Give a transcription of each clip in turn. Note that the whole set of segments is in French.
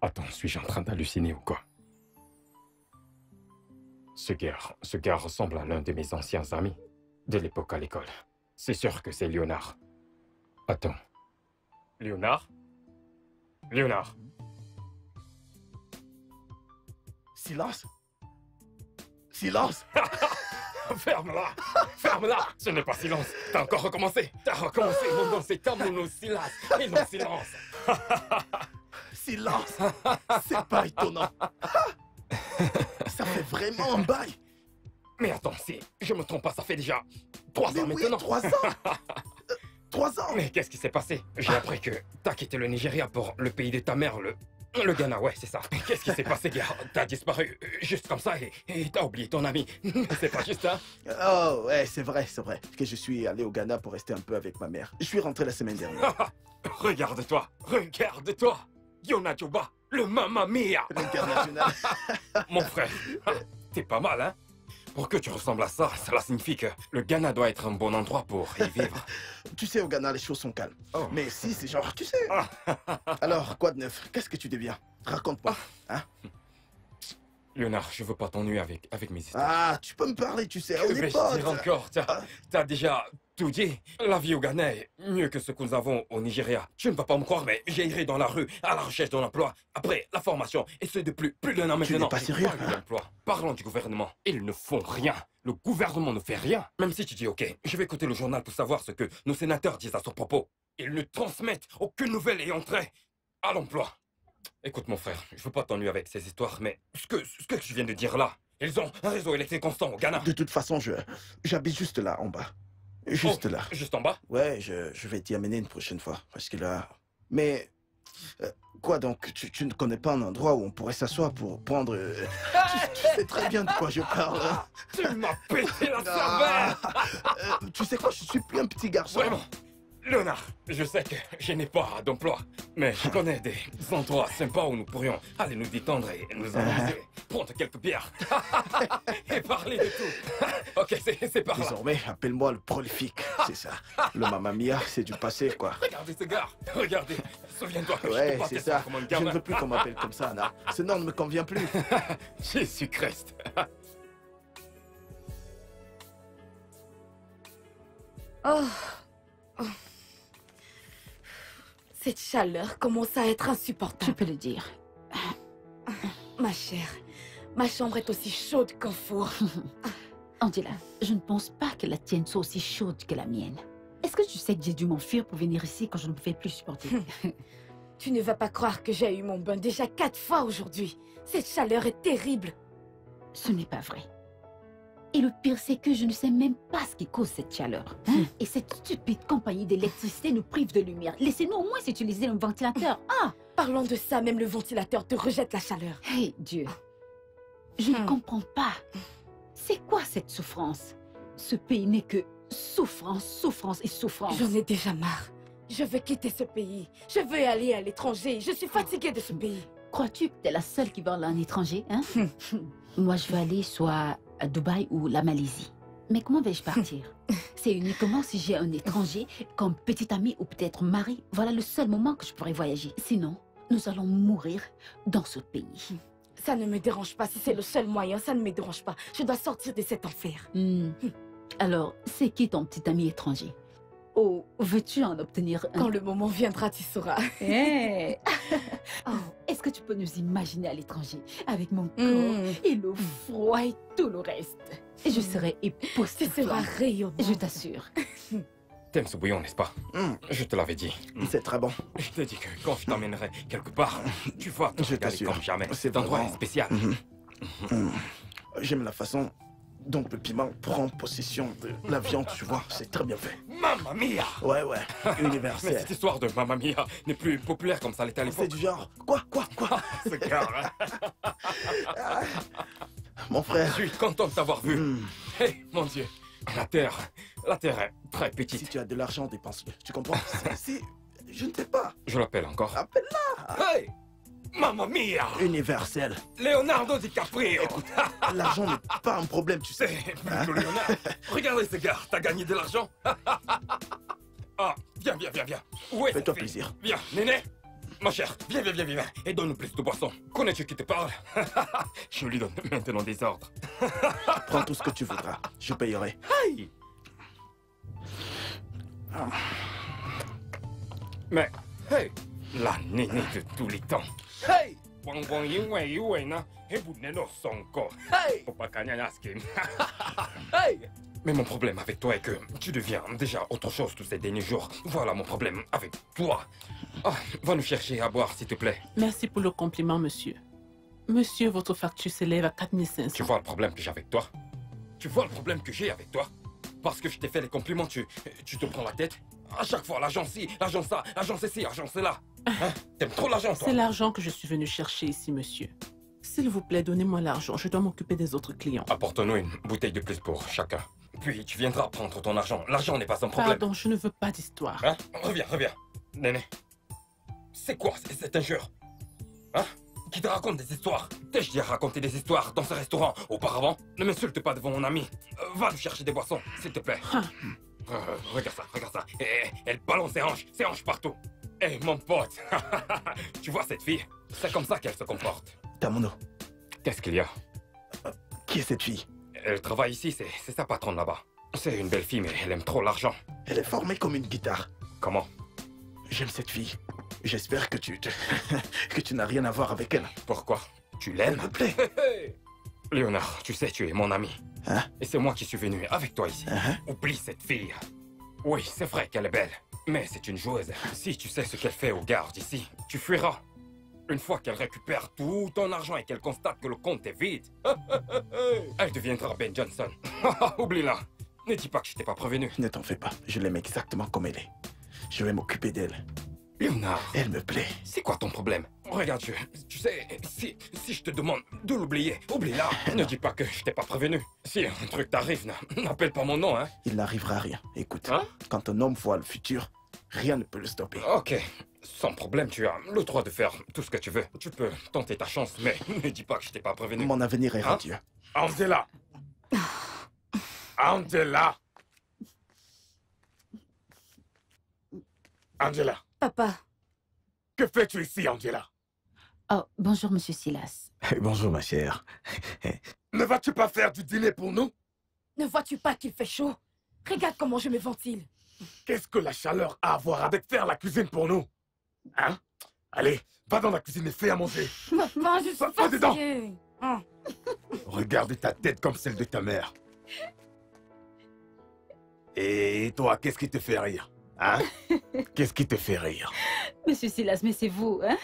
Attends, suis-je en train d'halluciner ou quoi? Ce gars ressemble à l'un de mes anciens amis de l'époque à l'école. C'est sûr que c'est Léonard. Attends. Léonard? Léonard? Silence. Silence. Ferme-la! Ferme-la! Ce n'est pas silence. T'as encore recommencé. T'as recommencé. Mon nom, c'est Tamounosilas. Et non silence. Silence. C'est pas étonnant. Ça fait vraiment un bail. Mais attends, si je me trompe pas, ça fait déjà 3 Mais ans oui, maintenant. 3 ans. 3 ans. Mais qu'est-ce qui s'est passé? J'ai appris que t'as quitté le Nigeria pour le pays de ta mère, le Ghana, ouais, c'est ça. Qu'est-ce qui s'est passé, gars? T'as disparu juste comme ça et t'as oublié ton ami. C'est pas juste, hein? Oh, ouais, c'est vrai que je suis allé au Ghana pour rester un peu avec ma mère. Je suis rentré la semaine dernière. Regarde-toi, regarde-toi! Yona Juba, le Mamma Mia! L'international. Mon frère, t'es pas mal, hein? Pour que tu ressembles à ça, cela signifie que le Ghana doit être un bon endroit pour y vivre. Tu sais, au Ghana, les choses sont calmes. Oh. Mais si, c'est genre, tu sais. Alors, quoi de neuf? Qu'est-ce que tu deviens? Raconte-moi. Hein? Léonard, je veux pas t'ennuyer avec mes histoires. Ah, tu peux me parler, tu sais, on Que est vais-je potes. dire encore? T'as déjà tout dit. La vie au Ghana est mieux que ce que nous avons au Nigeria. Tu ne vas pas me croire, mais j'ai erré dans la rue à la recherche d'un emploi. Après la formation, et ce depuis plus d'un an Tu maintenant. n'es pas j'ai sérieux, eu d'emploi. Parlons du gouvernement. Ils ne font rien. Le gouvernement ne fait rien. Même si tu dis OK, je vais écouter le journal pour savoir ce que nos sénateurs disent à son propos. Ils ne transmettent aucune nouvelle ayant trait à l'emploi. Écoute mon frère, je veux pas t'ennuyer avec ces histoires, mais ce que je viens de dire là, ils ont un réseau électrique constant au Ghana. De toute façon, j'habite juste là, en bas. Juste Oh, là. Juste en bas? Ouais, je vais t'y amener une prochaine fois. Parce que là... Mais... quoi donc? Tu ne connais pas un endroit où on pourrait s'asseoir pour prendre... tu sais très bien de quoi je parle. Hein. Tu m'as pété la Ah, cervelle! tu sais quoi, je suis plus un petit garçon. Vraiment, Léonard, je sais que je n'ai pas d'emploi, mais je connais des endroits sympas où nous pourrions aller nous détendre et nous amuser, prendre quelques bières et parler de tout. Ok, c'est par là. Désormais, appelle-moi le prolifique, c'est ça. Le Mamma Mia, c'est du passé, quoi. Regardez ce gars, regardez. Souviens-toi que je Ouais, te c'est battais ça. comme un Je ne gamin. veux plus qu'on m'appelle comme ça, Anna. Ce nom ne me convient plus. Jésus-Christ. Oh. Oh. Cette chaleur commence à être Tu insupportable. peux le dire. Ma chère, ma chambre est aussi chaude qu'un four. Angela, je ne pense pas que la tienne soit aussi chaude que la mienne. Est-ce que tu sais que j'ai dû m'enfuir pour venir ici quand je ne pouvais plus supporter? Tu ne vas pas croire que j'ai eu mon bain déjà 4 fois aujourd'hui. Cette chaleur est terrible. Ce n'est pas vrai. Et le pire, c'est que je ne sais même pas ce qui cause cette chaleur. Hein? Et cette stupide compagnie d'électricité nous prive de lumière. Laissez-nous au moins utiliser un ventilateur. Ah! Parlons de ça, même le ventilateur te rejette la chaleur. Hey, Dieu. Je ne comprends pas. C'est quoi cette souffrance? Ce pays n'est que souffrance, souffrance et souffrance. J'en ai déjà marre. Je veux quitter ce pays. Je veux aller à l'étranger. Je suis fatiguée de ce pays. Crois-tu que t'es la seule qui va aller en étranger, hein? Moi, je veux aller soit à Dubaï ou la Malaisie. Mais comment vais-je partir? C'est uniquement si j'ai un étranger comme petit ami ou peut-être mari. Voilà le seul moment que je pourrais voyager. Sinon, nous allons mourir dans ce pays. Ça ne me dérange pas. Si c'est le seul moyen, ça ne me dérange pas. Je dois sortir de cet enfer. Alors, c'est qui ton petit ami étranger? Oh, veux-tu en obtenir un? Quand le moment viendra, tu sauras. Hey. Oh, est-ce que tu peux nous imaginer à l'étranger avec mon corps et le froid et tout le reste? Et je serai Tu époustouflante. seras rayonnante. Je t'assure. T'aimes ce bouillon, n'est-ce pas? Je te l'avais dit. C'est très bon. Je t'ai dit que quand je t'emmènerai quelque part, tu vas te Je régaler t'assure. comme jamais. C'est Cet endroit vraiment- est spécial. J'aime la façon dont le piment prend possession de la viande, tu vois. C'est très bien fait. Mamma mia! Ouais, Mais universel. cette histoire de Mamma mia n'est plus populaire comme ça l'était à C'est l'époque. du genre... Quoi? Ce gars, hein. Mon Je frère, suis content de t'avoir vu. Hé, mon Dieu, la terre est très si petite. tu as de l'argent, dépense-le. Tu comprends? Si... Je ne sais pas. Je l'appelle encore. Appelle-la. Hey! Mamma mia! Universel. Leonardo DiCaprio! L'argent n'est pas un problème, tu sais. C'est plus que Leonardo. Regardez ce gars, t'as gagné de l'argent? Ah, viens. Où est Fais-toi cette fille? plaisir. Viens, Néné! Ma chère, viens, viens, viens, viens, et donne-nous plus de boisson. Connais-tu qui te parle? Je lui donne maintenant des ordres. Prends tout ce que tu voudras. Je payerai. Hey! Mais, hey, la nénée de tous les temps. Hey! Hey! Hey! Mais mon problème avec toi est que tu deviens déjà autre chose tous ces derniers jours. Voilà mon problème avec toi. Ah, va nous chercher à boire, s'il te plaît. Merci pour le compliment, monsieur. Monsieur, votre facture s'élève à 4500. Tu vois le problème que j'ai avec toi? Tu vois le problème que j'ai avec toi? Parce que je t'ai fait les compliments, tu te prends la tête? À chaque fois, l'argent ci, l'argent ça, l'argent c'est ci, l'argent c'est là. Hein? T'aimes trop l'argent, toi? C'est l'argent que je suis venu chercher ici, monsieur. S'il vous plaît, donnez-moi l'argent. Je dois m'occuper des autres clients. Apporte-nous une bouteille de plus pour chacun. Puis tu viendras prendre ton argent. L'argent n'est pas un problème. Pardon, je ne veux pas d'histoire. Hein? Reviens, reviens. Néné. C'est quoi cette injure? Hein? Qui te raconte des histoires? T'ai-je déjà raconté des histoires dans ce restaurant auparavant? Ne m'insulte pas devant mon ami. Va nous chercher des boissons, s'il te plaît. Ah. Regarde ça, regarde ça. Elle balance ses hanches partout. Eh, mon pote. Tu vois cette fille? C'est comme ça qu'elle se comporte. Tamono, Qu'est-ce qu'il y a? qui est cette fille? Elle travaille ici, c'est sa patronne là-bas. C'est une belle fille, mais elle aime trop l'argent. Elle est formée comme une guitare. Comment? J'aime cette fille. J'espère que que tu n'as rien à voir avec elle. Pourquoi? Tu Elle l'aimes? me plaît. Léonard, tu sais, tu es mon ami. Hein? Et c'est moi qui suis venu avec toi ici. Oublie cette fille. Oui, c'est vrai qu'elle est belle, mais c'est une joueuse. Si tu sais ce qu'elle fait aux gardes ici, tu fuiras. Une fois qu'elle récupère tout ton argent et qu'elle constate que le compte est vide, elle deviendra Ben Johnson. Oublie-la. Ne dis pas que je t'ai pas prévenu. Ne t'en fais pas. Je l'aime exactement comme elle est. Je vais m'occuper d'elle. Léonard, Elle me plaît. c'est quoi ton problème? Regarde, tu sais, si je te demande de l'oublier, oublie-la. Ne dis pas que je t'ai pas prévenu. Si un truc t'arrive, n'appelle pas mon nom, hein. Il n'arrivera rien. Écoute, Hein? quand un homme voit le futur, rien ne peut le stopper. Ok, sans problème, tu as le droit de faire tout ce que tu veux. Tu peux tenter ta chance, mais ne dis pas que je t'ai pas prévenu. Mon avenir est Hein? radieux. Angela! Angela! Angela, Papa, que fais-tu ici, Angela? Oh, bonjour, monsieur Silas. Bonjour, ma chère. Ne vas-tu pas faire du dîner pour nous? ne vois-tu pas qu'il fait chaud? Regarde comment je me ventile. Qu'est-ce que la chaleur a à voir avec faire la cuisine pour nous? Hein? Allez, va dans la cuisine et fais à manger. Papa, je suis Va dedans. fatiguée. Hein. Regarde ta tête comme celle de ta mère. Et toi, qu'est-ce qui te fait rire? Hein? Qu'est-ce qui te fait rire? Monsieur Silas, mais c'est vous, hein?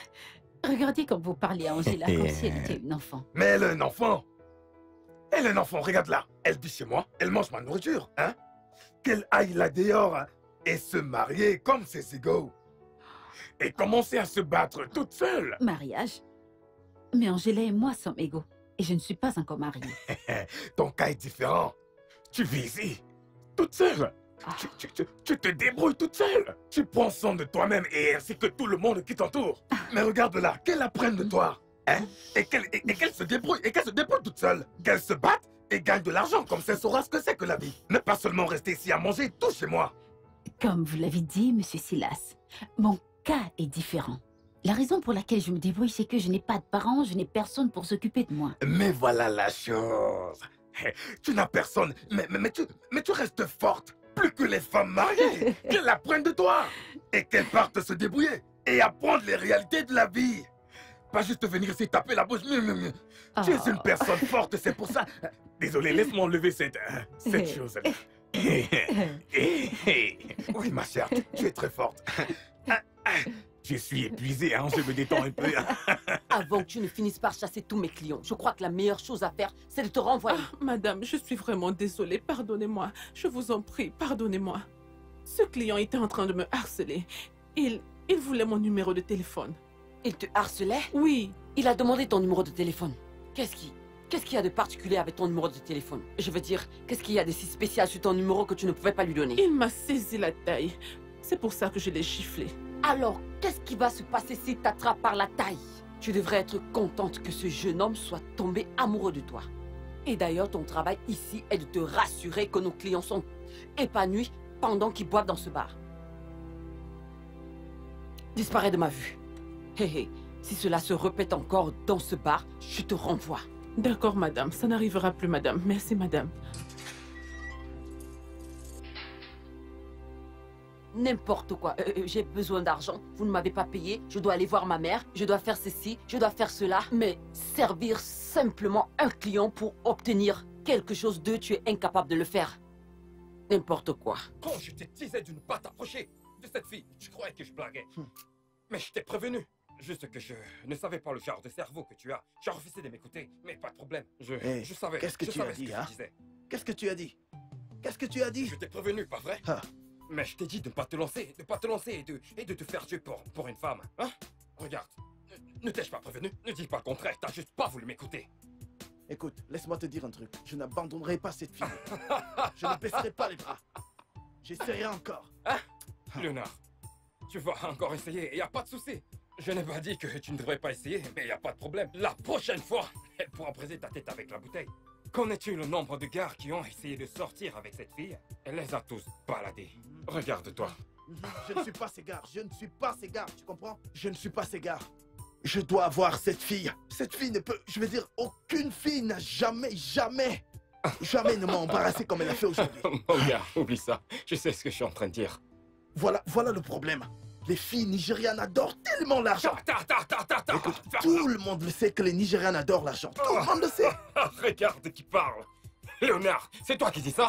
Regardez comme vous parlez à Angela comme si elle était une enfant. Mais elle est un enfant. Elle est un enfant, regarde-la. Elle vit chez moi, elle mange ma nourriture, hein? Qu'elle aille là dehors hein, et se marier comme ses égaux. Et commencer à se battre toute seule. Mariage? Mais Angela et moi sommes égaux. Et je ne suis pas encore mariée. Ton cas est différent. Tu vis ici, toute seule. Ah. Tu te débrouilles toute seule. Tu prends soin de toi-même et ainsi que tout le monde qui t'entoure. Mais regarde-la, qu'elle apprenne de toi. Hein? Et qu'elle se débrouille, toute seule. Qu'elle se batte et gagne de l'argent, comme ça elle saura ce que c'est que la vie. Ne pas seulement rester ici à manger, tout chez moi. Comme vous l'avez dit, monsieur Silas, mon cas est différent. La raison pour laquelle je me débrouille, c'est que je n'ai pas de parents, je n'ai personne pour s'occuper de moi. Mais voilà la chose. Tu n'as personne, mais tu restes forte. Plus que les femmes mariées, qu'elles apprennent de toi. Et qu'elles partent se débrouiller et apprendre les réalités de la vie. Pas juste venir ici taper la bouche. Tu es une personne forte, c'est pour ça. Désolé, laisse-moi enlever cette chose. Oui, ma chère, tu es très forte. Je suis épuisé, hein, je me détends un peu. Avant que tu ne finisses par chasser tous mes clients, je crois que la meilleure chose à faire, c'est de te renvoyer. Madame, je suis vraiment désolée. Pardonnez-moi. Je vous en prie, pardonnez-moi. Ce client était en train de me harceler. Il voulait mon numéro de téléphone. Il te harcelait? Oui. Il a demandé ton numéro de téléphone. Qu'est-ce qu'il y a de particulier avec ton numéro de téléphone? Je veux dire, qu'est-ce qu'il y a de si spécial sur ton numéro que tu ne pouvais pas lui donner? Il m'a saisi la taille. C'est pour ça que je l'ai giflé. Alors, qu'est-ce qui va se passer s'il t'attrape par la taille? Tu devrais être contente que ce jeune homme soit tombé amoureux de toi. Et d'ailleurs, ton travail ici est de te rassurer que nos clients sont épanouis pendant qu'ils boivent dans ce bar. Disparais de ma vue. Hé hé, si cela se répète encore dans ce bar, je te renvoie. D'accord, madame. Ça n'arrivera plus, madame. Merci, madame. N'importe quoi. J'ai besoin d'argent. Vous ne m'avez pas payé. Je dois aller voir ma mère. Je dois faire ceci. Je dois faire cela. Mais servir simplement un client pour obtenir quelque chose d'eux, tu es incapable de le faire. N'importe quoi. Quand je te disais de ne pas t'approcher de cette fille, tu croyais que je blaguais. Mais je t'ai prévenu. Juste que je ne savais pas le genre de cerveau que tu as. J'ai refusé de m'écouter, mais pas de problème. Je savais. Qu'est-ce que je tu as savais ce dit, que hein? je disais. Qu'est-ce que tu as dit? Qu'est-ce que tu as dit? Je t'ai prévenu, pas vrai? Ah. Mais je t'ai dit de ne pas te lancer, et de te faire tuer pour une femme. Hein? Regarde, ne t'ai-je pas prévenu? Ne dis pas le contraire, t'as juste pas voulu m'écouter. Écoute, laisse-moi te dire un truc. Je n'abandonnerai pas cette fille. Je ne baisserai pas les bras. J'essaierai encore. Hein? Léonard, tu vas encore essayer, y a pas de souci. Je n'ai pas dit que tu ne devrais pas essayer, mais y a pas de problème. La prochaine fois, elle pourra briser ta tête avec la bouteille. Connais-tu le nombre de gars qui ont essayé de sortir avec cette fille? Elle les a tous baladés. Regarde-toi. Je ne suis pas ces gars. Je ne suis pas ces gars. Tu comprends? Je ne suis pas ces gars. Je dois avoir cette fille. Cette fille ne peut... Je veux dire, aucune fille n'a jamais ne m'a embarrassé comme elle a fait aujourd'hui. Mon gars, oublie ça. Je sais ce que je suis en train de dire. Voilà le problème. Les filles nigérianes adorent tellement l'argent. Écoute, tout le monde le sait que les Nigérianes adorent l'argent. Tout le monde le sait. Regarde qui parle. Léonard, c'est toi qui dis ça?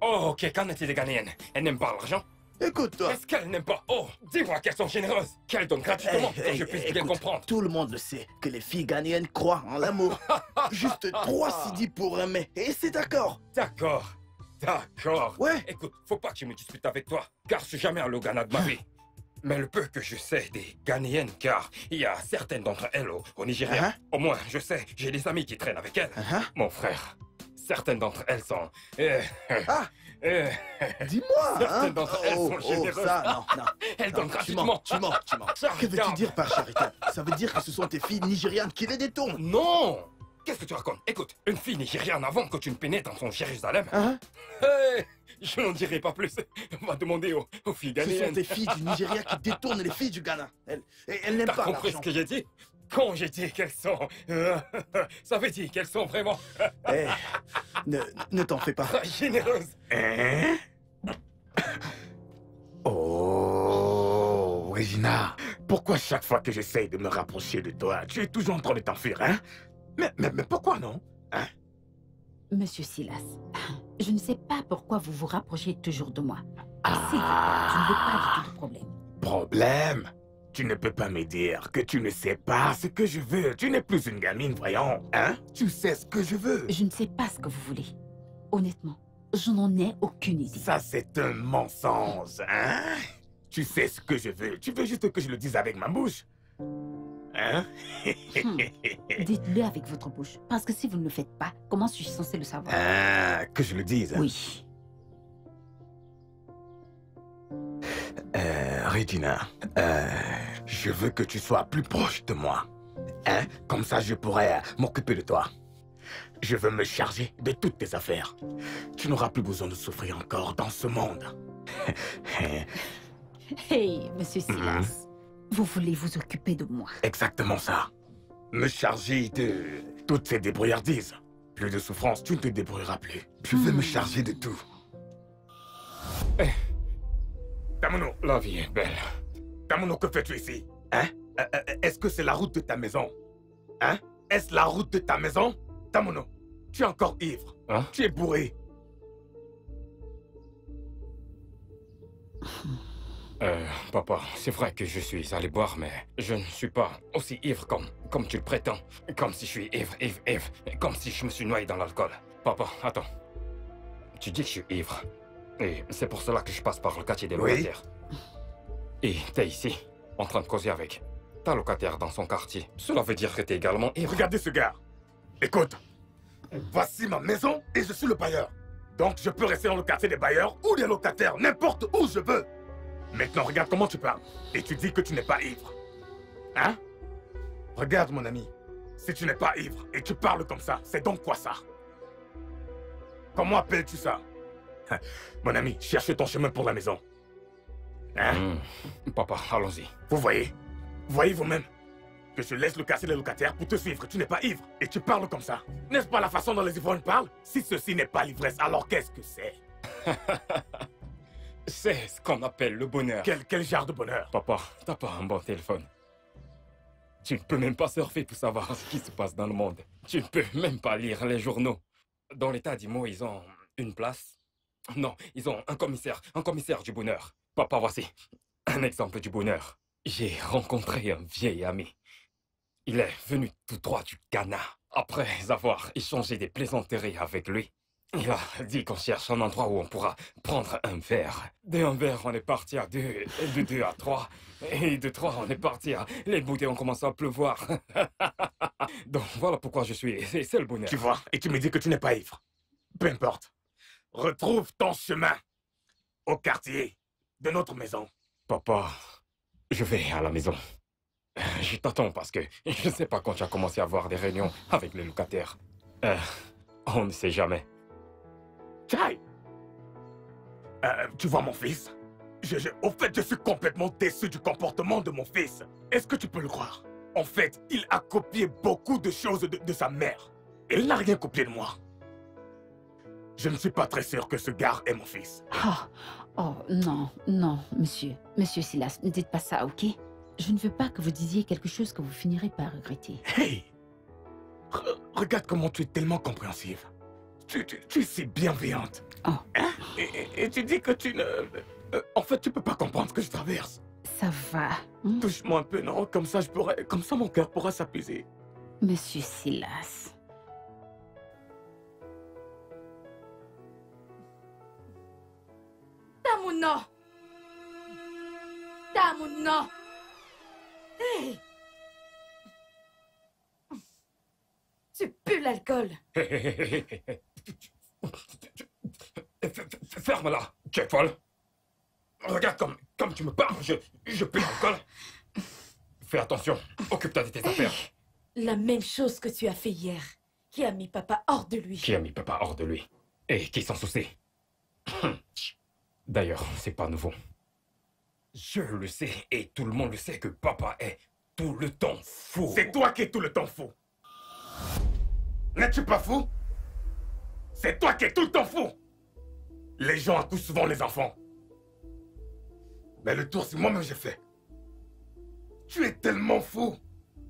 Oh, ok, qu'en est-il des Ghanéennes? Elles n'aiment pas l'argent? Écoute-toi. Est-ce qu'elles n'aiment pas? Oh, dis-moi qu'elles sont généreuses. Qu'elles donnent gratuitement pour que je puisse bien écoute, comprendre. Tout le monde le sait que les filles ghanéennes croient en l'amour. Juste 3 CD pour un mais. Et c'est d'accord. D'accord. Ouais. Écoute, faut pas que je me dispute avec toi, car je suis jamais allé au Ghana de ma vie. Mais le peu que je sais des Ghanéennes, car il y a certaines d'entre elles au Nigeria. Au moins, je sais, j'ai des amis qui traînent avec elles. Mon frère, certaines d'entre elles sont... Dis-moi, certaines d'entre elles sont généreuses. Ça, non. Elles donnent gratuitement. Tu mens. Que veux-tu dire par charité? Ça veut dire que ce sont tes filles nigérianes qui les détournent. Non! Qu'est-ce que tu racontes? Écoute, une fille nigériane avant que tu ne pénètres dans son Jérusalem. Je n'en dirai pas plus. On va demander aux filles Ce ghanéennes. sont des filles du Nigeria qui détournent les filles du Ghana. Elles n'aiment T'as pas compris l'argent. ce que j'ai dit? Quand j'ai dit qu'elles sont... ça veut dire qu'elles sont vraiment... Ne t'en fais pas. généreuses. Oh, Regina, pourquoi chaque fois que j'essaye de me rapprocher de toi, tu es toujours en train de t'enfuir, hein? Mais pourquoi non? Hein? Monsieur Silas, je ne sais pas pourquoi vous vous rapprochez toujours de moi. S'il vous plaît, je ne veux pas du tout de problème. Problème? Tu ne peux pas me dire que tu ne sais pas ce que je veux. Tu n'es plus une gamine, voyons, hein? Tu sais ce que je veux. Je ne sais pas ce que vous voulez. Honnêtement, je n'en ai aucune idée. Ça, c'est un mensonge, hein? Tu sais ce que je veux. Tu veux juste que je le dise avec ma bouche? Hein? Dites-le avec votre bouche. Parce que si vous ne le faites pas, comment suis-je censé le savoir? Ah, que je le dise? Oui. Regina, je veux que tu sois plus proche de moi. Hein? Comme ça, je pourrais m'occuper de toi. Je veux me charger de toutes tes affaires. Tu n'auras plus besoin de souffrir encore dans ce monde. Hey, monsieur Silas, vous voulez vous occuper de moi? Exactement ça. Me charger de toutes ces débrouillardises. Plus de souffrance, tu ne te débrouilleras plus. Je veux me charger de tout. Tamuno, La vie est belle. Tamuno, que fais-tu ici? Hein? Est-ce que c'est la route de ta maison? Hein? Est-ce la route de ta maison? Tamuno, tu es encore ivre. Hein? Tu es bourré. Papa, c'est vrai que je suis allé boire, mais je ne suis pas aussi ivre comme tu le prétends. Comme si je suis ivre. Comme si je me suis noyé dans l'alcool. Papa, attends. Tu dis que je suis ivre. Et c'est pour cela que je passe par le quartier des locataires. Et t'es ici, en train de causer avec ta locataire dans son quartier. Cela veut dire que t'es également ivre. Regardez ce gars. Écoute, voici ma maison et je suis le bailleur. Donc je peux rester dans le quartier des bailleurs ou des locataires, n'importe où je veux. Maintenant, regarde comment tu parles. Et tu dis que tu n'es pas ivre. Hein? Regarde, mon ami. Si tu n'es pas ivre et tu parles comme ça, c'est donc quoi ça? Comment appelles-tu ça? Mon ami, cherche ton chemin pour la maison. Hein? Papa, allons-y. Vous voyez? Voyez vous-même. Que je laisse le casser les locataires pour te suivre. Tu n'es pas ivre. Et tu parles comme ça. N'est-ce pas la façon dont les ivrognes parlent? Si ceci n'est pas l'ivresse, alors qu'est-ce que c'est? C'est ce qu'on appelle le bonheur. Quel genre de bonheur? Papa, t'as pas un bon téléphone. Tu ne peux même pas surfer pour savoir ce qui se passe dans le monde. Tu ne peux même pas lire les journaux. Dans l'état d'Imo, ils ont une place. Non, ils ont un commissaire du bonheur. Papa, voici un exemple du bonheur. J'ai rencontré un vieil ami. Il est venu tout droit du Ghana. Après avoir échangé des plaisanteries avec lui, il a dit qu'on cherche un endroit où on pourra prendre un verre. De un verre, on est parti à 2, de 2 à 3, et de 3, on est parti à... Les bouteilles ont commencé à pleuvoir. Donc voilà pourquoi je suis... C'est le bonheur. Tu vois, et tu me dis que tu n'es pas ivre. Peu importe. Retrouve ton chemin au quartier de notre maison. Papa, je vais à la maison. Je t'attends parce que je ne sais pas quand tu as commencé à avoir des réunions avec les locataires. On ne sait jamais. Chai! Tu vois mon fils? Au fait, je suis complètement déçu du comportement de mon fils. Est-ce que tu peux le croire? En fait, il a copié beaucoup de choses de sa mère. Et il n'a rien copié de moi. Je ne suis pas très sûr que ce gars est mon fils. Oh, non, non, monsieur. Monsieur Silas, ne dites pas ça, ok? Je ne veux pas que vous disiez quelque chose que vous finirez par regretter. Hey! Regarde comment tu es tellement compréhensive. Tu es si bienveillante. Oh. Hein? Et tu dis que tu ne... en fait, tu peux pas comprendre ce que je traverse. Ça va. Touche-moi un peu, non? Comme ça, mon cœur pourra s'apaiser. Monsieur Silas. Tamuno! Tamuno! Hey! Tu pues l'alcool! Ferme-la, tu es folle. Regarde comme tu me parles, je pue l'alcool. Fais attention, occupe-toi de tes affaires. La même chose que tu as fait hier, qui a mis papa hors de lui. Qui a mis papa hors de lui? Et qui s'en soucie? D'ailleurs, c'est pas nouveau. Je le sais, et tout le monde le sait que papa est tout le temps fou. C'est toi qui es tout le temps fou. N'es-tu pas fou? C'est toi qui es tout le temps fou. Les gens accouchent souvent les enfants. Mais le tour, c'est moi-même j'ai fait. Tu es tellement fou,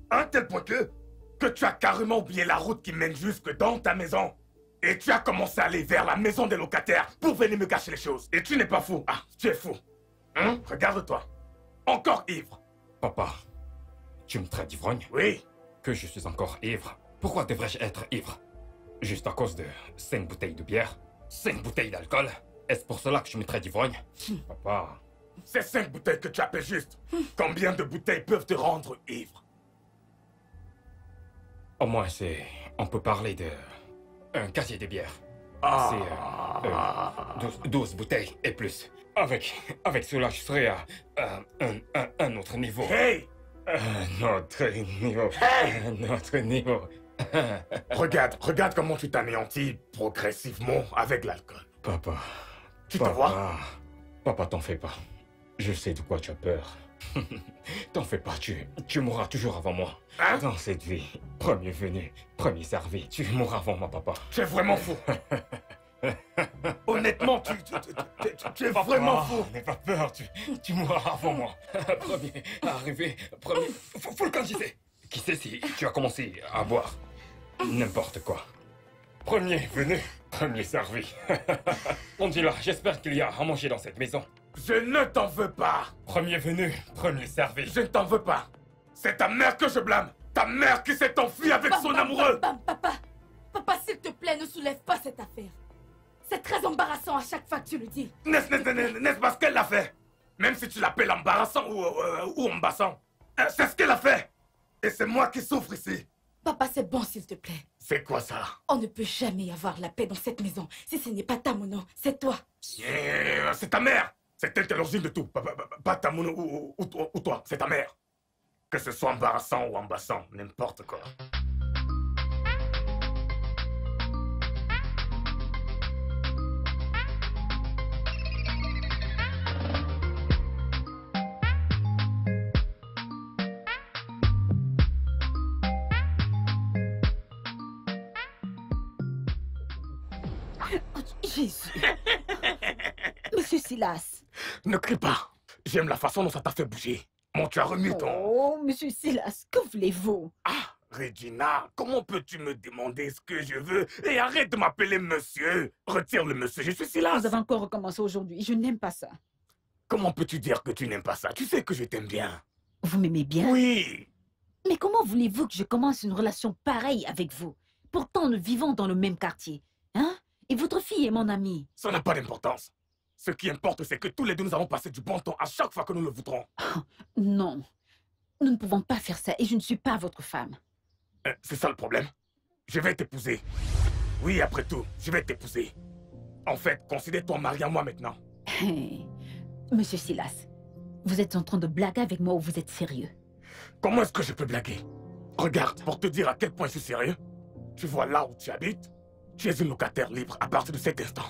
à un tel point que tu as carrément oublié la route qui mène jusque dans ta maison. Et tu as commencé à aller vers la maison des locataires pour venir me cacher les choses. Et tu n'es pas fou. Ah, tu es fou. Hein? Regarde-toi. Encore ivre. Papa, tu me traites d'ivrogne? Oui. Que je suis encore ivre? Pourquoi devrais-je être ivre? Juste à cause de 5 bouteilles de bière? 5 bouteilles d'alcool? Est-ce pour cela que je me traite d'ivrogne? Papa... Ces 5 bouteilles que tu appelles juste, combien de bouteilles peuvent te rendre ivre? Au moins, on peut parler de... un casier de bière. C'est 12 bouteilles et plus. Avec cela, je serai à un autre niveau. Hey! Un autre niveau. Hey! Un autre niveau. Regarde comment tu t'anéantis progressivement avec l'alcool. Papa. Tu te vois? Papa, t'en fais pas. Je sais de quoi tu as peur. T'en fais pas, tu mourras toujours avant moi. Hein? Dans cette vie, premier venu, premier servi, tu mourras avant moi, papa. Tu es vraiment fou. Honnêtement, tu es vraiment fou. N'aie pas peur, tu mourras avant moi. Premier arrivé, premier... Faut le candidater. Qui sait si tu as commencé à boire? N'importe quoi. Premier venu, premier servi. On dit là, j'espère qu'il y a à manger dans cette maison. Je ne t'en veux pas. Premier venu, premier servi. Je ne t'en veux pas. C'est ta mère que je blâme. Ta mère qui s'est enfuie avec son amoureux. Papa, s'il te plaît, ne soulève pas cette affaire. C'est très embarrassant à chaque fois que tu le dis. N'est-ce pas ce qu'elle a fait? Même si tu l'appelles embarrassant ou embassant. C'est ce qu'elle a fait. Et c'est moi qui souffre ici. Papa, c'est bon, s'il te plaît. C'est quoi ça? On ne peut jamais avoir la paix dans cette maison. Si ce n'est pas Tamuno, c'est toi. C'est ta mère. C'est elle qui est l'origine de tout. Pas Tamuno ou toi. C'est ta mère. Que ce soit embarrassant ou embassant, n'importe quoi. Oh, Jésus. Monsieur Silas. Ne crie pas. J'aime la façon dont ça t'a fait bouger. Mon, tu as remis ton... Oh, monsieur Silas, que voulez-vous? Ah, Regina, comment peux-tu me demander ce que je veux? Et arrête de m'appeler monsieur. Retire le monsieur, je suis Silas. Vous avez encore recommencé aujourd'hui. Je n'aime pas ça. Comment peux-tu dire que tu n'aimes pas ça? Tu sais que je t'aime bien. Vous m'aimez bien? Oui. Mais comment voulez-vous que je commence une relation pareille avec vous? Pourtant, nous vivons dans le même quartier. Hein? Et votre fille est mon amie. Ça n'a pas d'importance. Ce qui importe, c'est que tous les deux, nous avons passé du bon temps à chaque fois que nous le voudrons. Oh, non. Nous ne pouvons pas faire ça et je ne suis pas votre femme. C'est ça le problème. Je vais t'épouser. Oui, après tout, je vais t'épouser. En fait, considère-toi marié à moi maintenant. Monsieur Silas, vous êtes en train de blaguer avec moi ou vous êtes sérieux? Comment est-ce que je peux blaguer? Regarde, pour te dire à quel point je suis sérieux, tu vois là où tu habites, tu es une locataire libre à partir de cet instant.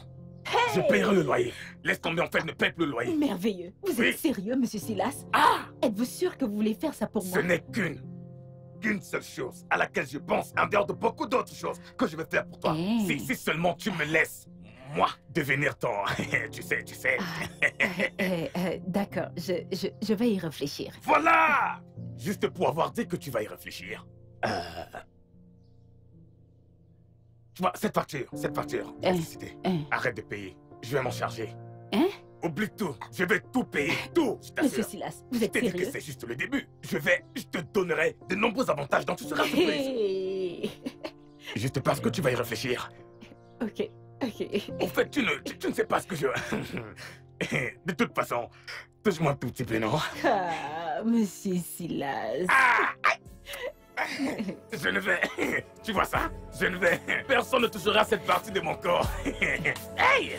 Je paierai le loyer. Laisse tomber, en fait, ne paie plus le loyer. Merveilleux. Vous êtes sérieux, monsieur Silas? Ah! Êtes-vous sûr que vous voulez faire ça pour moi? Ce n'est qu'une seule chose à laquelle je pense, en dehors de beaucoup d'autres choses que je vais faire pour toi. Si seulement tu me laisses, moi, devenir ton... tu sais. D'accord, je vais y réfléchir. Voilà! Juste pour avoir dit que tu vas y réfléchir. Tu vois, cette facture, d'électricité, arrête de payer. Je vais m'en charger. Hein? Oublie tout. Je vais tout payer. Tout, je t'assure. Monsieur Silas, vous êtes Je t'ai dit sérieux? que c'est juste le début. Je te donnerai de nombreux avantages dont tu seras surprise. Hey. Juste parce que tu vas y réfléchir. Ok. En fait, tu ne sais pas ce que je... De toute façon, touche-moi un tout petit peu, non? Ah, monsieur Silas. Je ne vais... Tu vois ça? Je ne vais... Personne ne touchera cette partie de mon corps. Hey!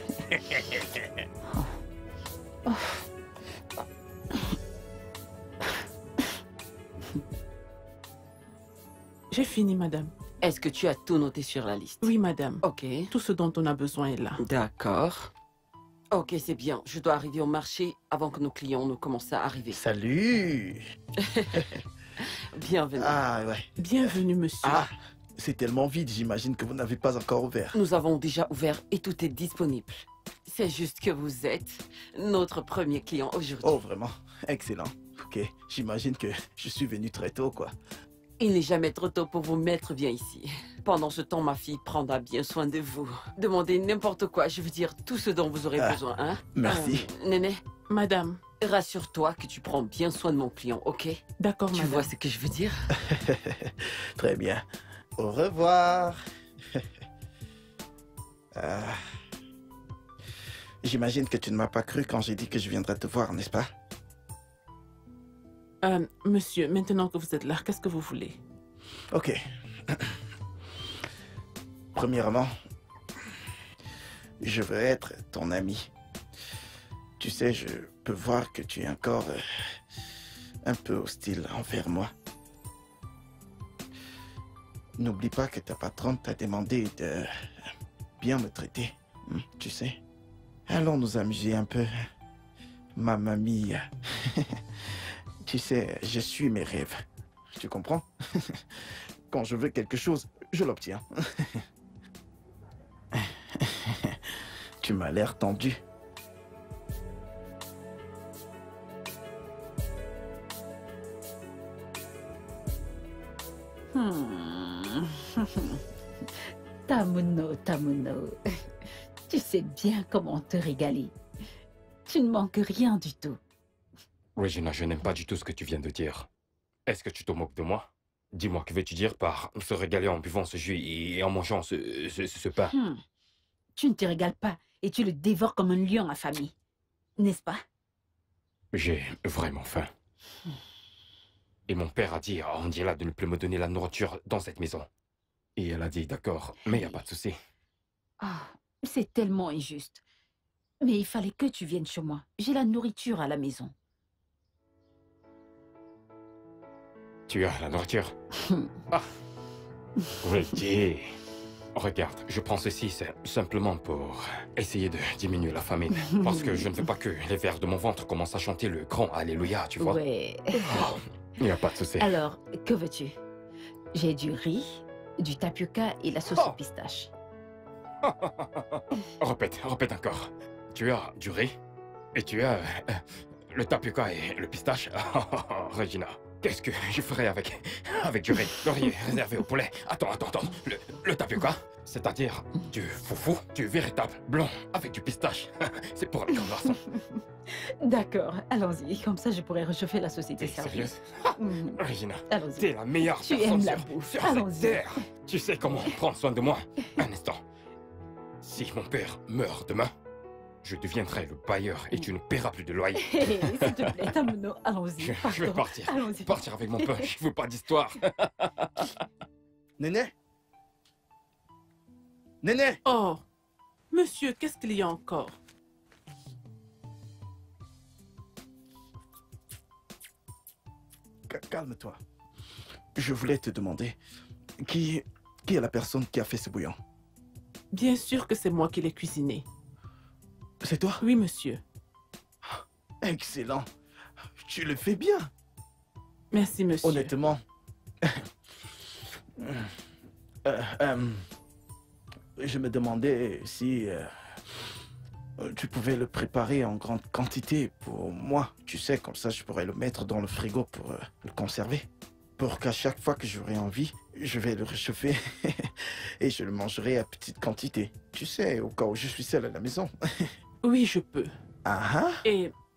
J'ai fini, madame. Est-ce que tu as tout noté sur la liste? Oui, madame. Ok. Tout ce dont on a besoin est là. D'accord. Ok, c'est bien. Je dois arriver au marché avant que nos clients ne commencent à arriver. Salut. Bienvenue. Ah ouais. Bienvenue, monsieur. Ah, c'est tellement vide, j'imagine que vous n'avez pas encore ouvert. Nous avons déjà ouvert et tout est disponible. C'est juste que vous êtes notre premier client aujourd'hui. Oh, vraiment? Excellent. Ok, j'imagine que je suis venu très tôt, quoi. Il n'est jamais trop tôt pour vous mettre bien ici. Pendant ce temps, ma fille prendra bien soin de vous. Demandez n'importe quoi, je veux dire tout ce dont vous aurez besoin, hein? Merci. Néné, Madame. rassure-toi que tu prends bien soin de mon client, ok? D'accord, Tu madame. vois ce que je veux dire? Très bien. Au revoir. J'imagine que tu ne m'as pas cru quand j'ai dit que je viendrais te voir, n'est-ce pas? Monsieur, maintenant que vous êtes là, qu'est-ce que vous voulez? Ok. Premièrement, je veux être ton ami. Tu sais, je peux voir que tu es encore un peu hostile envers moi. N'oublie pas que ta patronne t'a demandé de bien me traiter, tu sais. Allons nous amuser un peu, ma mamie. Tu sais, je suis mes rêves. Tu comprends? Quand je veux quelque chose, je l'obtiens. Tu m'as l'air tendu. Tamuno. Tu sais bien comment te régaler. Tu ne manques rien du tout. Regina, je n'aime pas du tout ce que tu viens de dire. Est-ce que tu te moques de moi? Dis-moi, que veux-tu dire par se régaler en buvant ce jus et en mangeant ce pain? Tu ne te régales pas et tu le dévores comme un lion affamé. N'est-ce pas? J'ai vraiment faim. Et mon père a dit à Angela de ne plus me donner la nourriture dans cette maison. Et elle a dit d'accord, mais il n'y a pas de souci. Ah, c'est tellement injuste. Mais il fallait que tu viennes chez moi. J'ai la nourriture à la maison. Tu as la nourriture? Ah. Reggie. Regarde, je prends ceci simplement pour essayer de diminuer la famine. Parce que je ne veux pas que les vers de mon ventre commencent à chanter le grand Alléluia, tu vois? Ouais. Il n'y a pas de souci. Alors, que veux-tu? J'ai du riz, du tapioca et la sauce aux pistaches. Répète encore. Tu as du riz et tu as le tapioca et le pistache. Regina, qu'est-ce que je ferais avec du riz? Le riz est réservé au poulet. Attends. Le tapioca, c'est-à-dire du foufou, du véritable blanc avec du pistache. C'est pour un grand garçon. D'accord, allons-y. Comme ça, je pourrais réchauffer la société T'es service. sérieuse? Regina, Allons-y. t'es la meilleure Tu personne aimes la sur bouffe. cette Allons-y. terre. Tu sais comment prendre soin de moi. Un instant. Si mon père meurt demain, je deviendrai le bailleur et tu ne paieras plus de loyer. Hé, s'il te plaît, Tamno, allons-y. Je vais partons. partir. Allons-y. Partir avec mon père. Je veux pas d'histoire. Néné? Néné? Oh, monsieur, qu'est-ce qu'il y a encore? Calme-toi. Je voulais te demander, qui est la personne qui a fait ce bouillon? Bien sûr que c'est moi qui l'ai cuisiné. C'est toi? Oui, monsieur. Excellent. Tu le fais bien. Merci, monsieur. Honnêtement. Je me demandais si tu pouvais le préparer en grande quantité pour moi. Tu sais, comme ça, je pourrais le mettre dans le frigo pour le conserver. Pour qu'à chaque fois que j'aurai envie, je vais le réchauffer et je le mangerai à petite quantité. Tu sais, au cas où je suis seul à la maison. Oui, je peux. Ah ah.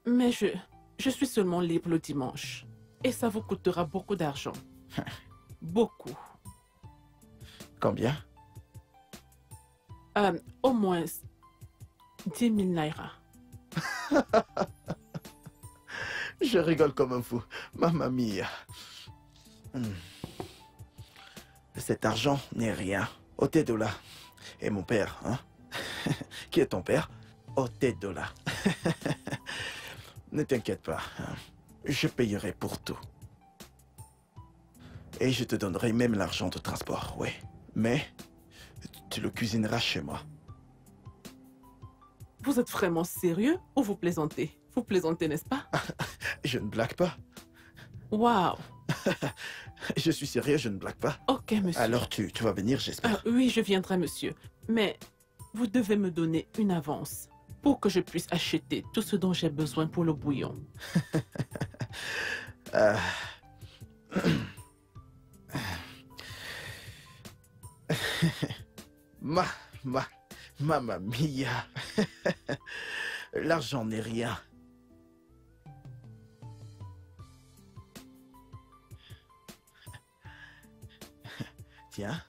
Mais je suis seulement libre le dimanche. Et ça vous coûtera beaucoup d'argent. Beaucoup. Combien? Au moins 10 000 naira. Je rigole comme un fou. Mamma mia. Cet argent n'est rien. Otedola est mon père, hein? Qui est ton père? Otedola. Ne t'inquiète pas. Hein. Je payerai pour tout. Et je te donnerai même l'argent de transport, oui. Mais tu le cuisineras chez moi. Vous êtes vraiment sérieux ou vous plaisantez? Vous plaisantez, n'est-ce pas? Je ne blague pas. Waouh! Je suis sérieux, je ne blague pas. Ok, monsieur. Alors tu vas venir, j'espère. Oui, je viendrai, monsieur. Mais vous devez me donner une avance pour que je puisse acheter tout ce dont j'ai besoin pour le bouillon. Mamma mia. L'argent n'est rien. Tiens.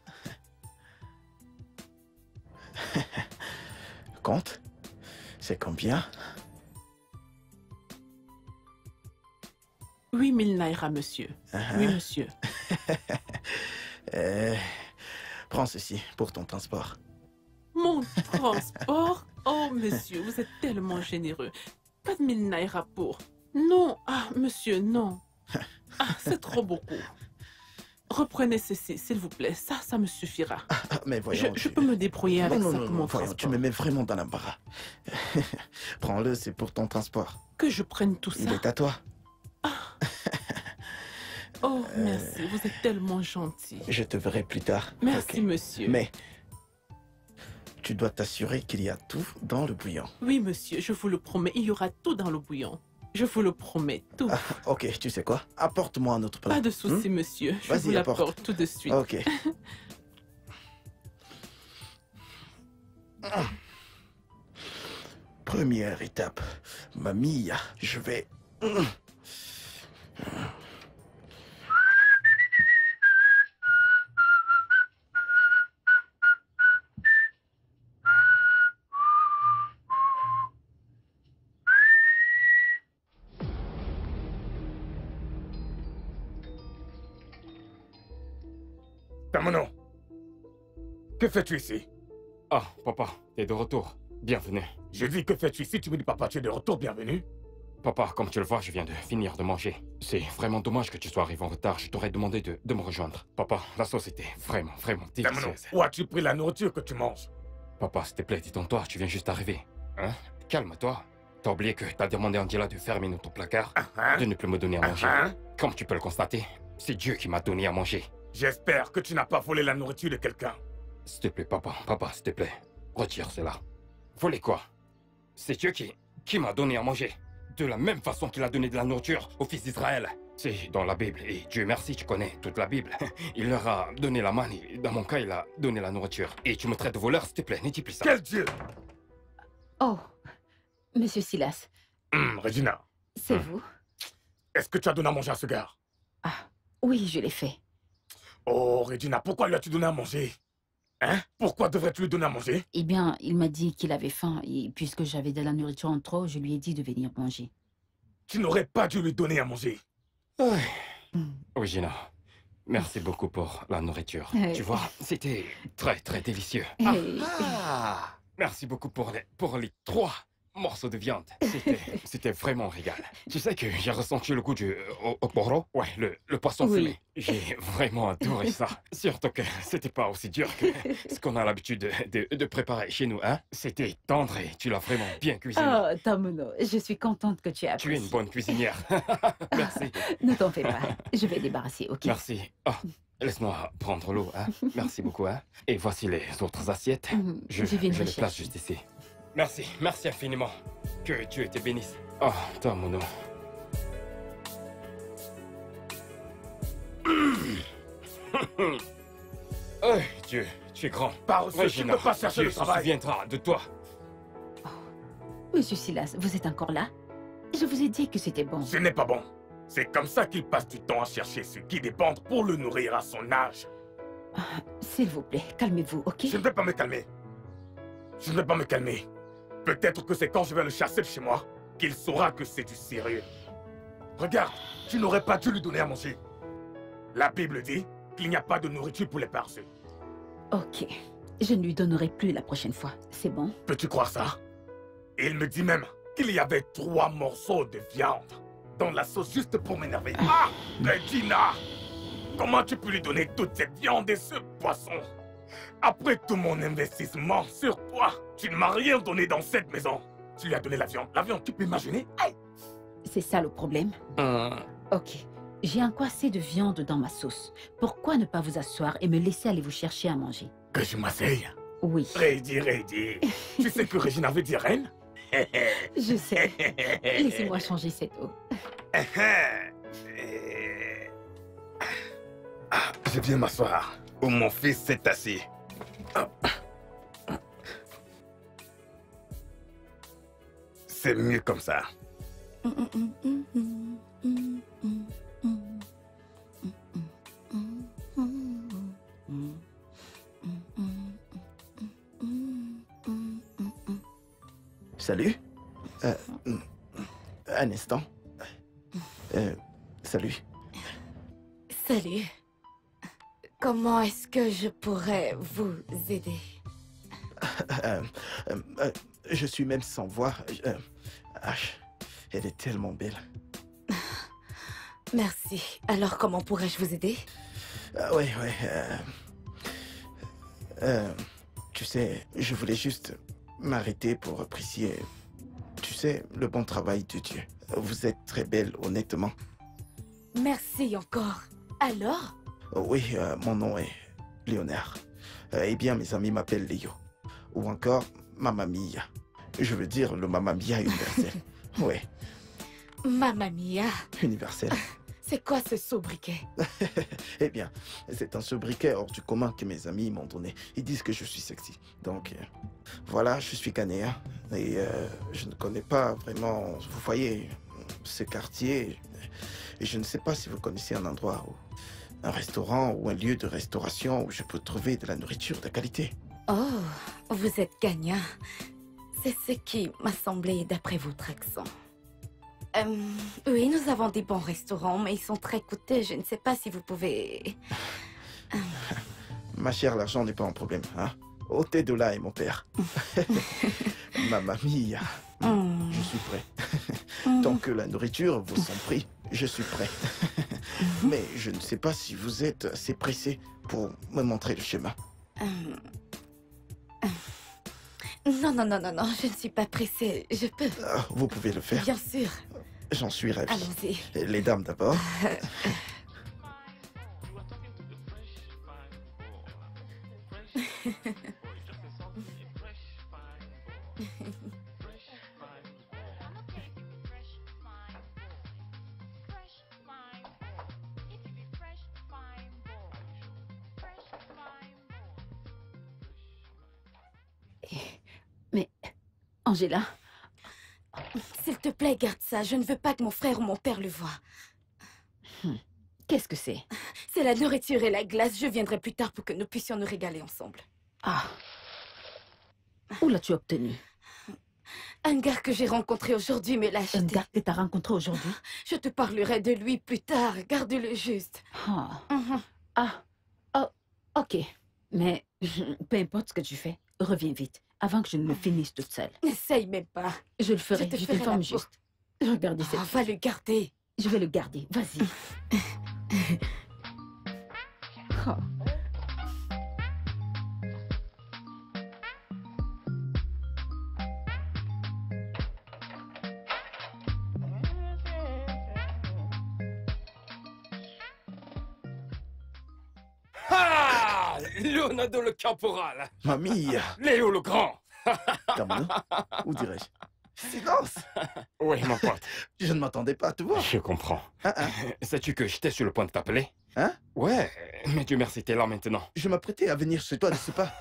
Compte. C'est combien? 8 000 naira, monsieur. Oui, monsieur. Prends ceci pour ton transport. Mon transport? Oh, monsieur, vous êtes tellement généreux. 4 000 naira pour... Non, monsieur, non. C'est trop beaucoup. Reprenez ceci, s'il vous plaît. Ça me suffira. Mais voyons... Je peux me débrouiller avec ça pour mon voyons, transport. tu me mets vraiment dans l'embarras. Prends-le, c'est pour ton transport. Que je prenne tout ça? Il est à toi. Oh, merci, vous êtes tellement gentil. Je te verrai plus tard. Merci, Ok. monsieur. Mais tu dois t'assurer qu'il y a tout dans le bouillon. Oui, monsieur, je vous le promets, il y aura tout dans le bouillon. Je vous le promets, tout. Ok, tu sais quoi? Apporte-moi un autre plat. Pas de souci, monsieur. Je Vas-y, vous l'apporte apporte. tout de suite. Ok. Première étape. Mamie, je vais... Tamono, que fais-tu ici? Ah, papa, t'es de retour. Bienvenue. Je dis que fais-tu ici? Tu me dis papa, tu es de retour, bienvenue. Papa, comme tu le vois, je viens de finir de manger. C'est vraiment dommage que tu sois arrivé en retard. Je t'aurais demandé de me rejoindre. Papa, la sauce était vraiment Tamono, délicieuse. où as-tu pris la nourriture que tu manges? Papa, s'il te plaît, dis-toi, tu viens juste d'arriver. Hein? Calme-toi. T'as oublié que t'as demandé à Angela de fermer ton placard, de ne plus me donner à manger. Comme tu peux le constater, c'est Dieu qui m'a donné à manger. J'espère que tu n'as pas volé la nourriture de quelqu'un. S'il te plaît, papa, s'il te plaît. retire cela. Voler quoi? C'est Dieu qui m'a donné à manger. De la même façon qu'il a donné de la nourriture aux fils d'Israël. C'est dans la Bible, et Dieu merci, tu connais toute la Bible. Il leur a donné la manne, et dans mon cas, il a donné la nourriture. Et tu me traites de voleur, s'il te plaît, ne dis plus ça. Quel Dieu? Oh, Monsieur Silas, Regina, c'est vous? est-ce que tu as donné à manger à ce gars? Ah, oui, je l'ai fait. Oh, Regina, pourquoi lui as-tu donné à manger? Hein? Pourquoi devrais-tu lui donner à manger? Eh bien, il m'a dit qu'il avait faim et puisque j'avais de la nourriture en trop, je lui ai dit de venir manger. Tu n'aurais pas dû lui donner à manger. Oui, Gina. Merci beaucoup pour la nourriture. Tu vois, c'était très, très délicieux. Merci beaucoup pour les 3 morceaux de viande. C'était vraiment un régal. Tu sais que j'ai ressenti le goût du oporo? Ouais, le poisson fumé. J'ai vraiment adoré ça. Surtout que c'était pas aussi dur que ce qu'on a l'habitude de préparer chez nous, hein? C'était tendre et tu l'as vraiment bien cuisiné. Oh, Tamuno, je suis contente que tu aies apprécié. Tu es une bonne cuisinière. Merci. Ne t'en fais pas. Je vais débarrasser, ok? Merci. Oh, laisse-moi prendre l'eau, hein? Merci beaucoup, hein? Et voici les autres assiettes. Je les place juste ici. Merci, merci infiniment. Que Dieu te bénisse. Oh, Tamuno. Oh, Dieu, tu es grand. Par ce tu ne peux pas chercher le travail. Dieu se souviendra de toi. Oh. Monsieur Silas, vous êtes encore là? Je vous ai dit que c'était bon. Ce n'est pas bon. C'est comme ça qu'il passe du temps à chercher ceux qui dépendent pour le nourrir à son âge. S'il vous plaît, calmez-vous, ok? Je ne vais pas me calmer. Je ne vais pas me calmer. Peut-être que c'est quand je vais le chasser de chez moi qu'il saura que c'est du sérieux. Regarde, tu n'aurais pas dû lui donner à manger. La Bible dit qu'il n'y a pas de nourriture pour les paresseux. Ok, je ne lui donnerai plus la prochaine fois. C'est bon? Peux-tu croire ça? Il me dit même qu'il y avait 3 morceaux de viande dans la sauce juste pour m'énerver. Ah, Regina! Comment tu peux lui donner toute cette viande et ce poisson? Après tout mon investissement sur toi, tu ne m'as rien donné dans cette maison. Tu lui as donné la viande. La viande, tu peux imaginer? C'est ça le problème? Ok. J'ai encore assez de viande dans ma sauce. Pourquoi ne pas vous asseoir et me laisser aller vous chercher à manger? Que je m'asseye? Oui. Ready. Tu sais que Regina veut dire reine? Je sais. Laissez-moi changer cette eau. Je viens m'asseoir où mon fils s'est assis. C'est mieux comme ça. Salut. Un instant. Salut. Salut. Comment est-ce que je pourrais vous aider? Je suis même sans voix. Elle est tellement belle. Merci. Alors, comment pourrais-je vous aider? Ouais. Tu sais, je voulais juste m'arrêter pour apprécier, tu sais, le bon travail de Dieu. Vous êtes très belle, honnêtement. Merci encore. Alors? Oui, mon nom est Léonard. Eh bien, mes amis m'appellent Léo. Ou encore Mamma Mia. Je veux dire le Mamma Mia universel. Ouais. Mamma Mia. Universel. C'est quoi ce sobriquet? Eh bien, c'est un sobriquet hors du commun que mes amis m'ont donné. Ils disent que je suis sexy. Donc, voilà, je suis ghanéen. Et je ne connais pas vraiment, vous voyez, ce quartier. Et je ne sais pas si vous connaissez un endroit, un restaurant ou un lieu de restauration où je peux trouver de la nourriture de qualité. Oh, vous êtes gagnant. C'est ce qui m'a semblé d'après votre accent. Oui, nous avons des bons restaurants, mais ils sont très coûteux. Je ne sais pas si vous pouvez... Ma chère, l'argent n'est pas un problème, hein? Ôtez de là et mon père. Mamma Mia. Je suis prêt. Tant que la nourriture vaut son prix, je suis prêt. Mais je ne sais pas si vous êtes assez pressé pour me montrer le chemin. Non, je ne suis pas pressée. Je peux. Vous pouvez le faire. Bien sûr. J'en suis ravi. Allons-y. Les dames d'abord. Mais, Angela, S'il te plaît, garde ça. Je ne veux pas que mon frère ou mon père le voient. qu'est-ce que c'est? C'est la nourriture et la glace. Je viendrai plus tard pour que nous puissions nous régaler ensemble. Ah. Où l'as-tu obtenu? Un gars que j'ai rencontré aujourd'hui me l'a Un acheté. gars que t'as rencontré aujourd'hui? Je te parlerai de lui plus tard. Garde-le juste. Ah. Mhm. Ah. Oh, ok. Mais, peu importe ce que tu fais, reviens vite, avant que je ne le finisse toute seule. N'essaye même pas. Je le ferai, te je ferai t'informe la peau. juste. Regarde ici. On va le garder. Je vais le garder, vas-y. Oh. Ah Leonardo le caporal. Mamie, Léo le grand. Camano, où dirais-je? Silence! Oui, mon pote. Je ne m'attendais pas à te voir. Je comprends. Hein, hein? Sais-tu que j'étais sur le point de t'appeler? Hein? Ouais, mais Dieu merci, t'es là maintenant. Je m'apprêtais à venir chez toi, ne sais pas.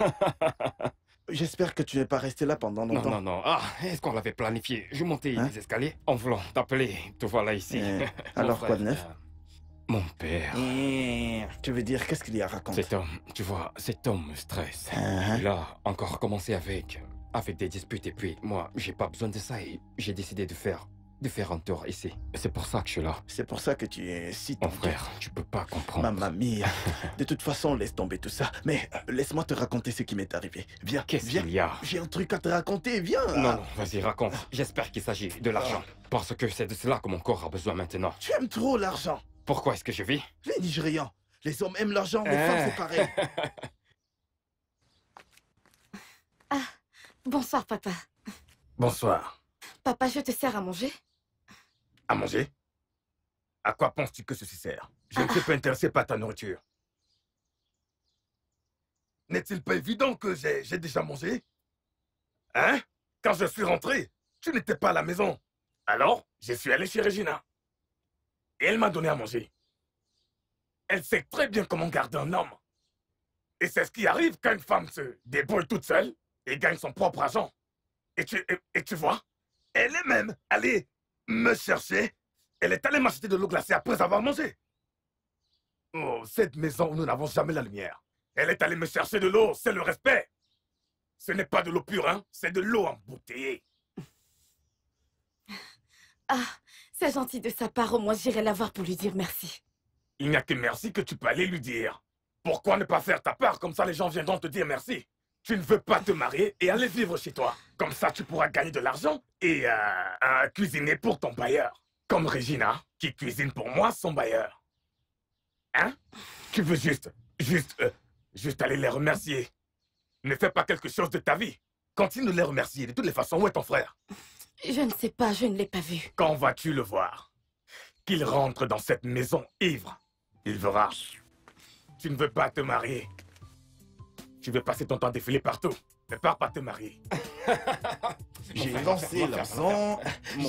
J'espère que tu n'es pas resté là pendant Non, longtemps. non, non. Ah, est-ce qu'on l'avait planifié? Je montais Hein? les escaliers en voulant t'appeler. Te voilà ici. Mon alors, quoi de frère, neuf? Mon père. Tu veux dire, qu'est-ce qu'il y a à raconter? Cet homme, tu vois, cet homme me stresse. Hein? Il a encore commencé avec des disputes et puis moi, j'ai pas besoin de ça et j'ai décidé de faire un tour ici. C'est pour ça que je suis là. C'est pour ça que tu es si Mon tendu. frère, tu peux pas comprendre. Mamma mia. De toute façon, laisse tomber tout ça. Mais laisse-moi te raconter ce qui m'est arrivé. Viens, Qu'est-ce viens. qu'il y a? J'ai un truc à te raconter, viens. Non, non, vas-y, raconte. J'espère qu'il s'agit de l'argent. Parce que c'est de cela que mon corps a besoin maintenant. Tu aimes trop l'argent. Pourquoi est-ce que je vis? Les Nigérians, les hommes aiment l'argent, les Hein? femmes c'est pareil. Bonsoir, papa. Bonsoir. Papa, je te sers à manger? À manger? À quoi penses-tu que ceci sert? Je ne suis pas intéressé par ta nourriture. N'est-il pas évident que j'ai déjà mangé? Hein? Quand je suis rentré, tu n'étais pas à la maison. Alors, je suis allé chez Regina. Et elle m'a donné à manger. Elle sait très bien comment garder un homme. Et c'est ce qui arrive quand une femme se débrouille toute seule et gagne son propre argent. Et tu vois, elle est même allée me chercher. Elle est allée m'acheter de l'eau glacée après avoir mangé. Oh, cette maison où nous n'avons jamais la lumière. Elle est allée me chercher de l'eau, c'est le respect. Ce n'est pas de l'eau pure, hein, c'est de l'eau embouteillée. Ah, c'est gentil de sa part. Au moins, j'irai la voir pour lui dire merci. Il n'y a que merci que tu peux aller lui dire. Pourquoi ne pas faire ta part, comme ça les gens viendront te dire merci. Tu ne veux pas te marier et aller vivre chez toi. Comme ça, tu pourras gagner de l'argent et cuisiner pour ton bailleur. Comme Regina, qui cuisine pour moi, son bailleur. Hein? Tu veux juste aller les remercier. Ne fais pas quelque chose de ta vie. Continue de les remercier. De toutes les façons, où est ton frère? Je ne sais pas, je ne l'ai pas vu. Quand vas-tu le voir? Qu'il rentre dans cette maison ivre. Il verra. Tu ne veux pas te marier. Tu veux passer ton temps défiler partout. Ne pars pas te marier. J'ai lancé l'argent.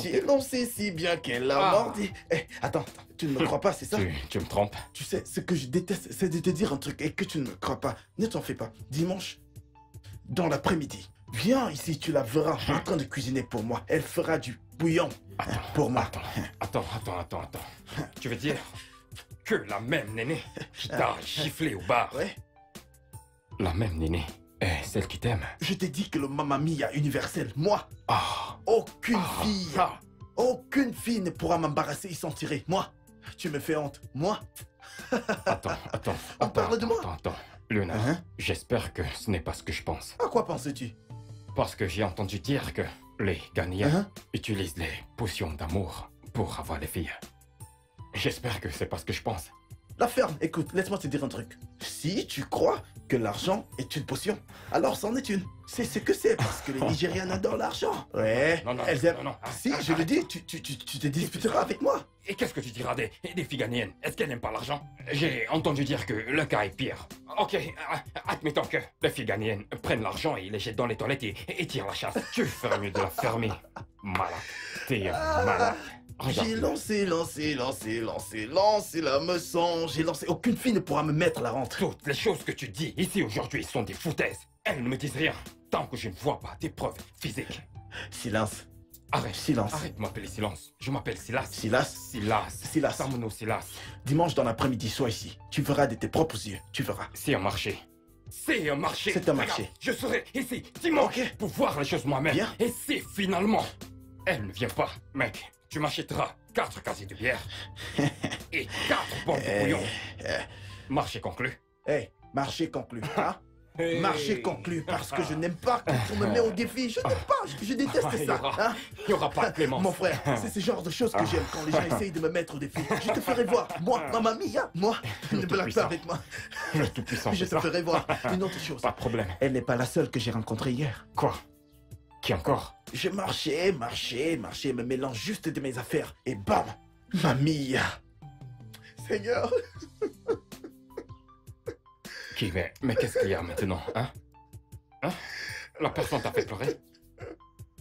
J'ai lancé si bien qu'elle a mordi. Eh, attends, tu ne me crois pas, c'est ça? Tu me trompes. Tu sais, ce que je déteste, c'est de te dire un truc et que tu ne me crois pas. Ne t'en fais pas. Dimanche, dans l'après-midi, viens ici, tu la verras en train de cuisiner pour moi. Elle fera du bouillon pour moi. Attends. Tu veux dire que la même nénée qui t'a giflé au bar, Ouais. la même nénée est celle qui t'aime? Je t'ai dit que le Mamma Mia universel, moi, Ah, aucune fille, ah. aucune fille ne pourra m'embarrasser et s'en tirer. Moi, tu me fais honte. Moi. Attends. On parle de moi. Attends. Luna, Hein? j'espère que ce n'est pas ce que je pense. À quoi penses-tu? Parce que j'ai entendu dire que les Ghanéens Hein? utilisent les potions d'amour pour avoir les filles. J'espère que c'est pas ce que je pense. La ferme, écoute, laisse-moi te dire un truc. Si tu crois que l'argent est une potion, alors c'en est une. C'est ce que c'est, parce que les Nigérians adorent l'argent. Ouais, Non, non, elles aiment... non, non. Si, je le dis, tu te disputeras avec moi. Et qu'est-ce que tu diras des filles ghanéennes? Est-ce qu'elles n'aiment pas l'argent? J'ai entendu dire que le cas est pire. Ok, admettons que les filles ghanéennes prennent l'argent et les jettent dans les toilettes et tirent la chasse. Tu ferais mieux de la fermer. Malade. T'es malade. J'ai lancé l'hameçon, j'ai lancé... Aucune fille ne pourra me mettre la rente. Toutes les choses que tu dis ici aujourd'hui sont des foutaises. Elles ne me disent rien tant que je ne vois pas des preuves physiques. Silence. Arrête. Silence. Arrête de m'appeler Silence. Je m'appelle Silas. Silas. Silas. Silas. Samono Silas. Dimanche dans l'après-midi, sois ici. Tu verras de tes propres yeux. Tu verras. C'est un marché. C'est un marché. C'est un marché. Regarde, je serai ici dimanche pour voir les choses moi-même. Bien. Et si finalement elle ne vient pas, mec, tu m'achèteras 4 casiers de bière et 4 boîtes de bouillon. Marché conclu. Hey, marché conclu. Hein? Hey. Marché conclu, parce que je n'aime pas quand on me met au défi. Je n'aime pas, je déteste ça. Hein? Il n'y aura pas de clémence. Mon frère, c'est ce genre de choses que j'aime quand les gens essayent de me mettre au défi. Je te ferai voir. Moi, ma mamie, hein? Moi, ne blague pas avec moi. Le tout-puissant, Je c'est te ça. ferai voir une autre chose. Pas de problème. Elle n'est pas la seule que j'ai rencontrée hier. Quoi? Qui encore? Je marchais, me mélange juste de mes affaires. Et bam, mamie. Seigneur. Qui? Mais qu'est-ce qu'il y a maintenant, hein? Hein? La personne t'a fait pleurer?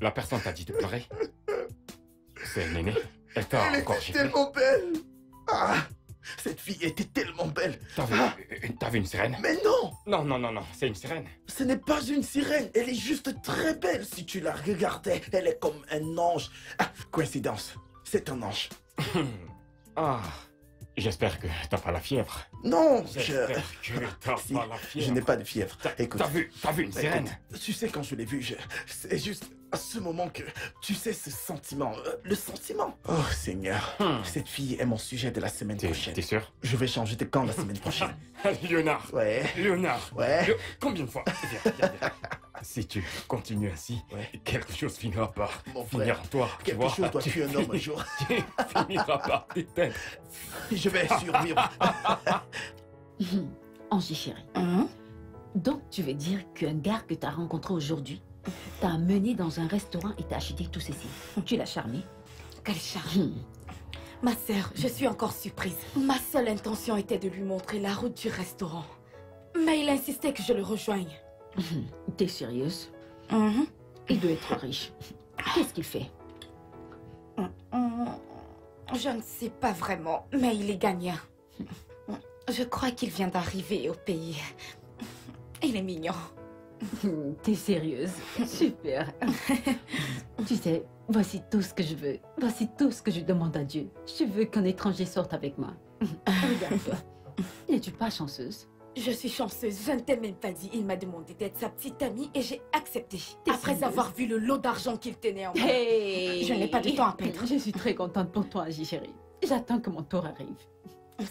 La personne t'a dit de pleurer? C'est une aînée. Elle t'a Elle encore était giflé. tellement belle. Ah, cette fille était tellement belle. T'as vu une sirène? Mais non, Non, c'est une sirène. ce n'est pas une sirène. Elle est juste très belle si tu la regardais. Elle est comme un ange. Ah, coïncidence. C'est un ange. Ah, j'espère que t'as pas la fièvre. Non, J'espère que t'as Si, pas la fièvre. je n'ai pas de fièvre. Écoute, T'as vu une sirène? écoute, tu sais, quand je l'ai vue, c'est juste à ce moment que tu sais ce sentiment. Le sentiment. Oh, Seigneur. Cette fille est mon sujet de la semaine prochaine. T'es sûr? Je vais changer de camp la semaine prochaine. Léonard. Ouais. Léonard. Ouais. Combien de fois? Viens. Si tu continues ainsi, Ouais. quelque chose finira par Mon finir frère, en toi. tu quelque vois. chose doit tuer un homme un jour. Tu finiras par t'éteindre. Je vais survivre. Angie chérie. Hein? Donc, tu veux dire qu'un gars que tu as rencontré aujourd'hui t'a amené dans un restaurant et t'a acheté tout ceci. Tu l'as charmé. Quelle charge. Ma sœur, je suis encore surprise. Ma seule intention était de lui montrer la route du restaurant. Mais il insistait que je le rejoigne. T'es sérieuse? Mhm. Il doit être riche. Qu'est-ce qu'il fait? Je ne sais pas vraiment, mais il est gagnant. Je crois qu'il vient d'arriver au pays. Il est mignon. T'es sérieuse? Super. Tu sais, voici tout ce que je veux. Voici tout ce que je demande à Dieu. Je veux qu'un étranger sorte avec moi. Regarde-toi. N'es-tu pas chanceuse? Je suis chanceuse, je ne t'ai même pas dit. Il m'a demandé d'être sa petite amie et j'ai accepté. T'es Après sérieuse? avoir vu le lot d'argent qu'il tenait en main. Hey! Je n'ai pas de temps à perdre. Je suis très contente pour toi, Angie chérie. J'attends que mon tour arrive.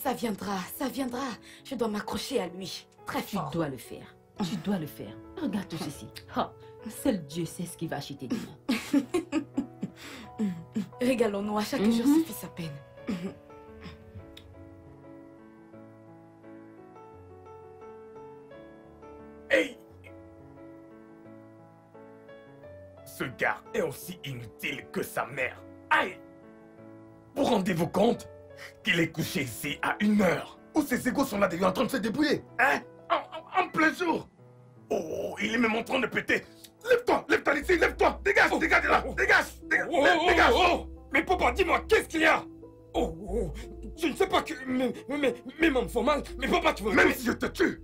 Ça viendra, ça viendra. Je dois m'accrocher à lui. Très Tu fort. dois le faire. Tu dois le faire. Regarde tout ceci. Oh, seul Dieu sait ce qu'il va acheter demain. Régalons-nous, à chaque jour suffit sa peine. Hey! Ce gars est aussi inutile que sa mère. Aïe! Vous rendez-vous compte qu'il est couché ici à 1h où ses égos sont là déjà en train de se débrouiller? Hein? En plein jour! Oh, il est même en train de péter. Lève-toi d'ici, lève-toi! Dégage de là! Dégage! Dégage! Mais papa, dis-moi, qu'est-ce qu'il y a? Je ne sais pas que mes mains me font mal, mais papa, tu veux... Même si je te tue,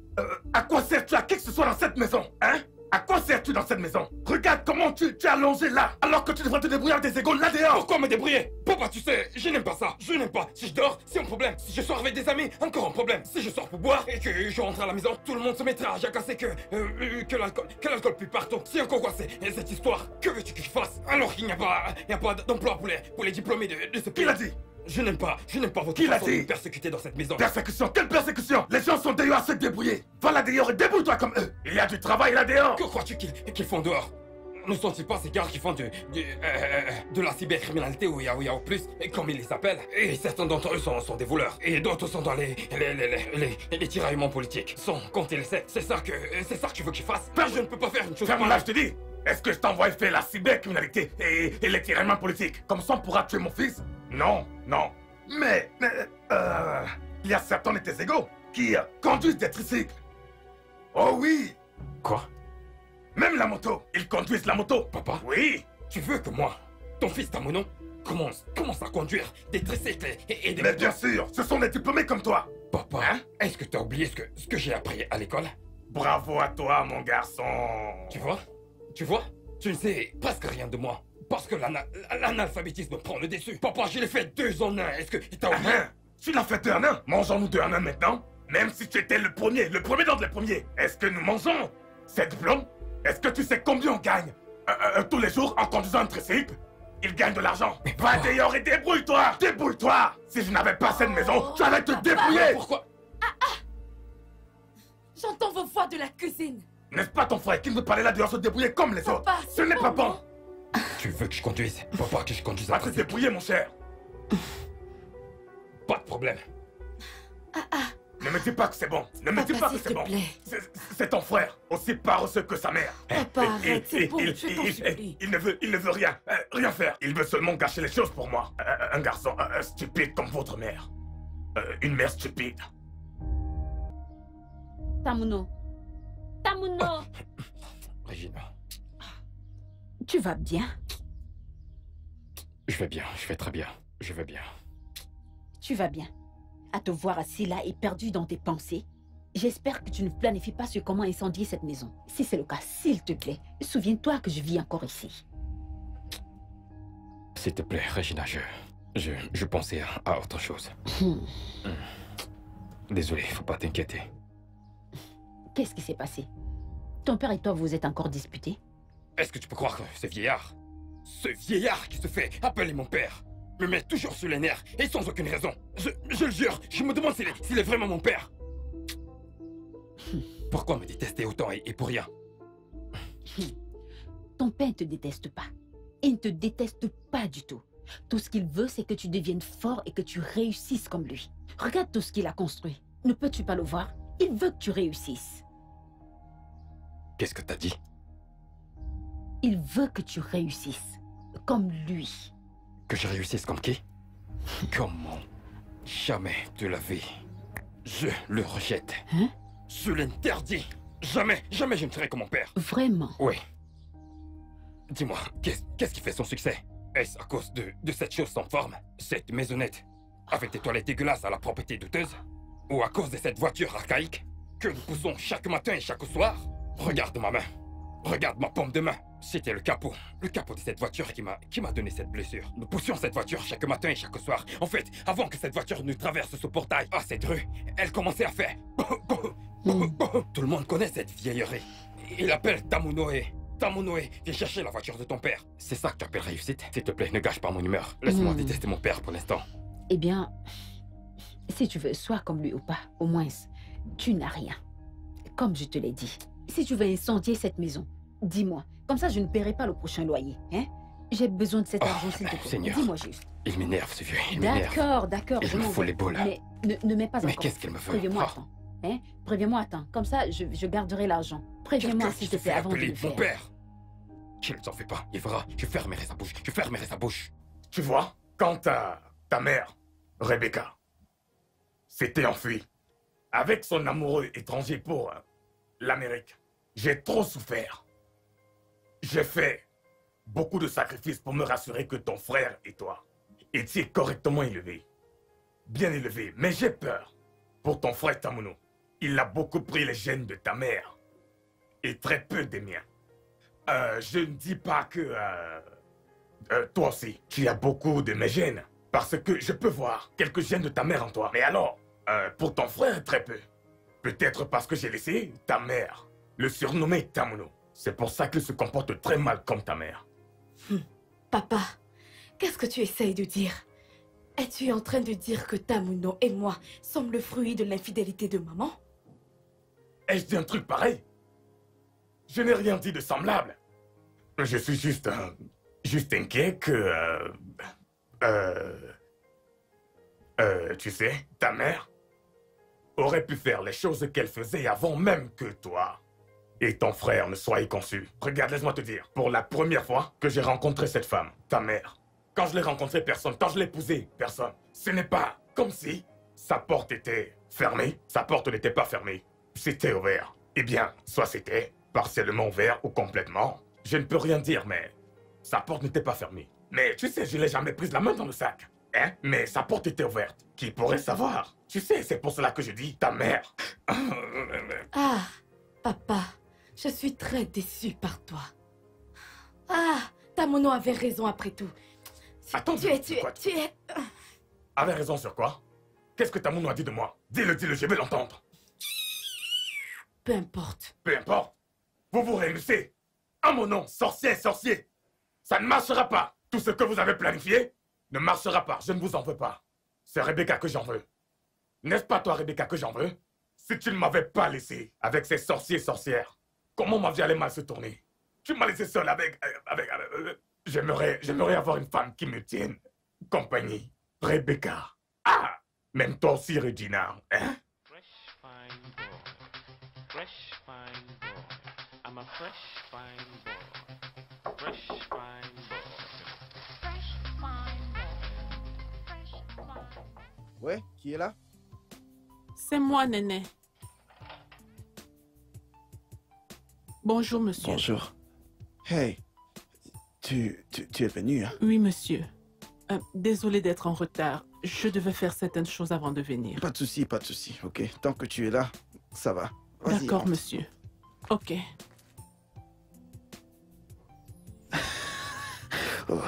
à quoi sers-tu à qui que ce soit dans cette maison? Hein? À quoi sers-tu dans cette maison? Regarde comment tu es allongé là, alors que tu devrais te débrouiller avec des égaux là dehors! Pourquoi me débrouiller? Papa, tu sais, je n'aime pas ça. Je n'aime pas. Si je dors, c'est un problème. Si je sors avec des amis, encore un problème. Si je sors pour boire et que je rentre à la maison, tout le monde se mettra à jacasser que l'alcool pue partout. C'est encore quoi cette histoire? Que veux-tu que je fasse? Alors qu'il n'y a pas d'emploi pour les diplômés de ce pays. Qui l'a dit? Je n'aime pas votre Qui l'a façon de dit? me persécuter dans cette maison. Persécution? Quelle persécution? Les gens sont dehors à se débrouiller. Va là dehors et débrouille-toi comme eux. Il y a du travail là dehors. Que crois-tu qu'ils font dehors? ne sont-ils pas ces gars qui font de la cybercriminalité ou Yahoo plus, comme ils les appellent? Et certains d'entre eux sont des voleurs. Et d'autres sont dans les tiraillements politiques. Sans compter les sectes. C'est ça que tu veux que je fasse? Je ne peux pas faire une chose Ferme-la, je te dis! Est-ce que je t'envoie faire la cybercriminalité et les tiraillements politiques? Comme ça, on pourra tuer mon fils? Non, non. Mais il y a certains de tes égaux qui conduisent des tricycles. Oh oui! Quoi? Même la moto. Ils conduisent la moto. Papa? Oui. Tu veux que moi, ton fils Tamuno, commence à conduire des tricycles et des... Mais bien sûr, ce sont des diplômés comme toi. Papa, Hein? est-ce que t'as oublié ce que j'ai appris à l'école? Bravo à toi, mon garçon. Tu vois? Tu ne sais presque rien de moi. Parce que l'analphabétisme prend le dessus. Papa, je l'ai fait 2 en 1. Est-ce que t'as oublié? Tu l'as fait 2 en 1. Mangeons-nous 2 en 1 maintenant. Même si tu étais le premier dans les premiers. Est-ce que nous mangeons ces diplômes? Est-ce que tu sais combien on gagne tous les jours en conduisant un tricycle? Il gagne de l'argent. Va dehors et débrouille-toi. Débrouille-toi. Si je n'avais pas cette maison, tu allais te débrouiller. Pourquoi? J'entends vos voix de la cuisine. N'est-ce pas ton frère qui ne veut pas aller là dehors se débrouiller comme les autres? Ce n'est pas bon. Tu veux que je conduise? Papa, que je conduise Va un te tricycle? débrouiller, mon cher. Pas de problème. Ne me dis pas que c'est bon. Ne me dis Papa, pas que s'il c'est te bon. plaît. C'est ton frère, aussi paresseux que sa mère. Papa, arrête, c'est bon, je t'en supplie. Il ne veut rien faire. Il veut seulement gâcher les choses pour moi. Un garçon stupide comme votre mère. Une mère stupide. Tamuno. Tamuno. Regina, Tu vas bien? je vais bien, je vais très bien. Je vais bien. Tu vas bien. À te voir assis là et perdu dans tes pensées, j'espère que tu ne planifies pas sur comment incendier cette maison. Si c'est le cas, s'il te plaît, souviens-toi que je vis encore ici. S'il te plaît, Regina, je pensais à autre chose. Désolé, faut pas t'inquiéter. Qu'est-ce qui s'est passé? Ton père et toi, vous êtes encore disputés? Est-ce que tu peux croire que ce vieillard qui se fait appeler mon père, me met toujours sur les nerfs et sans aucune raison? Je le jure, je me demande s'il est vraiment mon père. Pourquoi me détester autant et pour rien? Ton père ne te déteste pas. Il ne te déteste pas du tout. Tout ce qu'il veut, c'est que tu deviennes fort et que tu réussisses comme lui. Regarde tout ce qu'il a construit. Ne peux-tu pas le voir? Il veut que tu réussisses. Qu'est-ce que t'as dit? Il veut que tu réussisses. Comme lui. Que je réussisse comme qui? Comment? Jamais de la vie. Je le rejette. Hein? Je l'interdis. Jamais je ne serai comme mon père. Vraiment? Oui. Dis-moi, qu'est-ce qui fait son succès? Est-ce à cause de cette chose sans forme? Cette maisonnette avec des toilettes dégueulasses à la propreté douteuse? Ou à cause de cette voiture archaïque que nous poussons chaque matin et chaque soir? Regarde ma main. Regarde ma paume de main. C'était le capot de cette voiture qui m'a donné cette blessure. Nous poussions cette voiture chaque matin et chaque soir. En fait, avant que cette voiture ne traverse ce portail, cette rue, elle commençait à faire... Tout le monde connaît cette vieillerie. Il appelle Tamunoe. Tamunoe, viens chercher la voiture de ton père. C'est ça que tu appelles réussite? S'il te plaît, ne gâche pas mon humeur. Laisse-moi détester mon père pour l'instant. Eh bien, si tu veux, sois comme lui ou pas, au moins, tu n'as rien. Comme je te l'ai dit, si tu veux incendier cette maison, dis-moi. Comme ça, je ne paierai pas le prochain loyer. Hein? J'ai besoin de cet argent, s'il te plaît. Seigneur. Dis-moi juste. Il m'énerve, ce vieux. Il m'énerve. D'accord, Il je me m'en fout vais. les boules. Mais ne mets pas encore. Mais qu'est-ce qu'elle me veut? Préviens-moi Ah. à temps. Hein? Préviens-moi à temps. Comme ça, je garderai l'argent. Préviens-moi, Quelqu'un s'il qui te se plaît, fait avant de appeler le mon faire. père. Qu'il ne s'en fait pas. Il verra. Je fermerai sa bouche. Je fermerai sa bouche. Tu vois, quand ta mère, Rebecca, s'était enfuie avec son amoureux étranger pour l'Amérique, j'ai trop souffert. J'ai fait beaucoup de sacrifices pour me rassurer que ton frère et toi étiez correctement élevés. Bien élevés. Mais j'ai peur pour ton frère Tamuno. Il a beaucoup pris les gènes de ta mère et très peu des miens. Je ne dis pas que... toi aussi, tu as beaucoup de mes gènes. Parce que je peux voir quelques gènes de ta mère en toi. Mais alors, pour ton frère, très peu. Peut-être parce que j'ai laissé ta mère le surnommer Tamuno. C'est pour ça qu'il se comporte très mal comme ta mère. Papa, qu'est-ce que tu essayes de dire? Es-tu en train de dire que Tamuno et moi sommes le fruit de l'infidélité de maman? Ai-je dit un truc pareil? Je n'ai rien dit de semblable. Je suis juste inquiet que... tu sais, ta mère aurait pu faire les choses qu'elle faisait avant même que toi et ton frère ne soient conçus. Regarde, laisse-moi te dire, pour la première fois que j'ai rencontré cette femme, ta mère, quand je l'ai rencontrée, personne. Quand je l'ai épousée, personne. Ce n'est pas comme si sa porte était fermée. Sa porte n'était pas fermée. C'était ouvert. Eh bien, soit c'était partiellement ouvert ou complètement. Je ne peux rien dire, mais sa porte n'était pas fermée. Mais tu sais, je n'ai jamais pris la main dans le sac. Hein? Mais sa porte était ouverte. Qui pourrait savoir? Tu sais, c'est pour cela que je dis ta mère. Ah, papa, je suis très déçue par toi. Ah, Tamono avait raison après tout. Attends, tu es... Avait raison sur quoi? Qu'est-ce que Tamono a dit de moi? Dis-le, je vais l'entendre. Peu importe. Peu importe. Vous vous réunissez. À mon nom, sorcier. Ça ne marchera pas. Tout ce que vous avez planifié ne marchera pas. Je ne vous en veux pas. C'est Rebecca que j'en veux. N'est-ce pas toi, Rebecca, que j'en veux? Si tu ne m'avais pas laissé avec ces sorciers-sorcières, comment ma vie allait mal se tourner? Tu m'as laissé seul avec... J'aimerais avoir une femme qui me tienne compagnie. Rebecca. Ah! Même toi aussi, Regina. Hein? Fresh fine boy. Fresh fine boy. I'm a fresh fine boy. Fresh fine boy. Fresh fine boy. Fresh fine. Ouais, qui est là? C'est moi, Néné. Bonjour, monsieur. Bonjour. Hey, tu es venu, hein? Oui, monsieur. Désolé d'être en retard. Je devais faire certaines choses avant de venir. Pas de souci, ok? Tant que tu es là, ça va. Vas-y, D'accord, rentre. monsieur. Ok. Oh.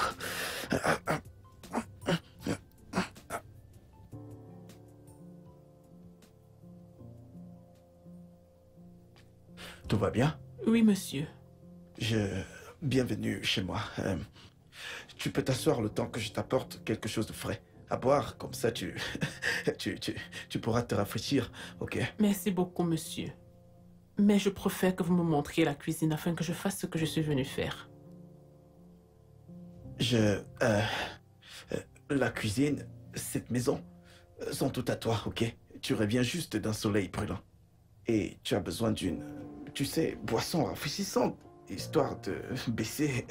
Tout va bien? Oui, monsieur. Bienvenue chez moi. Tu peux t'asseoir le temps que je t'apporte quelque chose de frais à boire, comme ça tu pourras te rafraîchir, ok? Merci beaucoup, monsieur. Mais je préfère que vous me montriez la cuisine afin que je fasse ce que je suis venu faire. La cuisine, cette maison, sont toutes à toi, ok? Tu reviens juste d'un soleil brûlant. Et tu as besoin d'une, tu sais, boisson rafraîchissante, histoire de baisser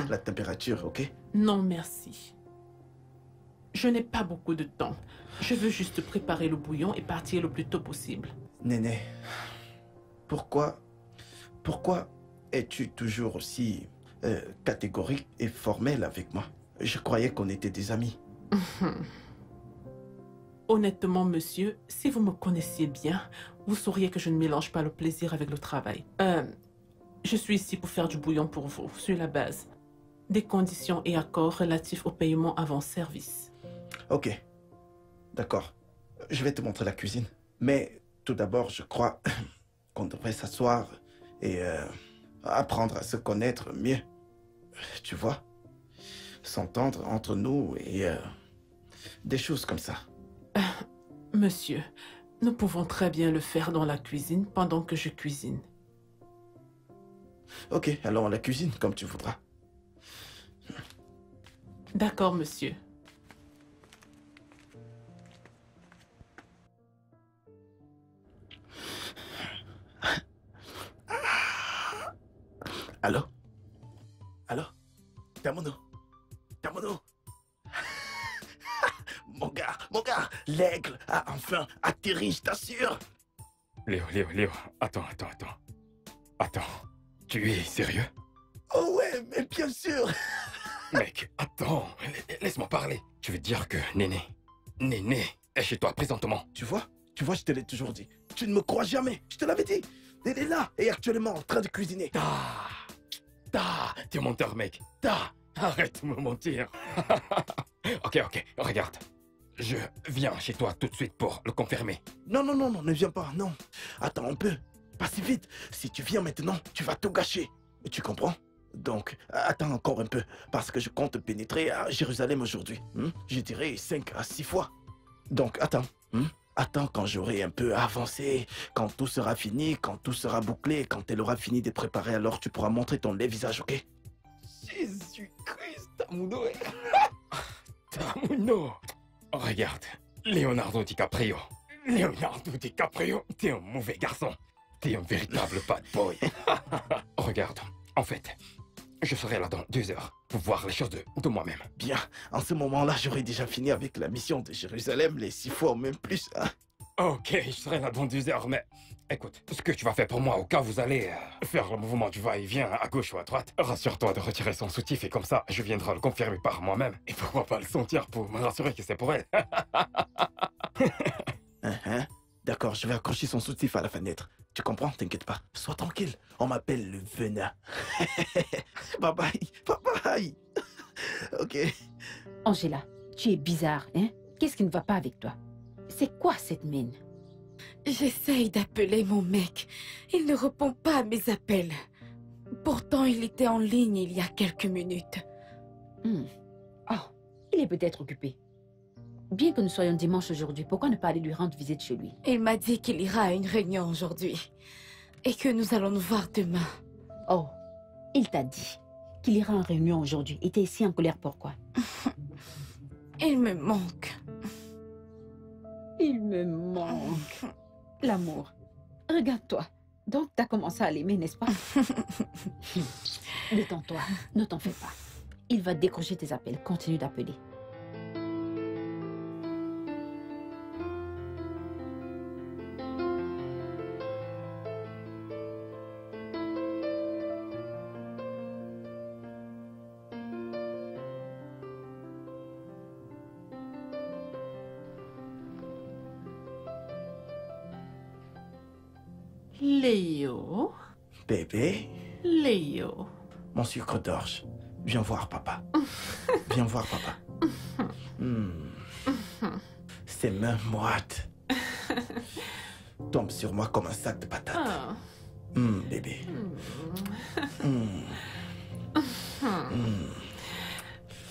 la température, ok? Non, merci. Je n'ai pas beaucoup de temps. Je veux juste préparer le bouillon et partir le plus tôt possible. Néné, pourquoi es-tu toujours aussi catégorique et formelle avec moi? Je croyais qu'on était des amis. Honnêtement, monsieur, si vous me connaissiez bien, vous sauriez que je ne mélange pas le plaisir avec le travail. Je suis ici pour faire du bouillon pour vous, sur la base des conditions et accords relatifs au paiement avant service. Ok, d'accord. Je vais te montrer la cuisine. Mais tout d'abord, je crois qu'on devrait s'asseoir et apprendre à se connaître mieux. Tu vois? S'entendre entre nous et des choses comme ça. Monsieur, nous pouvons très bien le faire dans la cuisine pendant que je cuisine. Ok, allons à la cuisine comme tu voudras. D'accord, monsieur. Allô? Allô? Tamono? Mon gars, l'aigle a enfin atterri, je t'assure. Léo, attends. Attends, tu es sérieux? Oh ouais, mais bien sûr. Mec, attends, laisse-moi parler. Tu veux dire que Néné est chez toi présentement? Tu vois, je te l'ai toujours dit. Tu ne me crois jamais, je te l'avais dit. Elle est là et actuellement en train de cuisiner. T'es menteur, mec. Arrête de me mentir. Ok, regarde. Je viens chez toi tout de suite pour le confirmer. Non, ne viens pas, non. Attends un peu, pas si vite. Si tu viens maintenant, tu vas tout gâcher. Tu comprends? Donc, attends encore un peu, parce que je compte pénétrer à Jérusalem aujourd'hui. Je dirais 5 à 6 fois. Donc, attends. Attends quand j'aurai un peu avancé, quand tout sera fini, quand tout sera bouclé, quand elle aura fini de préparer, alors tu pourras montrer ton laid visage, ok? Tamuno. Tamuno. Regarde, Leonardo DiCaprio. Leonardo DiCaprio, t'es un mauvais garçon. T'es un véritable bad boy. Regarde, en fait, je serai là dans 2 heures pour voir les choses de moi-même. Bien, en ce moment-là, j'aurais déjà fini avec la mission de Jérusalem, les 6 fois, même plus. Hein. Ok, je serai là dans 2 heures, mais écoute, ce que tu vas faire pour moi au cas où vous allez faire le mouvement du va-et-vient à gauche ou à droite, rassure-toi de retirer son soutif et comme ça, je viendrai le confirmer par moi-même. Et pourquoi pas le sentir pour me rassurer que c'est pour elle. D'accord, je vais accrocher son soutif à la fenêtre. Tu comprends? T'inquiète pas. Sois tranquille. On m'appelle le venin. Bye bye. Bye bye. Ok. Angela, tu es bizarre, hein? Qu'est-ce qui ne va pas avec toi? C'est quoi cette mine? J'essaye d'appeler mon mec. Il ne répond pas à mes appels. Pourtant, il était en ligne il y a quelques minutes. Oh, il est peut-être occupé. Bien que nous soyons dimanche aujourd'hui, pourquoi ne pas aller lui rendre visite chez lui? Il m'a dit qu'il ira à une réunion aujourd'hui. Et que nous allons nous voir demain. Oh, il t'a dit qu'il ira en réunion aujourd'hui. Et t'es ici en colère pourquoi? Il me manque. Il me manque. L'amour. Regarde-toi. Donc, t'as commencé à l'aimer, n'est-ce pas? Détends-toi. Ne t'en fais pas. Il va décrocher tes appels. Continue d'appeler. Léo, Bébé, Léo. mon sucre d'orge. Viens voir papa. Viens voir papa. Ses mains moites. Tombe sur moi comme un sac de patates. Ah. Bébé.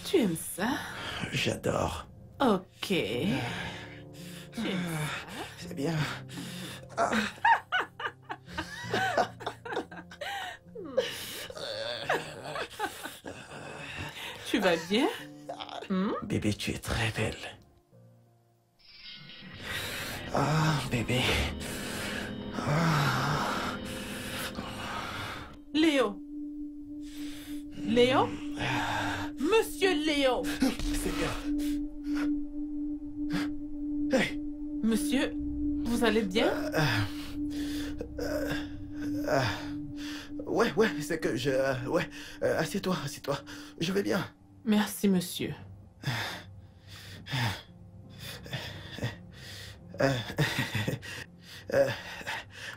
Tu aimes ça? J'adore. Ok. Tu aimes ça? C'est bien. Tu vas bien? Bébé, tu es très belle. Ah, bébé. Léo. Léo? Monsieur Léo. C'est bien. Hey. Monsieur, vous allez bien? Ouais, c'est que je... assieds-toi, assieds-toi. Je vais bien. Merci, monsieur.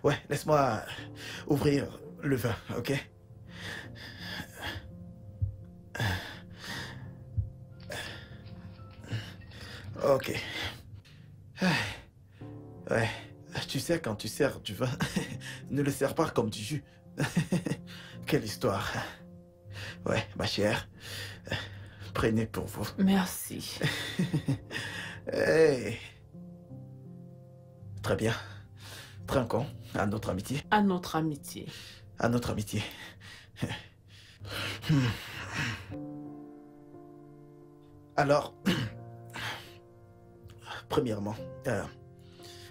Ouais, laisse-moi ouvrir le vin, ok? Ok. Ouais, tu sais, quand tu sers du vin, ne le sers pas comme du jus. Quelle histoire. Ouais, ma chère, prenez pour vous. Merci. Hey. Très bien. Trinquons à notre amitié. À notre amitié. À notre amitié. Alors, premièrement,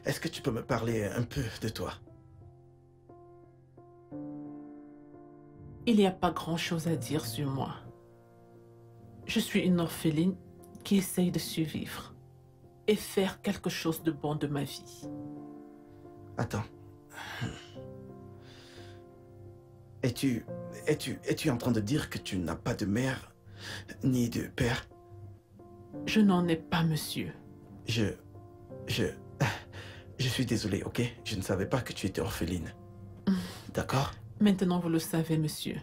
est-ce que tu peux me parler un peu de toi? Il n'y a pas grand-chose à dire sur moi. Je suis une orpheline qui essaye de survivre et faire quelque chose de bon de ma vie. Attends. Es-tu en train de dire que tu n'as pas de mère ni de père? Je n'en ai pas, monsieur. Je suis désolé, ok? Je ne savais pas que tu étais orpheline. D'accord? Maintenant, vous le savez, monsieur.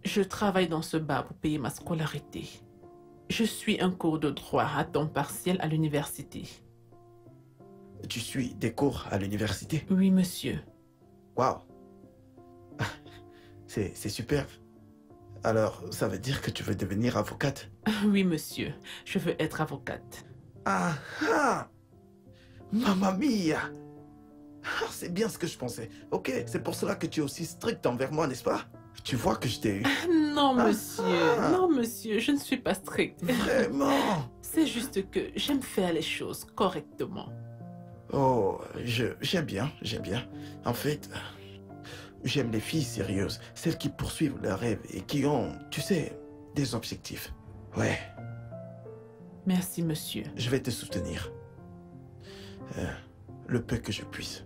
Je travaille dans ce bar pour payer ma scolarité. Je suis un cours de droit à temps partiel à l'université. Tu suis des cours à l'université? Oui, monsieur. Waouh! C'est super. Alors, ça veut dire que tu veux devenir avocate? Oui, monsieur. Je veux être avocate. Ah ah! Mamma mia! Ah, c'est bien ce que je pensais. Ok, c'est pour cela que tu es aussi strict envers moi, n'est-ce pas? Tu vois que je t'ai eu. Non, monsieur. Ah. Non, monsieur, je ne suis pas stricte. Vraiment? C'est juste que j'aime faire les choses correctement. Oh, j'aime bien, j'aime bien. En fait, j'aime les filles sérieuses, celles qui poursuivent leurs rêves et qui ont, tu sais, des objectifs. Ouais, Merci, monsieur. je vais te soutenir. Le peu que je puisse.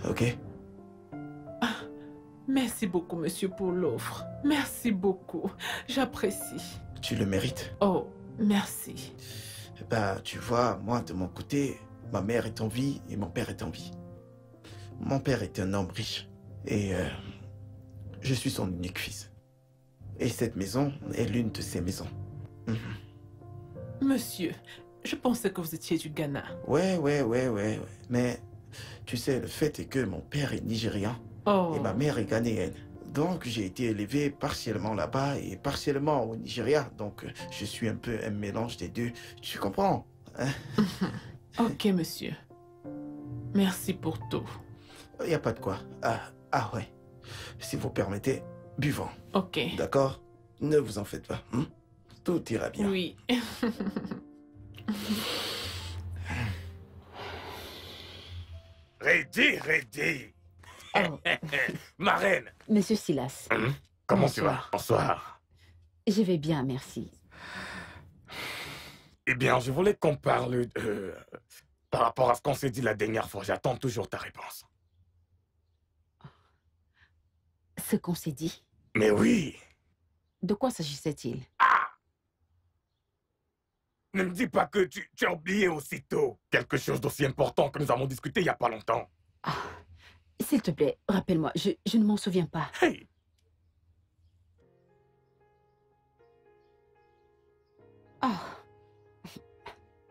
Ok? Merci beaucoup, monsieur, pour l'offre. Merci beaucoup. J'apprécie. Tu le mérites. Oh, merci. Bah, tu vois, moi, de mon côté, ma mère est en vie et mon père est en vie. Mon père est un homme riche et je suis son unique fils. Et cette maison est l'une de ses maisons. Mhm. Monsieur, je pensais que vous étiez du Ghana. Ouais. Mais tu sais, le fait est que mon père est nigérian Oh. et ma mère est ghanéenne. Donc j'ai été élevé partiellement là-bas et partiellement au Nigeria. Donc je suis un peu un mélange des deux. Tu comprends, hein? Ok, monsieur. Merci pour tout. Il n'y a pas de quoi. Ah ouais. Si vous permettez, buvons. Ok. D'accord? Ne vous en faites pas. Hein? Tout ira bien. Oui. Ready. Oh, Ma reine. Monsieur Silas, Comment Bonsoir. tu vas? Bonsoir. je vais bien, merci. Eh bien, je voulais qu'on parle de... par rapport à ce qu'on s'est dit la dernière fois. J'attends toujours ta réponse. Ce qu'on s'est dit, Mais oui. de quoi s'agissait-il? Ne me dis pas que tu as oublié aussitôt quelque chose d'aussi important que nous avons discuté il n'y a pas longtemps. S'il te plaît, rappelle-moi, je ne m'en souviens pas. Hey!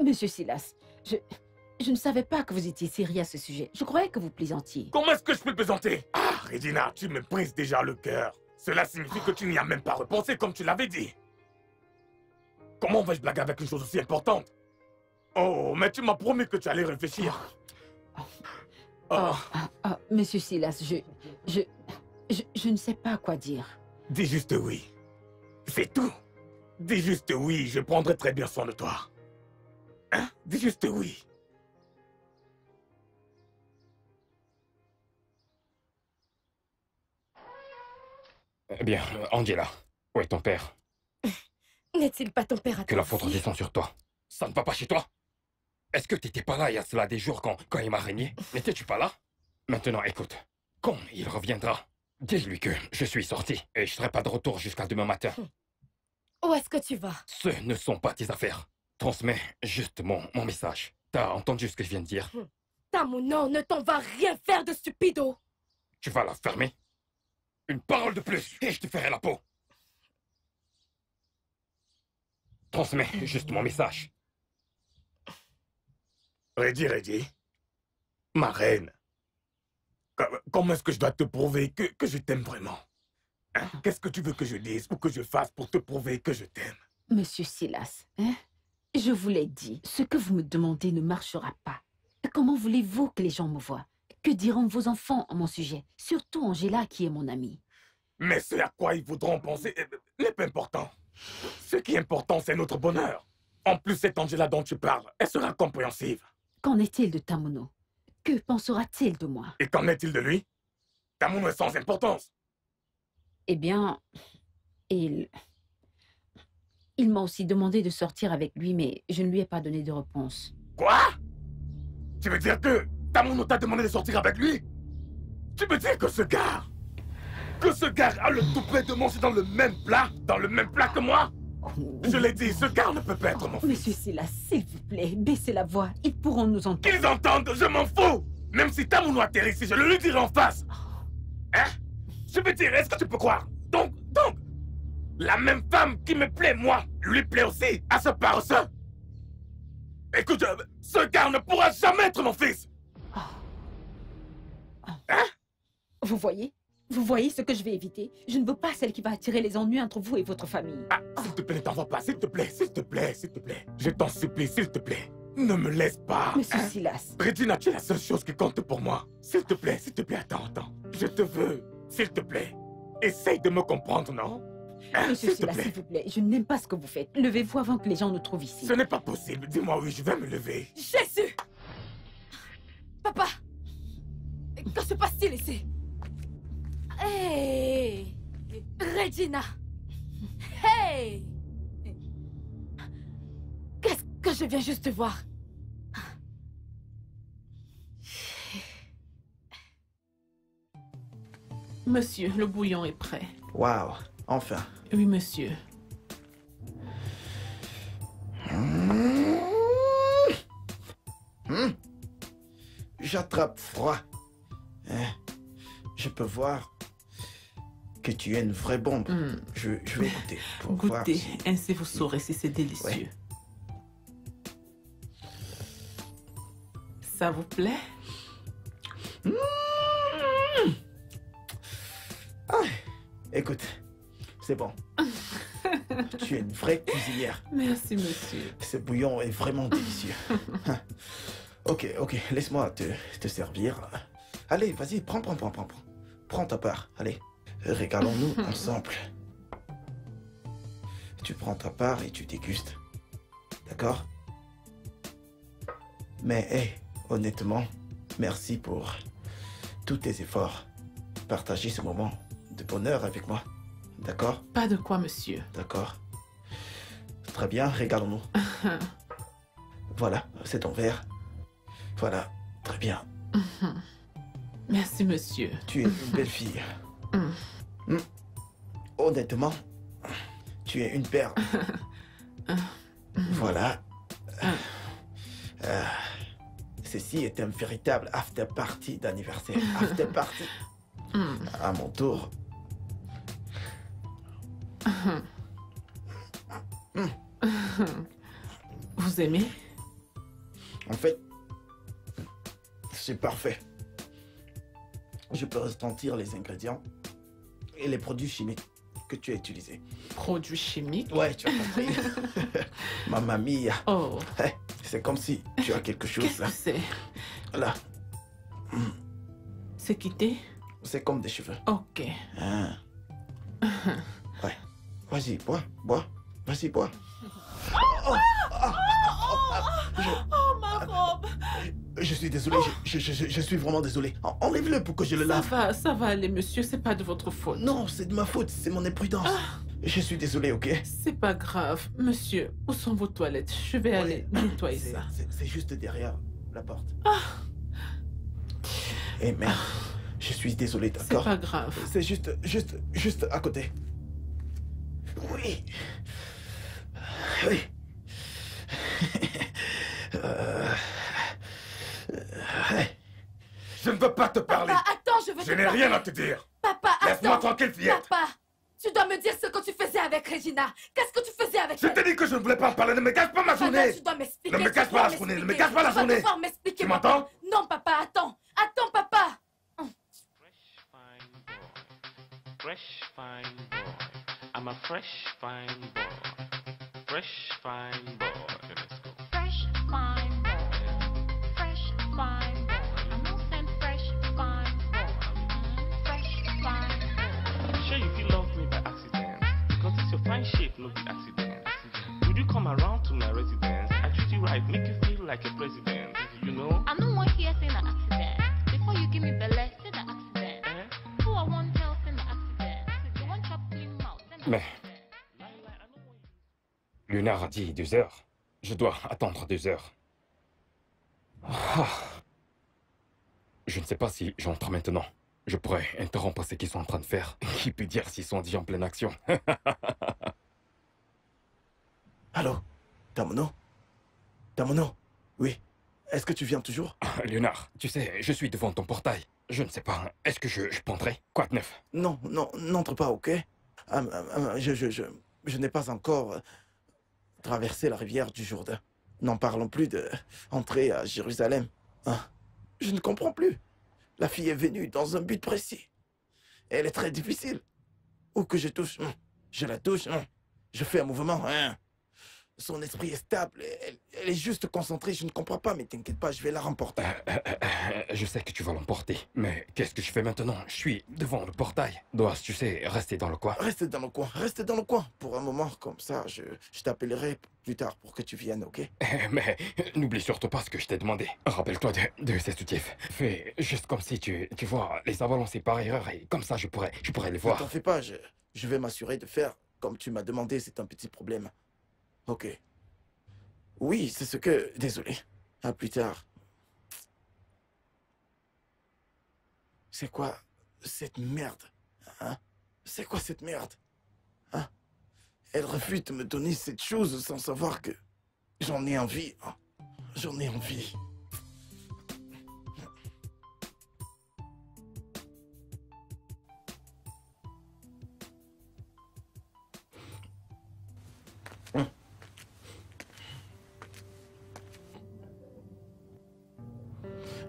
Monsieur Silas, je ne savais pas que vous étiez sérieux à ce sujet. Je croyais que vous plaisantiez. Comment est-ce que je peux plaisanter? Regina, tu me brises déjà le cœur. Cela signifie que tu n'y as même pas repensé comme tu l'avais dit. Comment vais-je blaguer avec une chose aussi importante? Oh, mais tu m'as promis que tu allais réfléchir. Monsieur Silas, je ne sais pas quoi dire. Dis juste oui. C'est tout. Dis juste oui, je prendrai très bien soin de toi. Hein? Dis juste oui. Eh bien, Angela, où est ton père? N'est-il pas ton père à Que toi la faute aussi? descend sur toi. Ça ne va pas chez toi? Est-ce que t'étais pas là il y a cela des jours quand il m'a régné? N'étais-tu pas là? Maintenant, écoute. Quand il reviendra, dis-lui que je suis sorti et je serai pas de retour jusqu'à demain matin. Où est-ce que tu vas? Ce ne sont pas tes affaires. Transmets juste mon message. T'as entendu ce que je viens de dire? Tamouno ne t'en va rien faire de stupido! Tu vas la fermer? Une parole de plus et je te ferai la peau. Transmets juste mon message. Reddy. Ma reine. Comment est-ce que je dois te prouver que je t'aime vraiment? Hein? Qu'est-ce que tu veux que je dise ou que je fasse pour te prouver que je t'aime? Monsieur Silas, hein? Je vous l'ai dit, ce que vous me demandez ne marchera pas. Comment voulez-vous que les gens me voient? Que diront vos enfants en mon sujet? Surtout Angela qui est mon amie. Mais ce à quoi ils voudront penser n'est pas important. Ce qui est important, c'est notre bonheur. En plus, cette Angela dont tu parles, elle sera compréhensive. Qu'en est-il de Tamouno? Que pensera-t-il de moi? Et qu'en est-il de lui? Tamouno est sans importance. Eh bien, il m'a aussi demandé de sortir avec lui, mais je ne lui ai pas donné de réponse. Quoi? Tu veux dire que Tamouno t'a demandé de sortir avec lui? Tu veux dire que ce gars a le toupet de manger dans le même plat que moi? Je l'ai dit, ce gars ne peut pas être mon fils. Monsieur Silas, s'il vous plaît, baissez la voix. Ils pourront nous entendre. Qu'ils entendent, je m'en fous. Même si Tamouno atterrit ici, je le lui dirai en face. Hein? Je veux dire, est-ce que tu peux croire? Donc, la même femme qui me plaît, moi, lui plaît aussi à ce paresseux. Écoute, ce gars ne pourra jamais être mon fils. Hein? Vous voyez? Vous voyez ce que je vais éviter? Je ne veux pas celle qui va attirer les ennuis entre vous et votre famille. S'il te plaît, ne t'en va pas. S'il te plaît. Je t'en supplie, s'il te plaît. Ne me laisse pas. Monsieur Silas. Regina, tu es la seule chose qui compte pour moi. S'il te plaît, attends. Je te veux. S'il te plaît. Essaye de me comprendre, non? Hein, Monsieur s'il te Silla, plaît. s'il vous plaît, je n'aime pas ce que vous faites. Levez-vous avant que les gens nous trouvent ici. Ce n'est pas possible. Dis-moi oui, je vais me lever. Jésus! Papa! Que se passe-t-il ici? Hey! Regina! Hey! Qu'est-ce que je viens juste de voir? Monsieur, le bouillon est prêt. Waouh, enfin. Oui, monsieur. J'attrape froid. Hein, je peux voir que tu es une vraie bombe. Je vais goûter pour voir Goûtez, si... ainsi vous saurez si c'est délicieux. Ouais. Ça vous plaît? Ah, écoute, c'est bon. Tu es une vraie cuisinière. Merci, monsieur. Ce bouillon est vraiment délicieux. Ok, laisse-moi te servir. Allez, vas-y, prends. Prends ta part, allez. Régalons-nous ensemble. Tu prends ta part et tu dégustes. D'accord? Mais, hey, honnêtement, merci pour tous tes efforts. Partager ce moment de bonheur avec moi. D'accord? Pas de quoi, monsieur. D'accord. Très bien, régalons-nous. Voilà, c'est ton verre. Voilà, très bien. Merci, monsieur. Tu es une belle fille. Honnêtement, tu es une perle. Voilà. Ceci est un véritable after party d'anniversaire. After party. À mon tour. Vous aimez? En fait, c'est parfait. Je peux ressentir les ingrédients et les produits chimiques que tu as utilisés. Produits chimiques? Ouais, tu as compris. Mamma mia. Oh, Hey, c'est comme si tu as quelque chose qu'est-ce là. que c'est? Là, C'est quitté? c'est comme des cheveux. Ok. Ah. Ouais. Vas-y, bois. Vas-y, bois. Oh, ma robe! Je suis désolé, je suis vraiment désolé. Enlève-le pour que je le lave. Ça va aller, monsieur, c'est pas de votre faute. Non, c'est de ma faute, c'est mon imprudence. Je suis désolé, ok? C'est pas grave. Monsieur, où sont vos toilettes? Je vais aller nettoyer ça. C'est juste derrière la porte. Eh merde, je suis désolé, C'est d'accord? pas grave. C'est juste à côté. Oui. Oui. Je ne veux pas te parler. Papa, attends, je veux Je te n'ai parler. rien à te dire. Papa, Laisse-moi attends. tranquille, fillette. Papa, tu dois me dire ce que tu faisais avec Regina. Qu'est-ce que tu faisais avec Je elle? t'ai dit que je ne voulais pas en parler. Ne me gâche pas ma Papa, journée. tu dois m'expliquer. Ne me tu casse dois pas la journée, ne me m'expliquer. casse pas la Tu vas journée. devoir m'expliquer. Tu m'entends? Non, papa, attends. Attends, papa. Fresh fine boy. Fresh fine boy. I'm a fresh fine boy. Fresh fine boy. Let's go. Fresh fine boy. Fresh fine boy. I'm not saying fresh fine boy. Fresh fine boy. Sure you feel love me by accident. Because it's your fine shape, no be accident. Would you come around to my residence? I treat you right, make you feel like a president. You know? I'm not one here saying an accident. Before you give me belly, say the accident. Eh? Who I want tell say the accident. You want chop clean mouth, say the Mais- accident. Lunar a dit 2 heures. Je dois attendre 2 heures. Ah. Je ne sais pas si j'entre maintenant. Je pourrais interrompre ce qu'ils sont en train de faire. Qui peut dire s'ils sont déjà en pleine action? Allô? Tamono? Tamono? Oui. Est-ce que tu viens toujours? Lunar, tu sais, je suis devant ton portail. Je ne sais pas, est-ce que je peux entrer? Quoi de neuf? Non, n'entre pas, ok? Je n'ai pas encore traversé la rivière du Jourdain. N'en parlons plus de entrer à Jérusalem. Hein? Je ne comprends plus. La fille est venue dans un but précis. Elle est très difficile. Où que je touche, je la touche, je fais un mouvement. Son esprit est stable. Elle est juste concentrée. Je ne comprends pas, mais t'inquiète pas, je vais la remporter. Je sais que tu vas l'emporter, mais qu'est-ce que je fais maintenant? Je suis devant le portail. Dois-je, tu sais, rester dans le coin? Reste dans le coin, reste dans le coin. Pour un moment, comme ça, je t'appellerai plus tard pour que tu viennes, ok? Mais n'oublie surtout pas ce que je t'ai demandé. Rappelle-toi de ces soutifs. Fais juste comme si tu vois les as balancés par erreur et comme ça je pourrais les Ne voir. t'en fais pas, je vais m'assurer de faire comme tu m'as demandé, c'est un petit problème. Ok. Oui, c'est ce que... Désolé. À plus tard. C'est quoi cette merde? Hein? C'est quoi cette merde? Hein? Elle refuse de me donner cette chose sans savoir que j'en ai envie. Hein? J'en ai envie.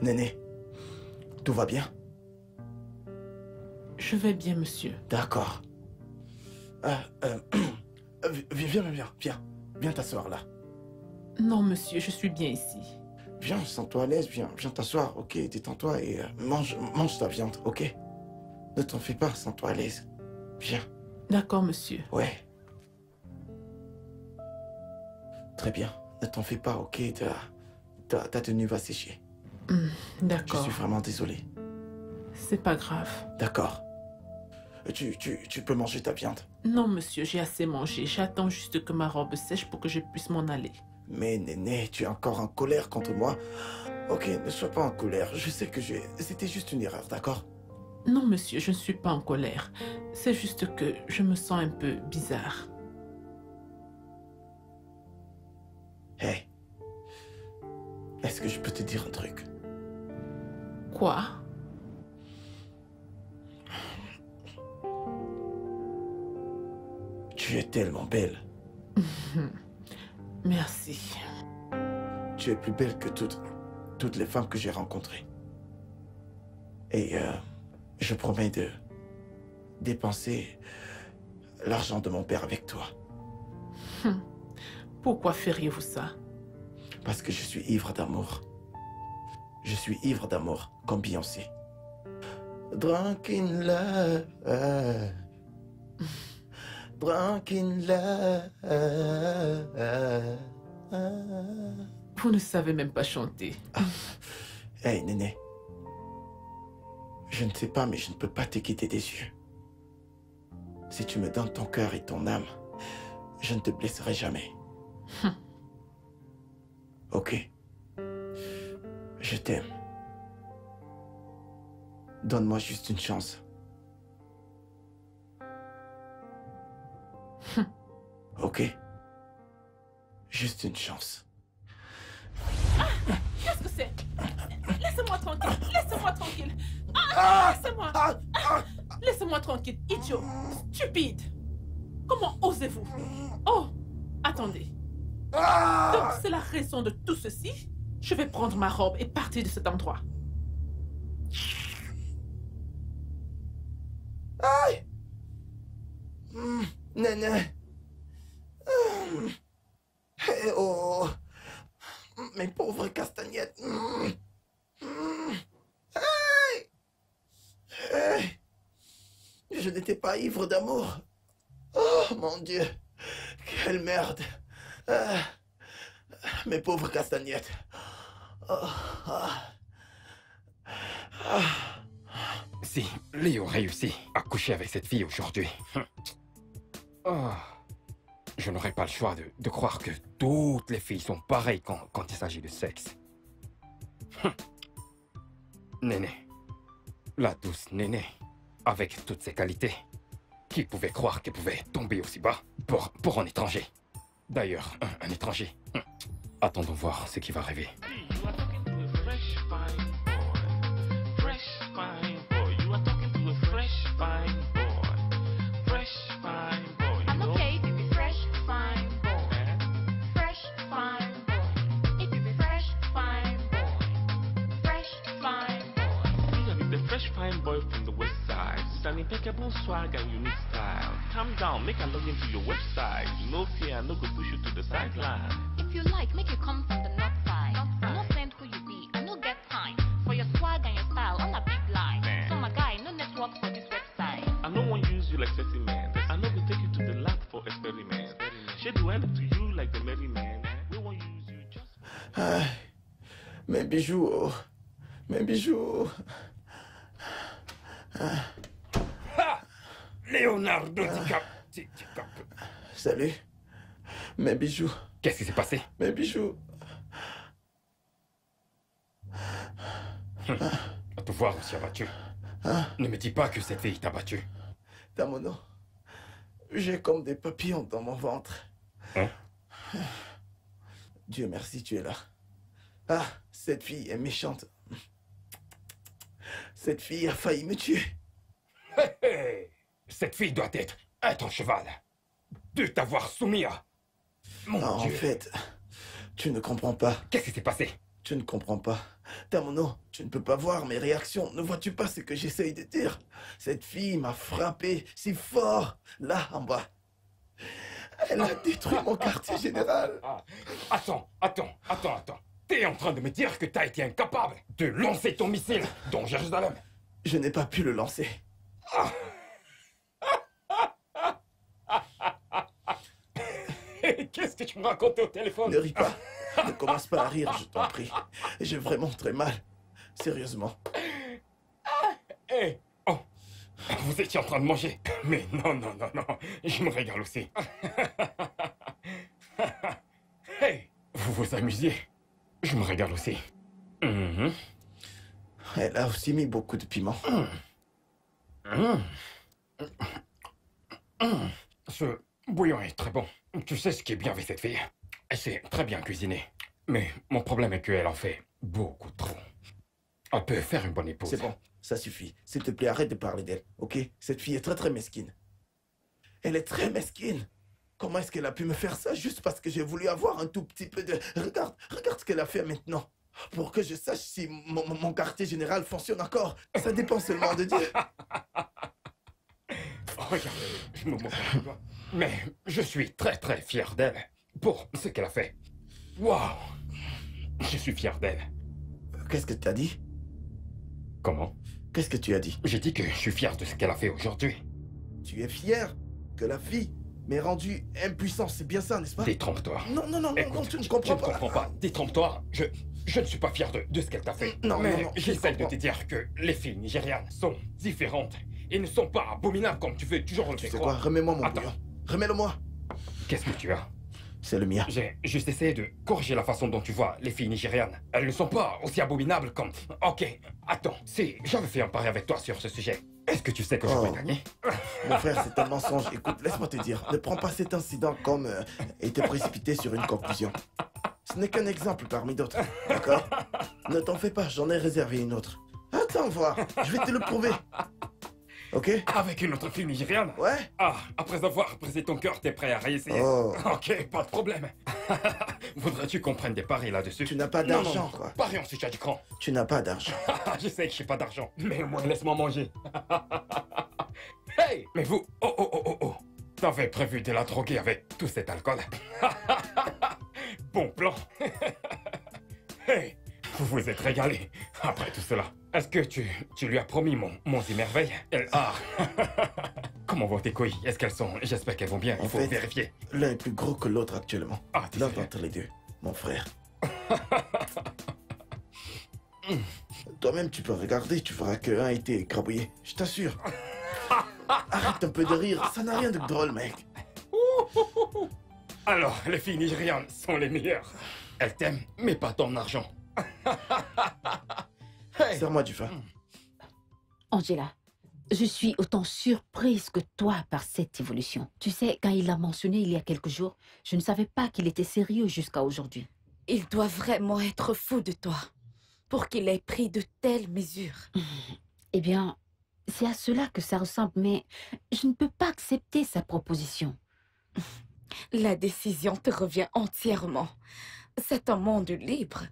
Néné, tout va bien? Je vais bien, monsieur. D'accord. Viens t'asseoir là. Non, monsieur, je suis bien ici. Viens, sens-toi à l'aise, viens t'asseoir, ok? Détends-toi et mange ta viande, ok? Ne t'en fais pas, sens-toi à l'aise. Viens. D'accord, monsieur. Ouais. Très bien, ne t'en fais pas, ok? Ta tenue va sécher. Je D'accord. suis vraiment désolé. C'est pas grave. D'accord. Tu peux manger ta viande. Non, monsieur, j'ai assez mangé. J'attends juste que ma robe sèche pour que je puisse m'en aller. Mais Néné, tu es encore en colère contre moi? Ok, ne sois pas en colère. Je sais que c'était juste une erreur, d'accord? Non, monsieur, je ne suis pas en colère. C'est juste que je me sens un peu bizarre. Hey. Est-ce que je peux te dire un truc? Quoi? Tu es tellement belle. Merci. Tu es plus belle que toutes les femmes que j'ai rencontrées. Et je promets de dépenser l'argent de mon père avec toi. Pourquoi feriez-vous ça? Parce que je suis ivre d'amour. Je suis ivre d'amour, comme Beyoncé. Drunk in love. Drunk in love. Vous ne savez même pas chanter. Hey, Néné. Je ne sais pas, mais je ne peux pas te quitter des yeux. Si tu me donnes ton cœur et ton âme, je ne te blesserai jamais. Ok? Je t'aime. Donne-moi juste une chance. Ok? Juste une chance. Qu'est-ce que c'est? Laissez-moi tranquille. Laissez-moi tranquille. Laissez-moi. Laissez-moi tranquille, idiot. Stupide. Comment osez-vous? Oh, attendez. Donc c'est la raison de tout ceci? Je vais prendre ma robe et partir de cet endroit. Aïe! Néné. Eh oh! Mes pauvres castagnettes. Hey! Hey! Je n'étais pas ivre d'amour. Oh mon Dieu! Quelle merde! Mes pauvres castagnettes. Si Léo réussit à coucher avec cette fille aujourd'hui, je n'aurai pas le choix de croire que toutes les filles sont pareilles quand il s'agit de sexe. Néné, la douce Néné, avec toutes ses qualités, qui pouvait croire qu'elle pouvait tomber aussi bas pour un étranger? D'ailleurs, un étranger. Attendons voir ce qui va arriver. You are talking to a fresh fine boy. Fresh fine boy. You are talking to a fresh fine boy. Fresh fine boy. You I'm know? okay to be fresh, fine boy. Fresh, fine boy. If you be fresh, fine boy. Fresh, fine boy. You are the fresh fine boy from the the west side. It's an impeccable swag and unique style. Calm down, make a log into your website. No fear, no go push you to the sideline. If you like, make you come from the north side. No send who you be, I no get time. For your swag and your style, on a big line. Man. So my guy, no network for this website. I no one use you like sexy man. I no go take you to the lab for experiment. She do end to you like the merry man. We won't use you just. Ah, mes bijoux, oh. Mes bijoux. Ha! Leonardo DiCaprio. Salut. Mes bijoux. Qu'est-ce qui s'est passé? Mes bijoux. À te voir aussi abattu. Ne me dis pas que cette fille t'a battu. Damono, j'ai comme des papillons dans mon ventre. Hein? Dieu merci, tu es là. Ah, cette fille est méchante. Cette fille a failli me tuer. Hé, hé. Cette fille doit être ton cheval. De t'avoir soumis à... Mon En Dieu. fait, tu ne comprends pas. Qu'est-ce qui s'est passé? Tu ne comprends pas. Damono, tu ne peux pas voir mes réactions. Ne vois-tu pas ce que j'essaye de dire? Cette fille m'a frappé si fort, là en bas. Elle a détruit mon quartier général. Attends. T'es en train de me dire que t'as été incapable de lancer ton missile dans Jérusalem? Je n'ai pas pu le lancer. Qu'est-ce que tu me racontais au téléphone? Ne ris pas. Ne commence pas à rire, je t'en prie. J'ai vraiment très mal. Sérieusement. Hé, oh, vous étiez en train de manger. Mais non, je me régale aussi. Hey, vous vous amusiez. Je me régale aussi. Mhm. Elle a aussi mis beaucoup de piment. Ce bouillon est très bon. Tu sais ce qui est bien avec cette fille? Elle sait très bien cuisiner. Mais mon problème est qu'elle en fait beaucoup trop. Elle peut faire une bonne épouse. C'est bon, ça suffit. S'il te plaît, arrête de parler d'elle, ok? Cette fille est très très mesquine. Elle est très mesquine. Comment est-ce qu'elle a pu me faire ça juste parce que j'ai voulu avoir un tout petit peu de... Regarde ce qu'elle a fait maintenant. Pour que je sache si mon quartier général fonctionne encore. Ça dépend seulement de Dieu. Regarde, je me moque de toi. Mais je suis très très fier d'elle pour ce qu'elle a fait. Waouh! Je suis fier d'elle. Qu'est-ce que tu as dit? Comment? Qu'est-ce que tu as dit? J'ai dit que je suis fier de ce qu'elle a fait aujourd'hui. Tu es fier que la fille m'ait rendu impuissant, c'est bien ça, n'est-ce pas? Détrompe-toi. Non, Écoute, tu ne tu comprends ne pas. comprends pas. Détrompe-toi. Je ne suis pas fier de ce qu'elle t'a fait. Non, mais non, j'essaie je de te dire que les filles nigérianes sont différentes et ne sont pas abominables comme tu veux toujours le Tu faire sais quoi? croire. Remets-moi mon Attends. bouillon. Remets-le-moi. Qu'est-ce que tu as? C'est le mien. J'ai juste essayé de corriger la façon dont tu vois les filles nigérianes. Elles ne sont pas aussi abominables comme... Ok, attends, si j'avais fait un pari avec toi sur ce sujet, est-ce que tu sais que je vais gagner? Mon frère, c'est un mensonge. Écoute, laisse-moi te dire. Ne prends pas cet incident comme et te précipiter sur une conclusion. Ce n'est qu'un exemple parmi d'autres. D'accord? Ne t'en fais pas, j'en ai réservé une autre. Attends, voir. Je vais te le prouver. Ok? Avec une autre fille nigériane? Ouais? Ah, après avoir brisé ton cœur, t'es prêt à réessayer? Oh. Ok, pas de problème. Voudrais-tu qu'on prenne des paris là-dessus? Tu n'as pas Non, d'argent, non, quoi. Parions si tu as du cran. Tu n'as pas d'argent. Je sais que j'ai pas d'argent, mais au moins laisse-moi manger. Hey! Mais vous... Oh. T'avais prévu de la droguer avec tout cet alcool? Bon plan. Hey! Vous vous êtes régalé après tout cela. Est-ce que tu lui as promis mon merveille? Comment vont tes couilles? Est-ce qu'elles sont... J'espère qu'elles vont bien, il En faut fait, vérifier. L'un est plus gros que l'autre actuellement. Ah, t'es L'un sérieux? d'entre les deux, mon frère. Toi-même, tu peux regarder, tu verras qu'un a été écrabouillé. Je t'assure. Arrête un peu de rire, ça n'a rien de drôle, mec. Alors, les filles nigérianes sont les meilleures. Elles t'aiment, mais pas ton argent. Hey! Serre-moi du vin. Angela, je suis autant surprise que toi par cette évolution. Tu sais, quand il l'a mentionné il y a quelques jours, je ne savais pas qu'il était sérieux jusqu'à aujourd'hui. Il doit vraiment être fou de toi pour qu'il ait pris de telles mesures. Eh bien, c'est à cela que ça ressemble, mais je ne peux pas accepter sa proposition. La décision te revient entièrement. C'est un monde libre.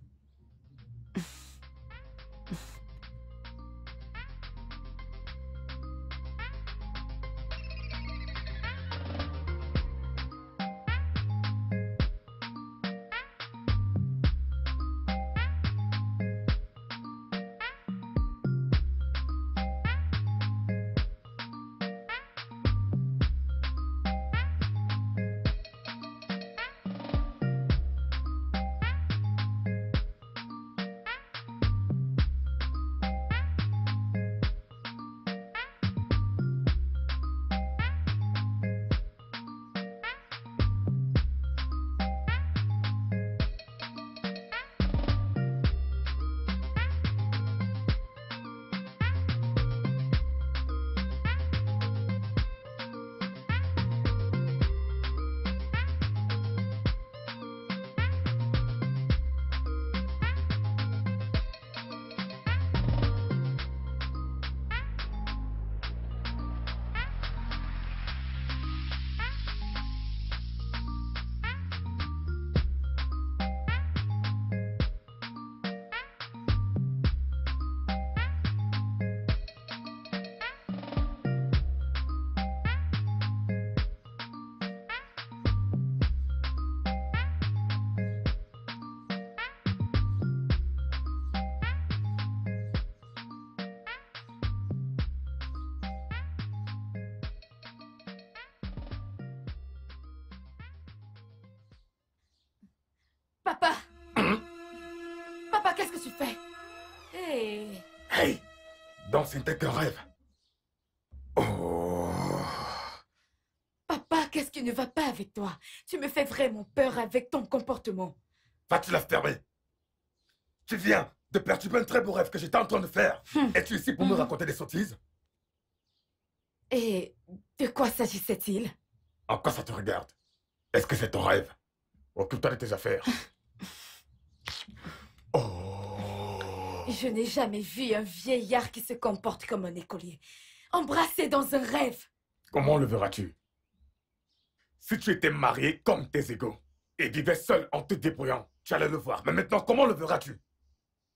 Papa! Papa, qu'est-ce que tu fais? Hey! Hey! Donc ce n'était qu'un rêve. Oh! Papa, qu'est-ce qui ne va pas avec toi? Tu me fais vraiment peur avec ton comportement. Vas-tu la fermer? Tu viens de perturber un très beau rêve que j'étais en train de faire. Es-tu ici pour me raconter des sottises? Et de quoi s'agissait-il? En quoi ça te regarde? Est-ce que c'est ton rêve? Occupe-toi de tes affaires. Oh! Je n'ai jamais vu un vieillard qui se comporte comme un écolier. Embrassé dans un rêve. Comment le verras-tu? Si tu étais marié comme tes égaux et vivais seul en te débrouillant, tu allais le voir. Mais maintenant, comment le verras-tu?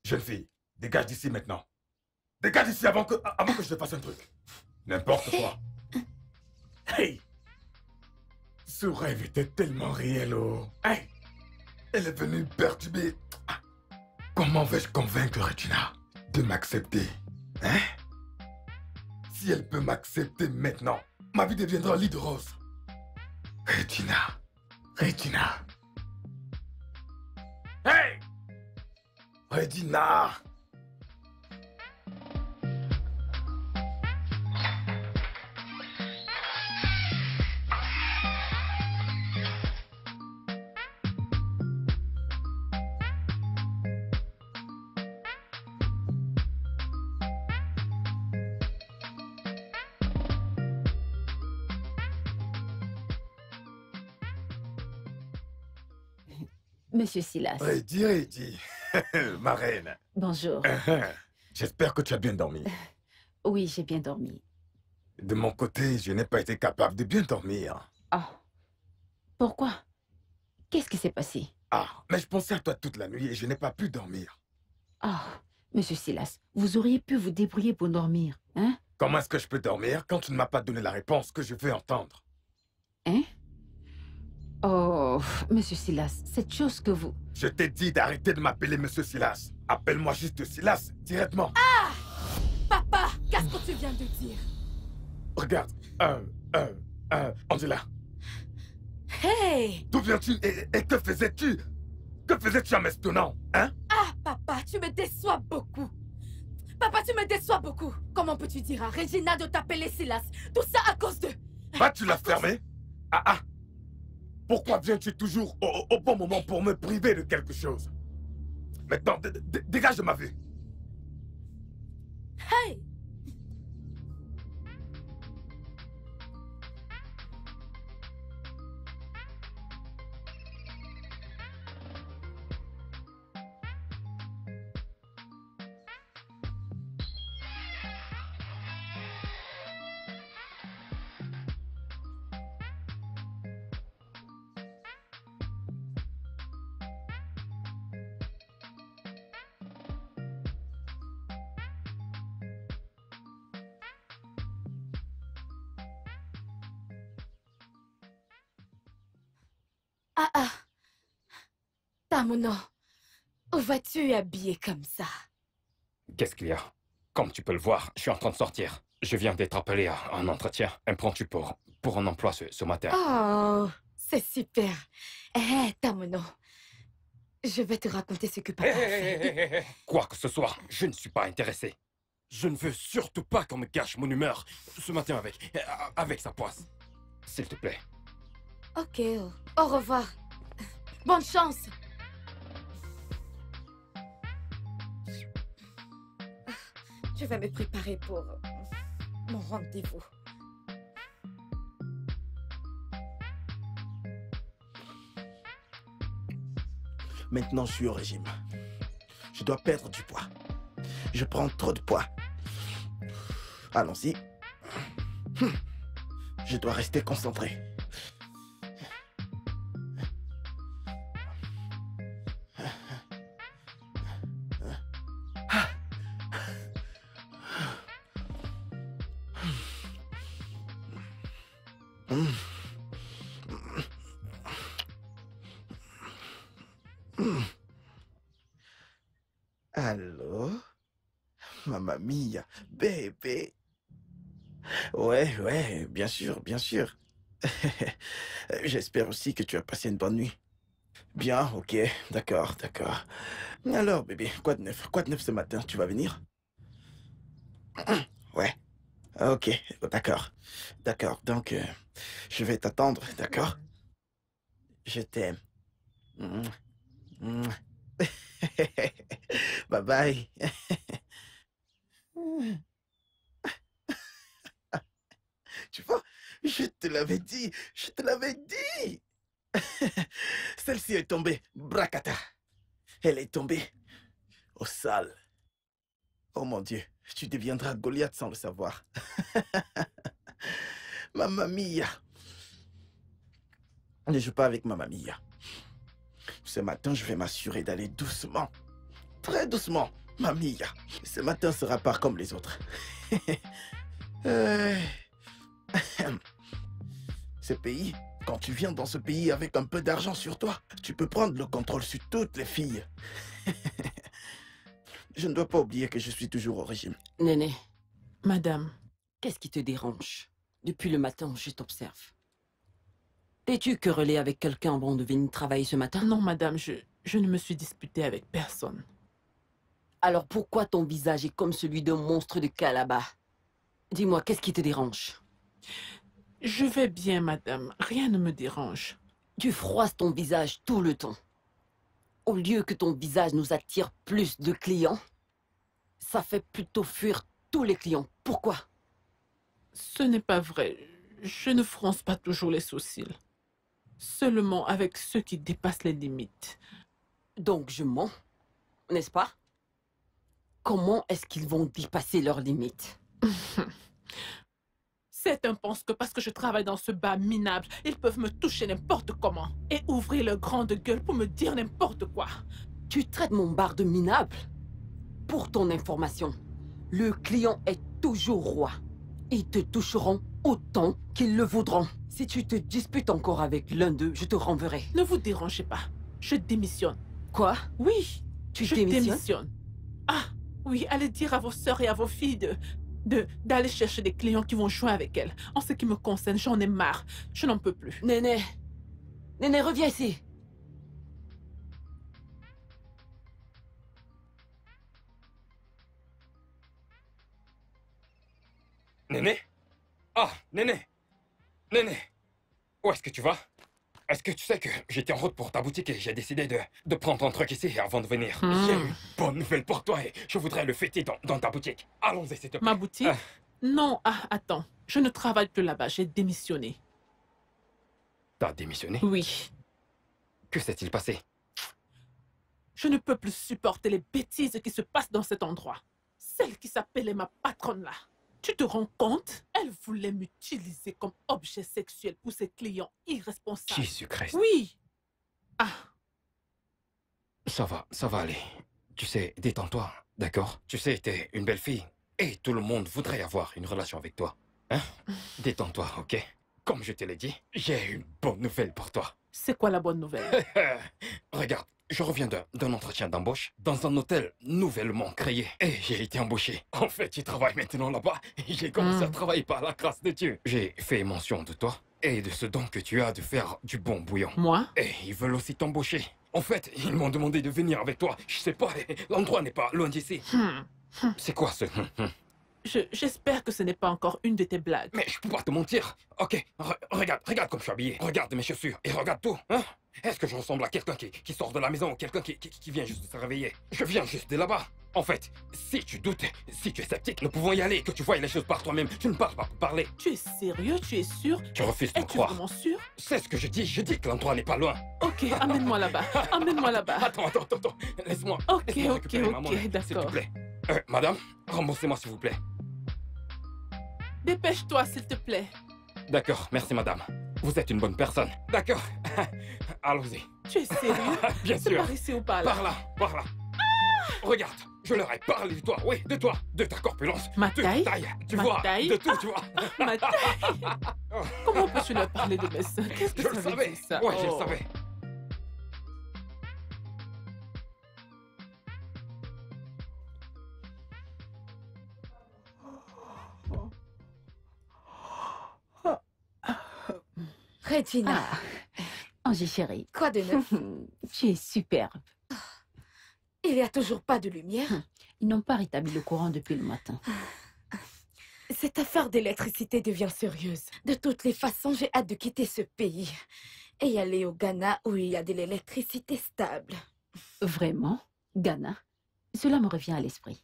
Jeune fille, dégage d'ici maintenant. Dégage d'ici avant que je te fasse un truc. N'importe quoi. Hey! Ce rêve était tellement réel, oh. Hey! Elle est venue perturber. Comment vais-je convaincre Regina de m'accepter? Hein? Si elle peut m'accepter maintenant, ma vie deviendra un lit de rose. Regina. Regina. Hey! Regina! Monsieur Silas. Reddy. Ma reine. Bonjour. J'espère que tu as bien dormi. Oui, j'ai bien dormi. De mon côté, je n'ai pas été capable de bien dormir. Ah. Pourquoi? Qu'est-ce qui s'est passé? Ah, mais je pensais à toi toute la nuit et je n'ai pas pu dormir. Ah, Monsieur Silas, vous auriez pu vous débrouiller pour dormir, hein? Comment est-ce que je peux dormir quand tu ne m'as pas donné la réponse que je veux entendre? Hein? Oh, Monsieur Silas, cette chose que vous... Je t'ai dit d'arrêter de m'appeler Monsieur Silas. Appelle-moi juste Silas, directement. Ah! Papa, qu'est-ce que tu viens de dire? Regarde, Angela. Hey! D'où viens-tu et que faisais-tu? Que faisais-tu en m'espionnant, hein? Ah, papa, tu me déçois beaucoup. Papa, tu me déçois beaucoup. Comment peux-tu dire à Regina de t'appeler Silas? Tout ça à cause de... Vas-tu la fermer? Ah. Pourquoi viens-tu toujours au bon moment pour me priver de quelque chose? Maintenant, dégage de ma vue. Hey! Ah. Tamuno, où vas-tu habillé comme ça? Qu'est-ce qu'il y a? Comme tu peux le voir, je suis en train de sortir. Je viens d'être appelé à un entretien. Imprends-tu pour un emploi ce matin? Oh, c'est super. Tamuno, je vais te raconter ce que papa a fait. Quoi que ce soit, je ne suis pas intéressé. Je ne veux surtout pas qu'on me gâche mon humeur ce matin avec sa poisse. S'il te plaît. Ok, au revoir. Bonne chance. Je vais me préparer pour mon rendez-vous. Maintenant, je suis au régime. Je dois perdre du poids. Je prends trop de poids. Allons-y. Je dois rester concentré. Allô? Mamma mia, bébé. Ouais, bien sûr. J'espère aussi que tu as passé une bonne nuit. Bien, ok, d'accord, d'accord. Alors, bébé, quoi de neuf? Quoi de neuf ce matin? Tu vas venir? Ouais, ok, d'accord. D'accord, donc, je vais t'attendre, d'accord? Je t'aime. Mouah, mouah. Bye bye. Tu vois, je te l'avais dit, je te l'avais dit. Celle-ci est tombée, bracata. Elle est tombée au sale. Oh mon Dieu, tu deviendras Goliath sans le savoir. Mamma mia. Ne joue pas avec Mamma mia. Ce matin, je vais m'assurer d'aller doucement. Très doucement, Mamma mia. Ce matin sera pas comme les autres. Euh, Ce pays, quand tu viens dans ce pays avec un peu d'argent sur toi, tu peux prendre le contrôle sur toutes les filles. Je ne dois pas oublier que je suis toujours au régime. Néné, Madame, qu'est-ce qui te dérange? Depuis le matin, je t'observe. T'es-tu querellé avec quelqu'un avant de venir travailler ce matin? non, madame, je ne me suis disputée avec personne. Alors pourquoi ton visage est comme celui d'un monstre de Calabar? Dis-moi, qu'est-ce qui te dérange? Je vais bien, madame. Rien ne me dérange. Tu froisses ton visage tout le temps. Au lieu que ton visage nous attire plus de clients, ça fait plutôt fuir tous les clients. Pourquoi? Ce n'est pas vrai. Je ne fronce pas toujours les sourcils. Seulement avec ceux qui dépassent les limites. Donc je mens, n'est-ce pas? Comment est-ce qu'ils vont dépasser leurs limites? Certains pensent que parce que je travaille dans ce bar minable, ils peuvent me toucher n'importe comment et ouvrir leur grande gueule pour me dire n'importe quoi. Tu traites mon bar de minable? Pour ton information, le client est toujours roi. Ils te toucheront autant qu'ils le voudront. Si tu te disputes encore avec l'un d'eux, je te renverrai. Ne vous dérangez pas. Je démissionne. Quoi? Oui, Tu je démissionnes? démissionne. Ah, oui, allez dire à vos sœurs et à vos filles d'aller chercher des clients qui vont jouer avec elles. En ce qui me concerne, j'en ai marre. Je n'en peux plus. Néné, Néné, reviens ici. Néné? Ah, Néné! Néné! Où est-ce que tu vas? Est-ce que tu sais que j'étais en route pour ta boutique et j'ai décidé de prendre ton truc ici avant de venir? J'ai une bonne nouvelle pour toi et je voudrais le fêter dans ta boutique. Allons-y, s'il te plaît. Ma boutique? Ah. Non, attends. Je ne travaille plus là-bas. J'ai démissionné. T'as démissionné? Oui. Que s'est-il passé? Je ne peux plus supporter les bêtises qui se passent dans cet endroit. Celle qui s'appelait ma patronne là. Tu te rends compte? Elle voulait m'utiliser comme objet sexuel pour ses clients irresponsables. Jésus-Christ. Oui. Ah, Ça va aller. Tu sais, détends-toi, d'accord? Tu sais, t'es une belle fille et tout le monde voudrait avoir une relation avec toi. Hein? Détends-toi, ok? Comme je te l'ai dit, j'ai une bonne nouvelle pour toi. c'est quoi la bonne nouvelle? Regarde, je reviens d'un entretien d'embauche dans un hôtel nouvellement créé et j'ai été embauché. En fait, je travaille maintenant là-bas et j'ai commencé à travailler par la grâce de Dieu. J'ai fait mention de toi et de ce don que tu as de faire du bon bouillon. Moi? Et ils veulent aussi t'embaucher. En fait, ils m'ont demandé de venir avec toi. Je sais pas, l'endroit n'est pas loin d'ici. C'est quoi ce... J'espère que ce n'est pas encore une de tes blagues. Mais je peux pas te mentir. Ok, regarde comme je suis habillé. Regarde mes chaussures et regarde tout. Hein? Est-ce que je ressemble à quelqu'un qui sort de la maison ou quelqu'un qui vient juste de se réveiller? Je viens juste de là-bas. En fait, si tu doutes, si tu es sceptique, nous pouvons y aller, que tu voies les choses par toi-même. Tu ne parles pas pour parler. Tu es sérieux? Tu es sûr? Tu refuses de me Es-tu croire. vraiment sûr? C'est ce que je dis que l'endroit n'est pas loin. Ok, amène-moi là-bas. Amène-moi là-bas. Attends. Laisse-moi. Ok, laisse-moi ok, récupérer ma ok, monnaie, s'il te d'accord. plaît. Madame, remboursez-moi s'il vous plaît. Dépêche-toi, s'il te plaît. D'accord, merci madame. Vous êtes une bonne personne. D'accord. Allons-y. Tu es sérieux? Bien C'est sûr. par ici ou par là? Par là. Regarde, je leur ai parlé de toi, oui, de toi, de ta corpulence, Ma de taille? ta taille, tu Ma vois, taille? de tout, tu vois. Ma taille? Comment peux-tu leur parler de mes seins? Qu'est-ce que Je ça le veut savais. dire, ça? Ouais, je le Oh. savais. Regina, Angie chérie, Quoi de neuf? tu es superbe. Il n'y a toujours pas de lumière. Ils n'ont pas rétabli le courant depuis le matin. Cette affaire d'électricité devient sérieuse. De toutes les façons, j'ai hâte de quitter ce pays et aller au Ghana où il y a de l'électricité stable. Vraiment? Ghana? Cela me revient à l'esprit.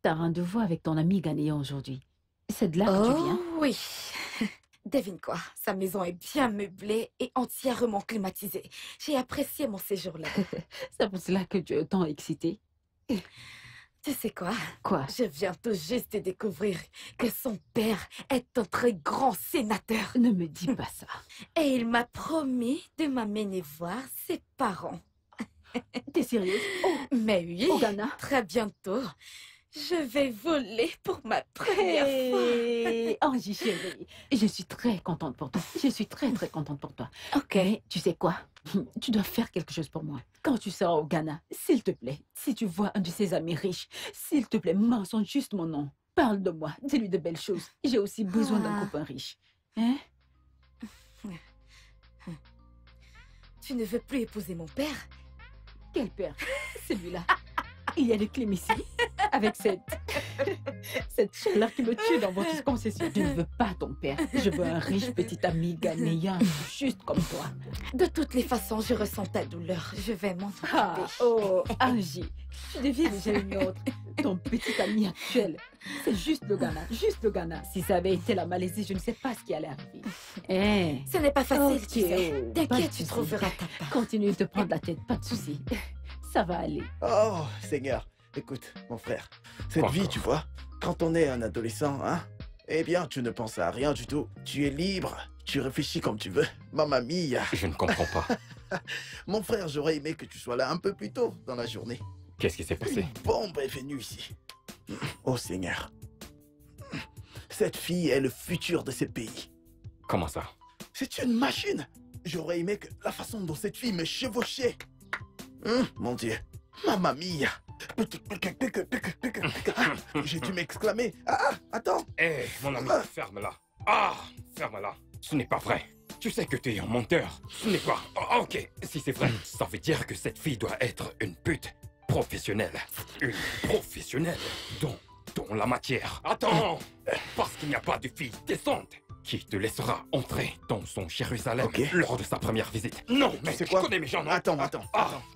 T'as rendez-vous avec ton ami ghanéen aujourd'hui. C'est de là que tu viens? Oui. Devine quoi, sa maison est bien meublée et entièrement climatisée. J'ai apprécié mon séjour là. C'est pour cela que tu es autant excitée. Tu sais quoi? Quoi? Je viens tout juste de découvrir que son père est un très grand sénateur. Ne me dis pas ça. Et il m'a promis de m'amener voir ses parents. T'es sérieuse? Mais oui, Au Ghana? très bientôt, je vais voler pour ma première Hey, Angie chérie, je suis très contente pour toi. Je suis très contente pour toi. fois. Ok. Mais tu sais quoi? Tu dois faire quelque chose pour moi. Quand tu seras au Ghana, s'il te plaît, si tu vois un de ses amis riches, s'il te plaît, mentionne juste mon nom. Parle de moi, dis-lui de belles choses. J'ai aussi besoin d'un copain riche. Hein? Tu ne veux plus épouser mon père? Quel père? Celui-là. Il y a des clim ici, avec cette chaleur qui me tue dans votre concession. Je ne veux pas ton père. Je veux un riche petit ami ghanéen, juste comme toi. De toutes les façons, je ressens ta douleur. Je vais m'en occuper. Ah, oh, Angie, tu deviens déjà une autre. Ton petit ami actuel. C'est juste le Ghana, juste le Ghana. Si ça avait été la Malaisie, je ne sais pas ce qui allait arriver. Eh, Ce n'est pas facile, ok, tu sais. pas de T'inquiète, tu souci. trouveras ta part. Continue de prendre la tête, pas de souci. Ça va aller. Oh, Seigneur, écoute, mon frère, cette Quoi vie, encore? tu vois, quand on est un adolescent, hein, eh bien, tu ne penses à rien du tout. Tu es libre, tu réfléchis comme tu veux. Mamma mia. Je ne comprends pas. Mon frère, j'aurais aimé que tu sois là un peu plus tôt dans la journée. Qu'est-ce qui s'est passé? Une bombe est venue ici. Oh, Seigneur. Cette fille est le futur de ce pays. Comment ça? C'est une machine. J'aurais aimé que la façon dont cette fille me chevauchait. Mon Dieu. Mamma mia. J'ai dû m'exclamer. Ah, attends. Hé, mon ami, ferme-la. Ah, ferme-la. Ce n'est pas vrai. Tu sais que tu es un menteur. Ce n'est pas... Oh, ok, si c'est vrai, ça veut dire que cette fille doit être une pute professionnelle. Une professionnelle dans la matière. Attends, parce qu'il n'y a pas de fille décente qui te laissera entrer dans son Jérusalem Ok. lors de sa première visite. Non, mais sais tu quoi? connais mes gens, non? Attends.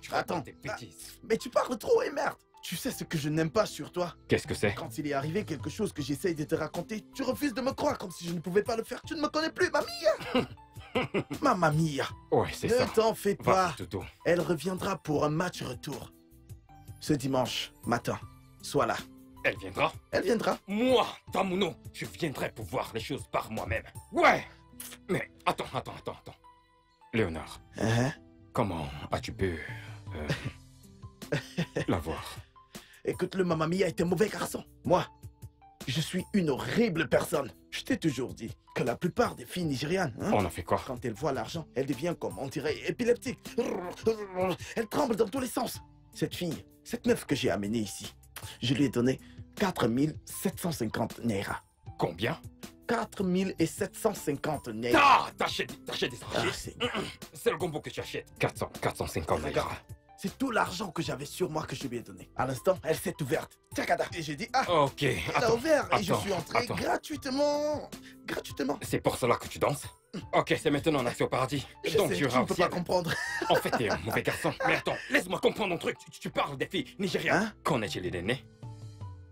Tu racontes des Ah, bêtises. mais tu parles trop et merde. Tu sais ce que je n'aime pas sur toi. Qu'est-ce que c'est? Quand il est arrivé quelque chose que j'essaye de te raconter, tu refuses de me croire comme si je ne pouvais pas le faire. Tu ne me connais plus, mamma mia. Mamma mia. Ouais, c'est ça. Ne t'en fais Va, pas. Toutou. Elle reviendra pour un match retour. Ce dimanche matin. Sois là. Elle viendra? Elle viendra. Moi, Tamuno, je viendrai pour voir les choses par moi-même. Ouais! Mais attends. Léonard, Hein? comment as-tu pu la voir? Écoute-le, mamma mia est un mauvais garçon. Moi, je suis une horrible personne. Je t'ai toujours dit que la plupart des filles nigérianes, hein, On a fait quoi? quand elles voient l'argent, elles deviennent comme, on dirait, épileptiques. Elles tremblent dans tous les sens. Cette fille, cette meuf que j'ai amenée ici, je lui ai donné 4750 naira. Combien? 4750 naira. Ah! T'achètes des Ah, argers. c'est C'est le gombo que tu achètes. 450 naira. Regarde, c'est tout l'argent que j'avais sur moi que je lui ai donné. À l'instant, elle s'est ouverte. Tchakada. Et j'ai dit, ah, Ok, elle a attends. ouvert et je attends, suis entré attends. gratuitement. Gratuitement. C'est pour cela que tu danses? Ok, c'est maintenant un accès au paradis. Je Donc sais, tu tu iras ne au peux ciel. pas comprendre. En fait, t'es un mauvais garçon. Mais attends, laisse-moi comprendre un truc. Tu parles des filles nigérianes. Hein? Qu'en est-il des Néné?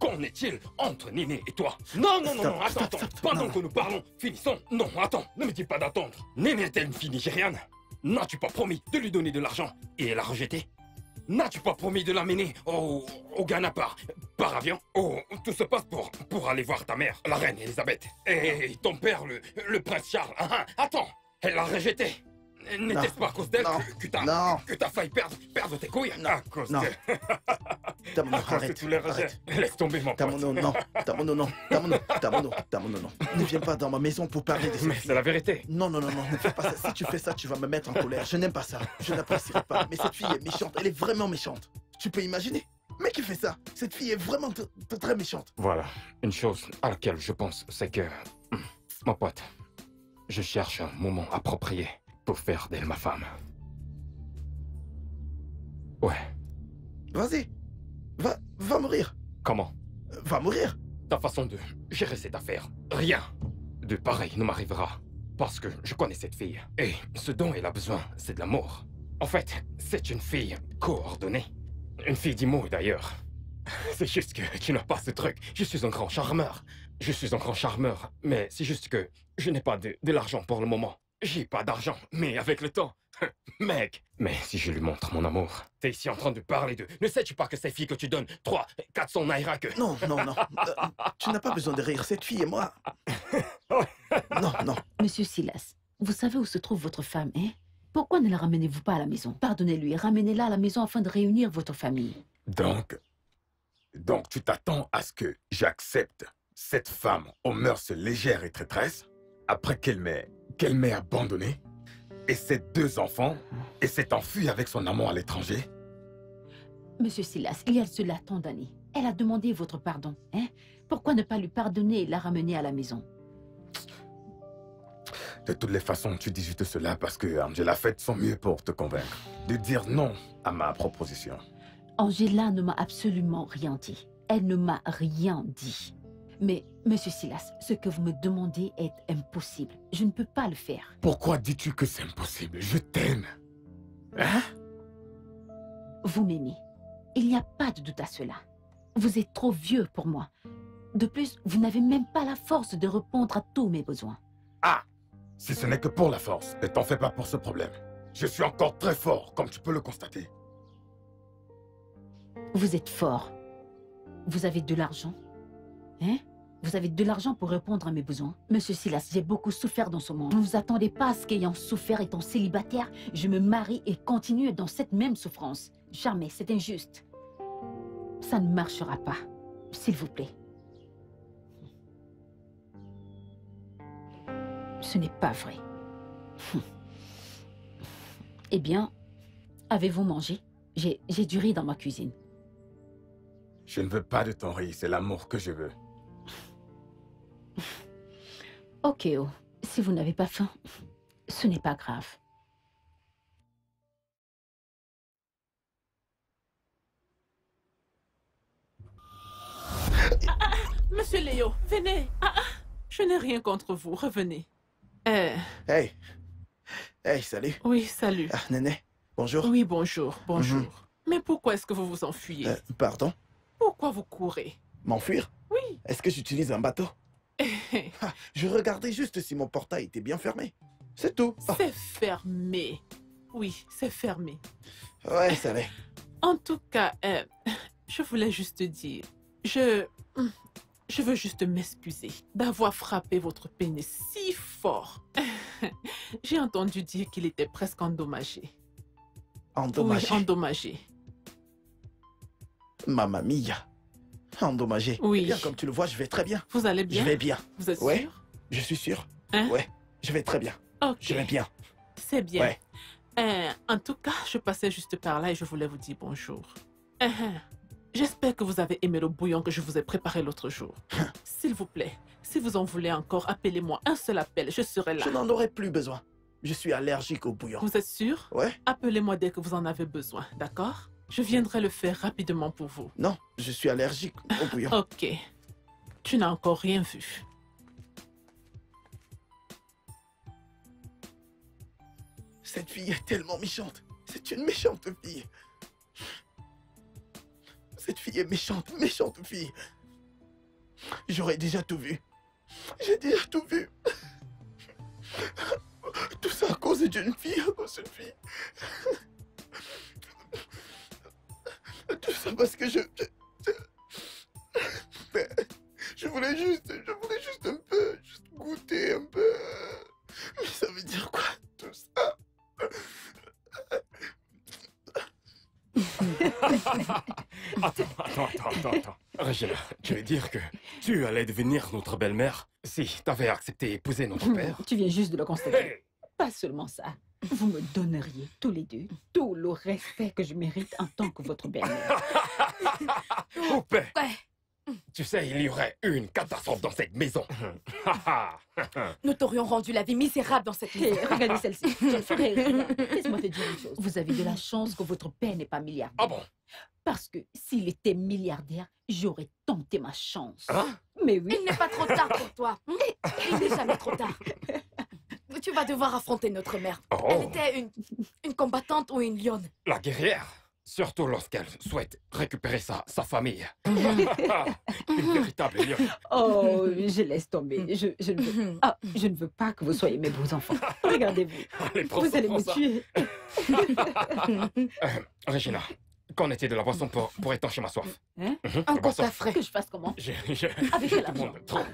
Qu'en est-il entre Néné et toi? Non, attends. Pendant non. que nous parlons, finissons. Non, attends, ne me dis pas d'attendre. Néné est-elle une fille nigériane? N'as-tu pas promis de lui donner de l'argent et elle a rejeté? N'as-tu pas promis de l'amener au Ghana par avion? Oh, tout se passe pour aller voir ta mère, la reine Elisabeth. Et ton père, le prince Charles. Attends, elle l'a rejeté. N'était-ce pas à cause d'elle Non. que t'as failli perdre tes couilles? À cause Non. d'elle. Tamono, À cause de arrête. tous les rejets. Arrête. Laisse tomber mon pote. Tamono, non. Tamono, non. Tamono, non. Ne viens pas dans ma maison pour parler de Mais cette c'est fille. la vérité. Non, ne fais pas ça. Si tu fais ça, tu vas me mettre en colère. Je n'aime pas ça. Je n'apprécierai pas. Mais cette fille est méchante. Elle est vraiment méchante. Tu peux imaginer? Mais qui fait ça? Cette fille est vraiment très méchante. Voilà, une chose à laquelle je pense, c'est que... Mon pote, je cherche un moment approprié pour faire d'elle ma femme. Ouais. Vas-y. Va mourir. Comment? Va mourir. Ta façon de gérer cette affaire, rien de pareil ne m'arrivera. Parce que je connais cette fille. Et ce dont elle a besoin, c'est de l'amour. En fait, c'est une fille coordonnée. Une fille d'Imo, d'ailleurs. C'est juste que tu n'as pas ce truc. Je suis un grand charmeur. Je suis un grand charmeur. Mais c'est juste que je n'ai pas de l'argent pour le moment. J'ai pas d'argent, mais avec le temps... Mec. Mais si je lui montre mon amour... T'es ici en train de parler de... Ne sais-tu pas que ces filles que tu donnes 400 naira que... Non. Tu n'as pas besoin de rire. Cette fille et moi... Non. Monsieur Silas, vous savez où se trouve votre femme, hein? Pourquoi ne la ramenez-vous pas à la maison? Pardonnez-lui, ramenez-la à la maison afin de réunir votre famille. Donc tu t'attends à ce que j'accepte cette femme aux mœurs légères et traîtresses après qu'elle m'ait abandonné et ses 2 enfants et s'est enfuie avec son amant à l'étranger? Monsieur Silas, il y a cela tant d'années. Elle a demandé votre pardon, hein? Pourquoi ne pas lui pardonner et la ramener à la maison? De toutes les façons, tu dis juste cela parce que Angela fait de son mieux pour te convaincre de dire non à ma proposition. Angela ne m'a absolument rien dit. Elle ne m'a rien dit. Mais, monsieur Silas, ce que vous me demandez est impossible. Je ne peux pas le faire. Pourquoi dis-tu que c'est impossible? Je t'aime. Hein? Vous m'aimez. Il n'y a pas de doute à cela. Vous êtes trop vieux pour moi. De plus, vous n'avez même pas la force de répondre à tous mes besoins. Ah! Si ce n'est que pour la force, ne t'en fais pas pour ce problème. Je suis encore très fort, comme tu peux le constater. Vous êtes fort. Vous avez de l'argent. Hein? Vous avez de l'argent pour répondre à mes besoins. Monsieur Silas, j'ai beaucoup souffert dans ce monde. Ne vous attendez pas à ce qu'ayant souffert étant célibataire, je me marie et continue dans cette même souffrance. Jamais, c'est injuste. Ça ne marchera pas. S'il vous plaît. Ce n'est pas vrai. Eh bien, avez-vous mangé? J'ai du riz dans ma cuisine. Je ne veux pas de ton riz, c'est l'amour que je veux. Ok, oh. Si vous n'avez pas faim, ce n'est pas grave. Monsieur Léo, venez. Je n'ai rien contre vous, revenez. Hey, salut. Oui, salut. Néné, bonjour. Oui, bonjour. Mais pourquoi est-ce que vous vous enfuyez? Pardon? Pourquoi vous courez? M'enfuir? Oui. Est-ce que j'utilise un bateau? Je regardais juste si mon portail était bien fermé. C'est tout. C'est fermé. Oui, c'est fermé. Ouais, ça l'est. En tout cas, je voulais juste dire... Je veux juste m'excuser d'avoir frappé votre pénis si fort. J'ai entendu dire qu'il était presque endommagé. Endommagé? Oui, endommagé. Mamma mia. Endommagé. Oui. Eh bien, comme tu le vois, je vais très bien. Vous allez bien? Je vais bien. Vous êtes Ouais, sûr? je suis sûr. Hein? Ouais, je vais très bien. Ok. Je vais bien. C'est bien. Ouais. En tout cas, je passais juste par là et je voulais vous dire bonjour. J'espère que vous avez aimé le bouillon que je vous ai préparé l'autre jour. S'il vous plaît, si vous en voulez encore, appelez-moi un seul appel, je serai là. Je n'en aurai plus besoin. Je suis allergique au bouillon. Vous êtes sûr? Ouais. Appelez-moi dès que vous en avez besoin, d'accord? Je viendrai le faire rapidement pour vous. Non, je suis allergique au bouillon. Ok. Tu n'as encore rien vu. Cette fille est tellement méchante. C'est une méchante fille. Cette fille est méchante, méchante fille. J'aurais déjà tout vu. J'ai déjà tout vu. Tout ça à cause d'une fille, à cause d'une fille. Tout ça parce que je voulais juste un peu, juste goûter un peu. Mais ça veut dire quoi, tout ça? Attends. Regina, tu veux dire que tu allais devenir notre belle-mère si t'avais accepté épouser notre père? Tu viens juste de le constater. Hey! Pas seulement ça. Vous me donneriez, tous les deux, tout le respect que je mérite en tant que votre belle-mère. Poupée! Ouais. Tu sais, il y aurait eu une catastrophe dans cette maison. Nous t'aurions rendu la vie misérable dans cette Hé, maison. regardez celle-ci. Je ne ferai rien. Laisse-moi te dire une chose. Vous avez de la chance que votre père n'est pas milliardaire. Ah bon? Parce que s'il était milliardaire, j'aurais tenté ma chance. Hein? Mais oui. Il n'est pas trop tard pour toi. Il n'est jamais trop tard. Tu vas devoir affronter notre mère. Oh. Elle était une combattante ou une lionne. La guerrière. Surtout lorsqu'elle souhaite récupérer sa famille. Une véritable lionne. Oh, je laisse tomber. Je ne veux pas que vous soyez mes beaux enfants. Regardez-vous. Allez, prends Vous ça, allez prends me ça. tuer. Regina, qu'en est-il de la boisson pour étancher ma soif? Hein? Un Boisson. coca frais. Que je fasse comment? Avec quel tout le monde, trop.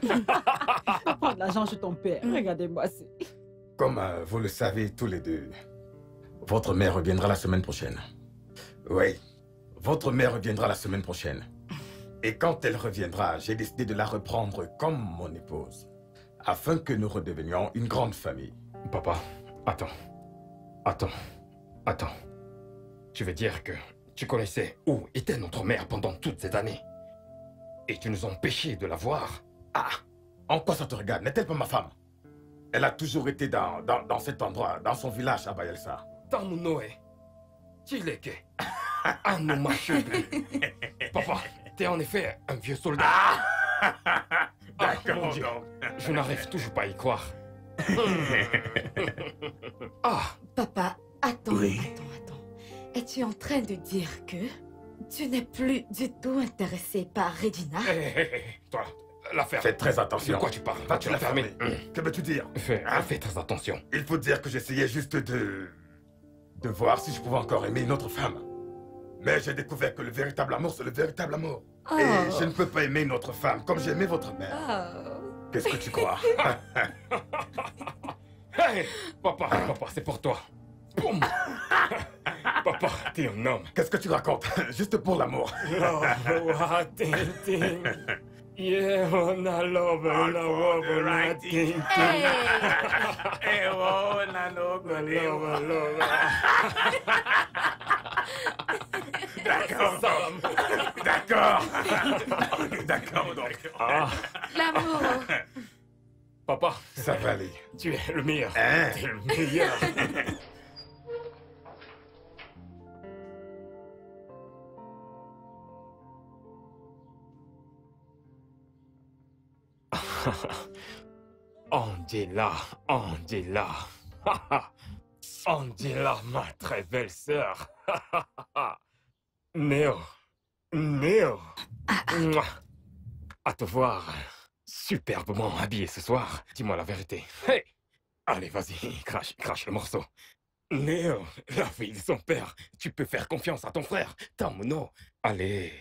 Pour prendre l'argent chez ton père. Regardez-moi. Comme vous le savez tous les deux, votre mère reviendra la semaine prochaine. Oui, votre mère reviendra la semaine prochaine. Et quand elle reviendra, j'ai décidé de la reprendre comme mon épouse, afin que nous redevenions une grande famille. Papa, attends. Tu veux dire que tu connaissais où était notre mère pendant toutes ces années? Et tu nous empêchais de la voir? Ah, en quoi ça te regarde? N'est-elle pas ma femme? Elle a toujours été dans cet endroit, dans son village à Bayelsa. Tamunoe, Chileke, Anumachebe. Papa, t'es en effet un vieux soldat. D'accord, mon Dieu. donc. Je n'arrive toujours pas à y croire. Papa, attends. Oui. Es-tu en train de dire que tu n'es plus du tout intéressé par Regina? Toi, l'affaire. Fais très attention. De quoi tu parles? Vas-tu la fermer? fermer? Que veux-tu dire? Fais très attention. Il faut dire que j'essayais juste de voir si je pouvais encore aimer une autre femme. Mais j'ai découvert que le véritable amour, c'est le véritable amour. Oh. Et je ne peux pas aimer une autre femme comme j'ai aimé votre mère. Oh. Qu'est-ce que tu crois? Hey, papa, c'est pour toi. Boum. Papa, t'es un homme. Qu'est-ce que tu racontes? Juste pour l'amour. Yeah, on a love, D'accord. D'accord. D'accord, donc. L'amour. Papa, Ça va aller. tu es le meilleur. Hein? Tu es le meilleur. Angela. Angela, ma très belle sœur. Néo. Mouah. À te voir superbement habillé ce soir. Dis-moi la vérité. Hey! Allez, vas-y, crache le morceau. Néo, la fille de son père. Tu peux faire confiance à ton frère, Tamuno. Allez.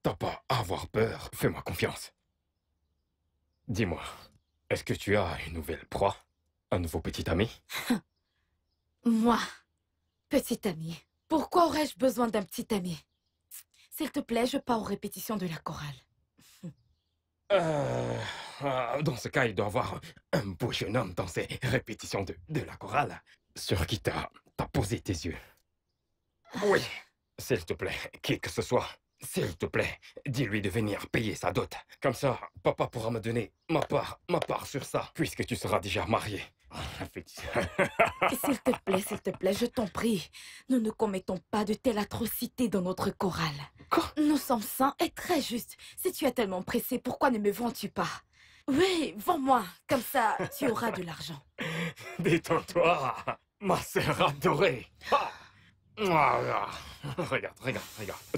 T'as pas à avoir peur. Fais-moi confiance. Dis-moi, est-ce que tu as une nouvelle proie? Un nouveau petit ami? Moi, petit ami. Pourquoi aurais-je besoin d'un petit ami? S'il te plaît, je pars aux répétitions de la chorale. Dans ce cas, il doit y avoir un beau jeune homme dans ces répétitions de la chorale sur qui t'as posé tes yeux. Oui, s'il te plaît, qui que ce soit, s'il te plaît, dis-lui de venir payer sa dot. Comme ça, papa pourra me donner ma part sur ça, puisque tu seras déjà marié. S'il te plaît, je t'en prie. Nous ne commettons pas de telles atrocités dans notre chorale. Quoi? Nous sommes saints et très justes. Si tu es tellement pressé, pourquoi ne me vends-tu pas? Oui, vends-moi. Comme ça, tu auras de l'argent. Détends-toi, ma sœur adorée. Regarde.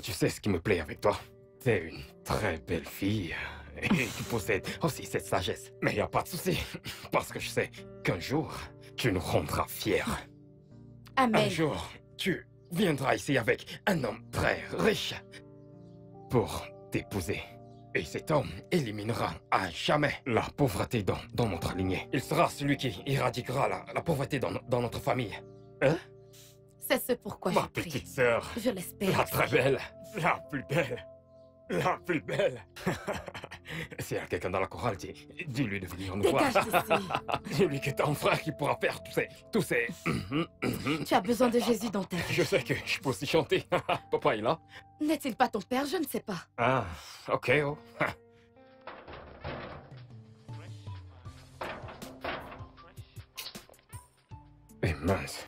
Tu sais ce qui me plaît avec toi? T'es une très belle fille. Et tu possèdes aussi cette sagesse. Mais y a pas de souci, parce que je sais qu'un jour, tu nous rendras fiers. Un Amen. jour, tu viendras ici avec un homme très riche pour t'épouser. Et cet homme éliminera à jamais la pauvreté dans notre lignée. Il sera celui qui éradiquera la pauvreté dans notre famille. Hein? C'est ce pourquoi Ma je prie. petite sœur, Je l'espère. la très belle, la plus belle. La plus belle. S'il y a quelqu'un dans la chorale, dis-lui de venir nous Dégage voir. d'ici. Dis-lui que t'as un frère qui pourra faire tous ces... Tu as besoin de Jésus dans ta vie. Je sais que je peux aussi chanter. Papa est là. N'est-il pas ton père? Je ne sais pas. Ah, ok. Oh. Et mince.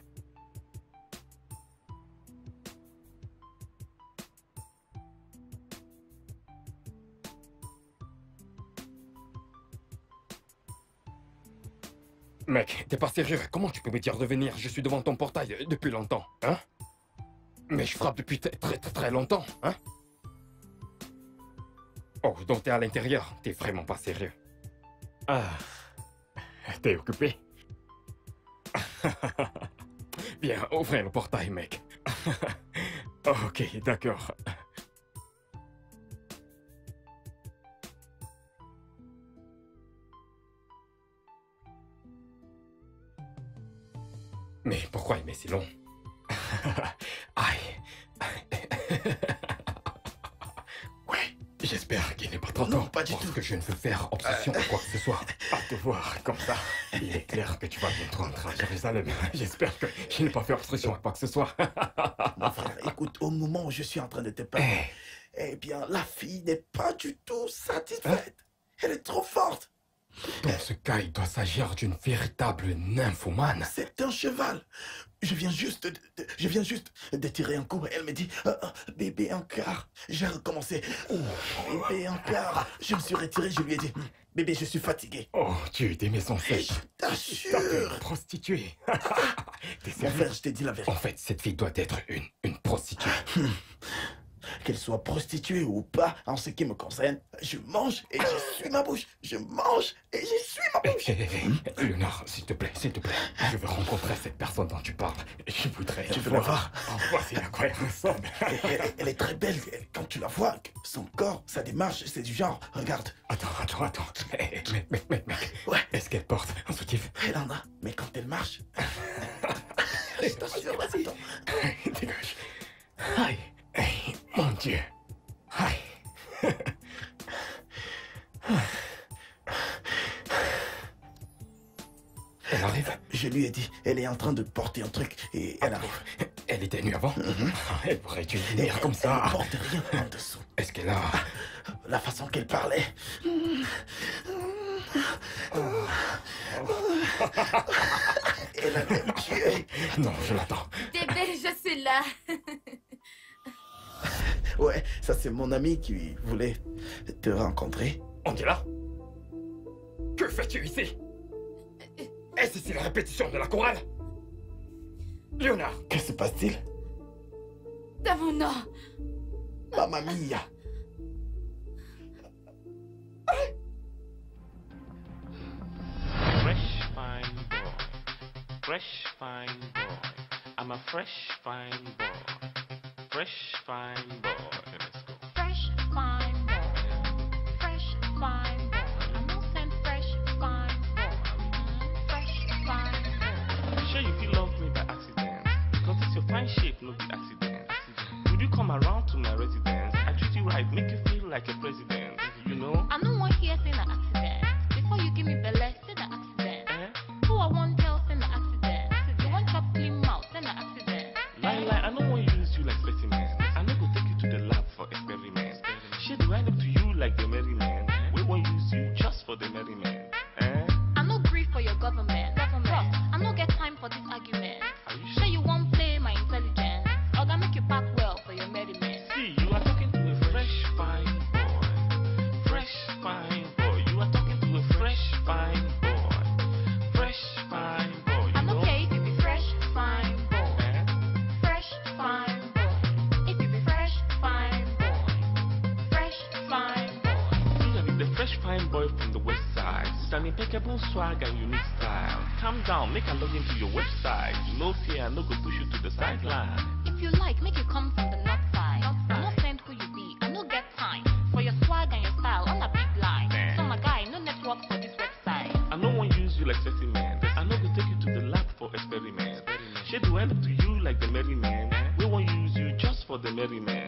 Mec, t'es pas sérieux. Comment tu peux me dire de venir? Je suis devant ton portail depuis longtemps, hein? Mais je frappe depuis très longtemps, hein? Oh, donc t'es à l'intérieur. T'es vraiment pas sérieux. Ah. T'es occupé? Viens, ouvrez le portail, mec. Ok, d'accord. Mais pourquoi il met si long? Aïe. Ouais, j'espère qu'il n'est pas trop Non, tôt. pas du parce tout. que je ne veux faire obsession ou quoi que ce soit. À te voir comme ça, il est clair que tu vas bientôt entrer à Jérusalem. J'espère que je n'ai pas fait obstruction à quoi que ce soit. Mon frère, écoute, au moment où je suis en train de te parler, eh bien, la fille n'est pas du tout satisfaite. Elle est trop forte. Dans ce cas, il doit s'agir d'une véritable nymphomane. C'est un cheval. Je viens juste de tirer un coup. Elle me dit, bébé encore. J'ai recommencé. Bébé encore. Je me suis retiré, je lui ai dit, bébé, je suis fatigué. Oh, tu es des maisons Et sèches. je t'assure. T'as une prostituée. T'es Mon sérieux? frère, je t'ai dit la vérité. En fait, cette fille doit être une prostituée. Qu'elle soit prostituée ou pas, en ce qui me concerne, je mange et j'essuie ma bouche. Je mange et j'essuie ma bouche. Léonard, s'il te plaît. Je veux rencontrer cette personne dont tu parles. Je voudrais... Tu veux la voir? Voici à quoi elle ressemble. Elle est très belle. Quand tu la vois, son corps, sa démarche, c'est du genre, regarde. Attends. Mec. Ouais. Est-ce qu'elle porte un soutif? Elle en a, mais quand elle marche... je t'assure, vas-y. Dégage. Aïe. Mon Dieu. Aïe. Elle arrive? Je lui ai dit, elle est en train de porter un truc et elle arrive. Elle était nue avant? Elle pourrait utiliser comme ça. Elle ne porte rien en dessous. Est-ce qu'elle a... La façon qu'elle parlait... Elle allait me tuer. Non, je l'attends. Bébé, je suis là. Ouais, ça c'est mon ami qui voulait te rencontrer. On est là? Que fais-tu ici? Est-ce ici la répétition de la chorale? Léonard! Que se passe-t-il? Dans mon nom. Mamma mia. Fresh fine boy. Fresh fine boy. I'm a fresh fine boy. Fresh fine boy. Let's go. Fresh fine boy. Fresh fine boy. I'm not saying fresh fine boy. Fresh fine boy. Sure you feel love me by accident. Because it's your fine shape, no be accident. Would you come around to my residence? I treat you right, make you feel like a president. You know? I no one here saying an accident. Before you give me belly, say the accident. Eh? Who I want tell say the accident. You want chop clean mouth, say the accident. Lie, I don't want to use you like specimen. I no go take you to the lab for experiment. Shit, do I look to you like the merry man? We won't use you just for the merriment. Eh? I no grief for your government. Prof, I no get time for this argument. Are you Sure you won't play my intelligence. Or gonna make you back well for your merriment. See, you are talking to a fresh fine boy. Fresh fine boy. You are talking to a fresh fine boy. Fresh fine boy. You I'm know? okay if you be fresh, fine boy. Eh? Fresh, fine boy. If you be fresh, fine boy. Fresh, fine boy. You are the fresh fine boy from the west side. With an impeccable swag and unique style. Calm down, make a log into your website. No fear, I no go push you to the sideline. If you like, make you come from the north side. I'm not send who you be. I no get time for your swag and your style on a big line. Eh. So my guy, no network for this website. I no one use you like specimen. I no go take you to the lab for experiment. Shit, do I look to you like the merry man? We won't use you just for the merry man.